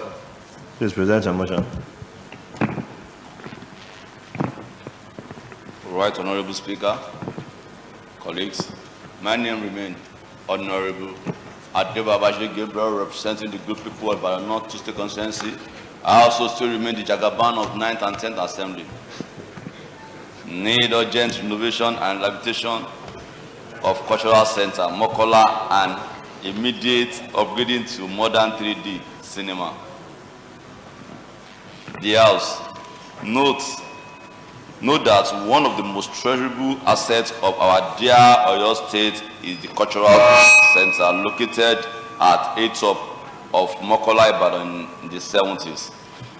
please present your motion. Right, Honorable Speaker, colleagues, my name remains Honorable Babajide Gabriel, representing the good people of Ibadan North State Constituency. I also still remain the Jagaban of 9th and 10th Assembly. Need urgent renovation and rehabilitation of Cultural Center, Mokola, and immediate upgrading to modern 3D cinema. The House note that one of the most treasurable assets of our dear Oyo State is the Cultural Center located at 8 top of Mokola Ibadan in the 70s.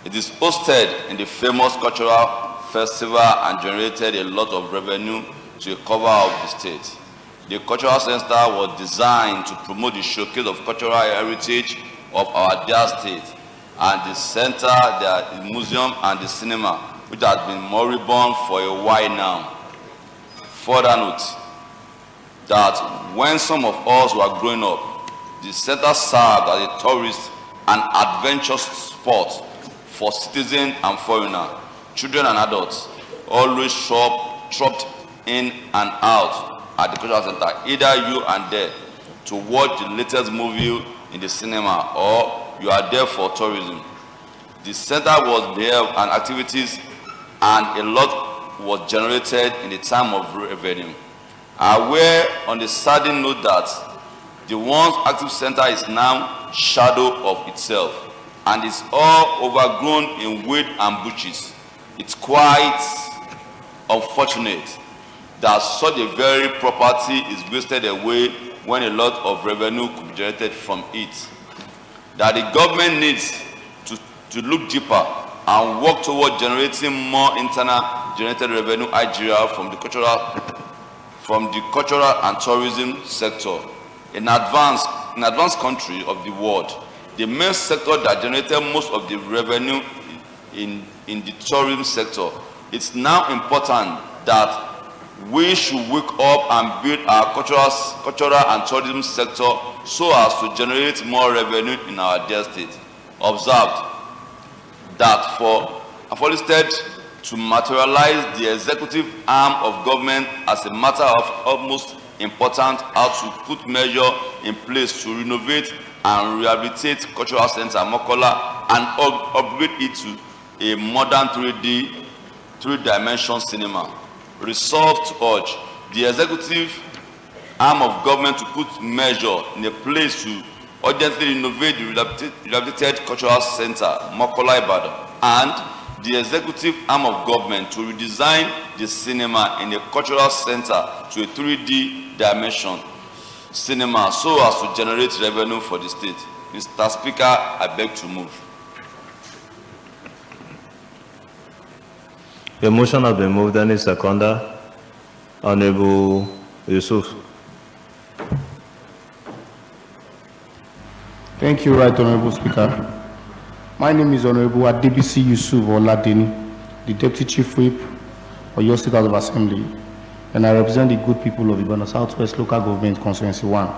It is hosted in the famous cultural festival and generated a lot of revenue to the cover of the state. The Cultural Center was designed to promote the showcase of cultural heritage of our dear state, and the center, the museum, and the cinema, which has been moribund for a while now. Further note that when some of us were growing up, the center served as a tourist and adventure spot for citizens and foreigners, children and adults, always trooped in and out at the Cultural Center, either you and there to watch the latest movie in the cinema, or you are there for tourism. The center was there and activities, and a lot was generated in the time of revenue. Aware on the sadden note that the once active center is now shadow of itself and is all overgrown in weed and bushes. It's quite unfortunate that such a very property is wasted away when a lot of revenue could be generated from it. That the government needs to look deeper and work toward generating more internal generated revenue IGR from the cultural and tourism sector. In advanced country of the world, the main sector that generated most of the revenue in the tourism sector, it's now important that we should wake up and build our cultural and tourism sector so as to generate more revenue in our dear state. Observed that for instead to materialize the executive arm of government as a matter of utmost importance, how to put measure in place to renovate and rehabilitate Cultural Center Mokola and upgrade it to a modern 3-dimension cinema. Resolved to urge the executive arm of government to put measure in a place to urgently renovate the rehabilitated Cultural Center, Mokola Ibadan, and the executive arm of government to redesign the cinema in a Cultural Center to a 3D dimension cinema so as to generate revenue for the state. Mr. Speaker, I beg to move. The motion has been moved. Any seconder? Honorable Yusuf. Thank you, Right Honorable Speaker. My name is Honorable Adebisi Yusuf Oladeni, the Deputy Chief Whip of your State House of Assembly, and I represent the good people of Ibadan Southwest Local Government Constituency 1.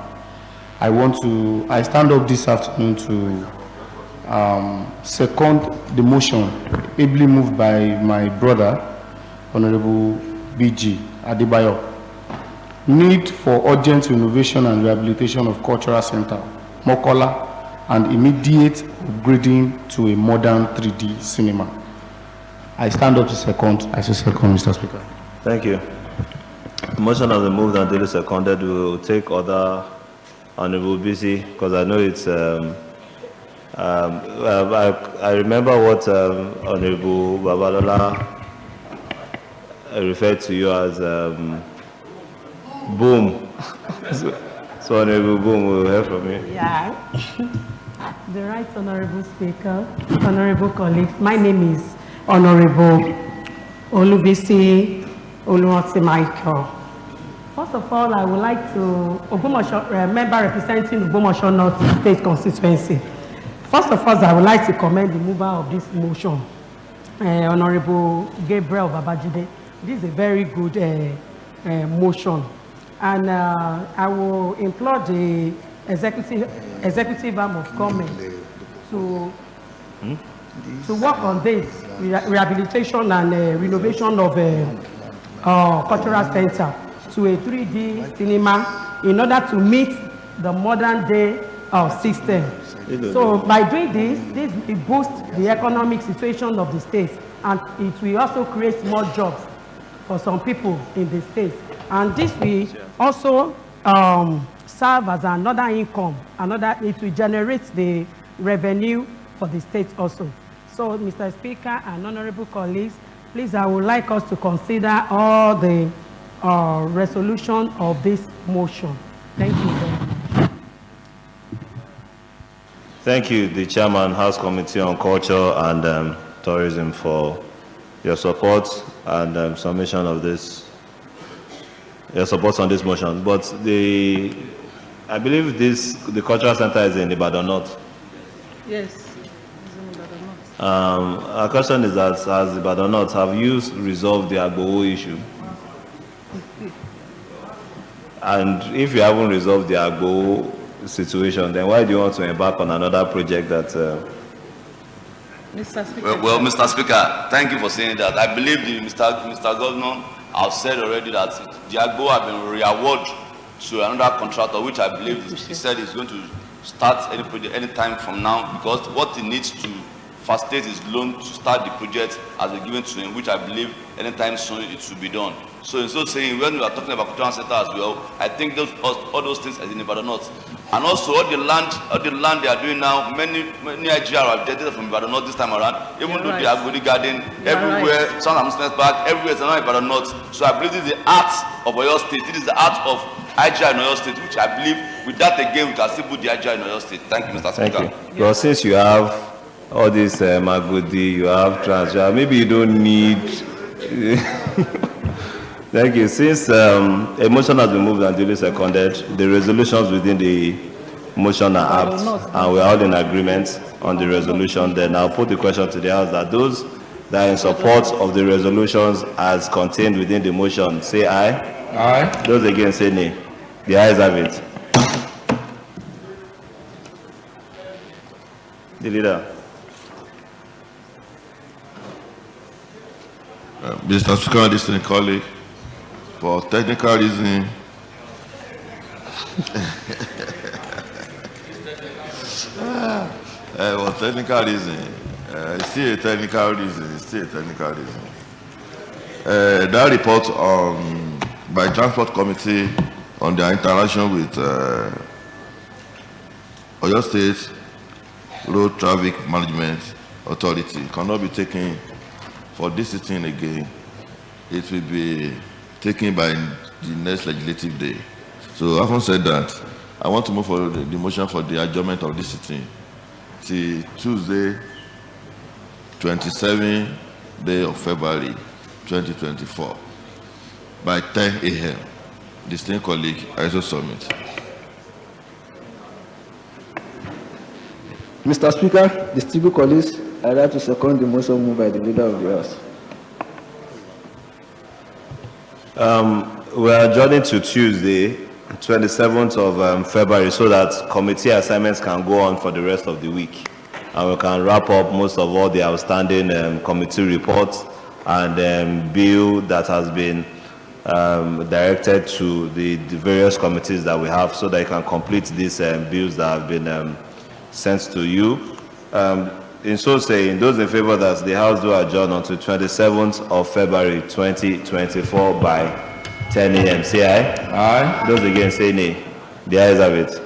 I stand up this afternoon to second the motion ably moved by my brother, Honorable BG Adebayo. Need for urgent renovation and rehabilitation of Cultural Center, Mokola, and immediate upgrading to a modern 3D cinema. I stand up to second. I say second, Mr. Speaker. Thank you. Motion has been moved and duly seconded. We will take other Honorable Busy, because I know it's. I remember what Honorable Babalola referred to you as boom. So Honorable Boom, we will hear from you. Yeah. The Right Honorable Speaker, Honorable colleagues, my name is Honorable Olubisi Oluwati Michael. First of all, I would like to, member representing Ogbomoso North State Constituency. First of all, I would like to commend the mover of this motion, Honorable Gabriel Babajide. This is a very good motion. And I will implore the executive arm of government to work on this rehabilitation and renovation of cultural center to a 3D cinema in order to meet the modern day system. So by doing this will boost the economic situation of the state, and it will also create more jobs for some people in the state. And this will also serve as another income, it will generate the revenue for the state also. So, Mr. Speaker and honorable colleagues, please, I would like us to consider all the resolution of this motion. Thank you very much. Thank you, the Chairman, House Committee on Culture and Tourism, for your support and submission of this. Your support on this motion, but I believe the cultural center is in Ibadan North. Yes. Our question is that, as Ibadan North, have you resolved the Agbowo issue? And if you haven't resolved the Agbowo situation, then why do you want to embark on another project that? Mr. Speaker. Well, Mr. Speaker, thank you for saying that. I believe Mr. Governor have said already that the Agbo have been re-awarded to another contractor, which I believe he said is going to start any project any time from now, because what he needs to facilitate his loan to start the project has been given to him, which I believe anytime soon it should be done. So in so saying, when we are talking about cultural center as well, I think all those things are in Ibadan North. And also all the land they are doing now, many IGR are rejected from Ibadan North this time around, even though they are Agodi Garden, everywhere, Sound Amusement Park, everywhere is now Ibadan North. So I believe this is the art of Oyo State. This is the art of IGR in Oyo State, which I believe with that again we can still put the IGR in Oyo State. Thank you, Mr. Speaker. Thank you. Well, since you have all this Magodi, you have Transja, maybe you don't need. Thank you. Since a motion has been moved and duly seconded, the resolutions within the motion are apt, and we are all in agreement on the resolution. Then I'll put the question to the House that those that are in support of the resolutions as contained within the motion say aye. Aye. Those against say nay. The ayes have it. The leader. Mr. Speaker, distinguished colleague, for technical reason, for technical reason, it's still a technical reason. That report by Transport Committee on their interaction with Oyo State Road Traffic Management Authority cannot be taken for this sitting again. It will be taken by the next legislative day. So having said that, I want to move for the motion for the adjournment of this sitting till Tuesday, 27th day of February 2024 by 10 a.m. Distinguished colleague, I also submit. Mr. Speaker, distinguished colleagues, I'd like to second the motion moved by the leader of the House. We are adjourning to Tuesday, 27th of February, so that committee assignments can go on for the rest of the week, and we can wrap up most of all the outstanding committee reports and bill that has been directed to the various committees that we have, so that you can complete these bills that have been sent to you. In so saying, those in favor that the House do adjourn until 27th of February 2024 by 10 a.m. Say aye. Aye. Those against say nay. The ayes have it.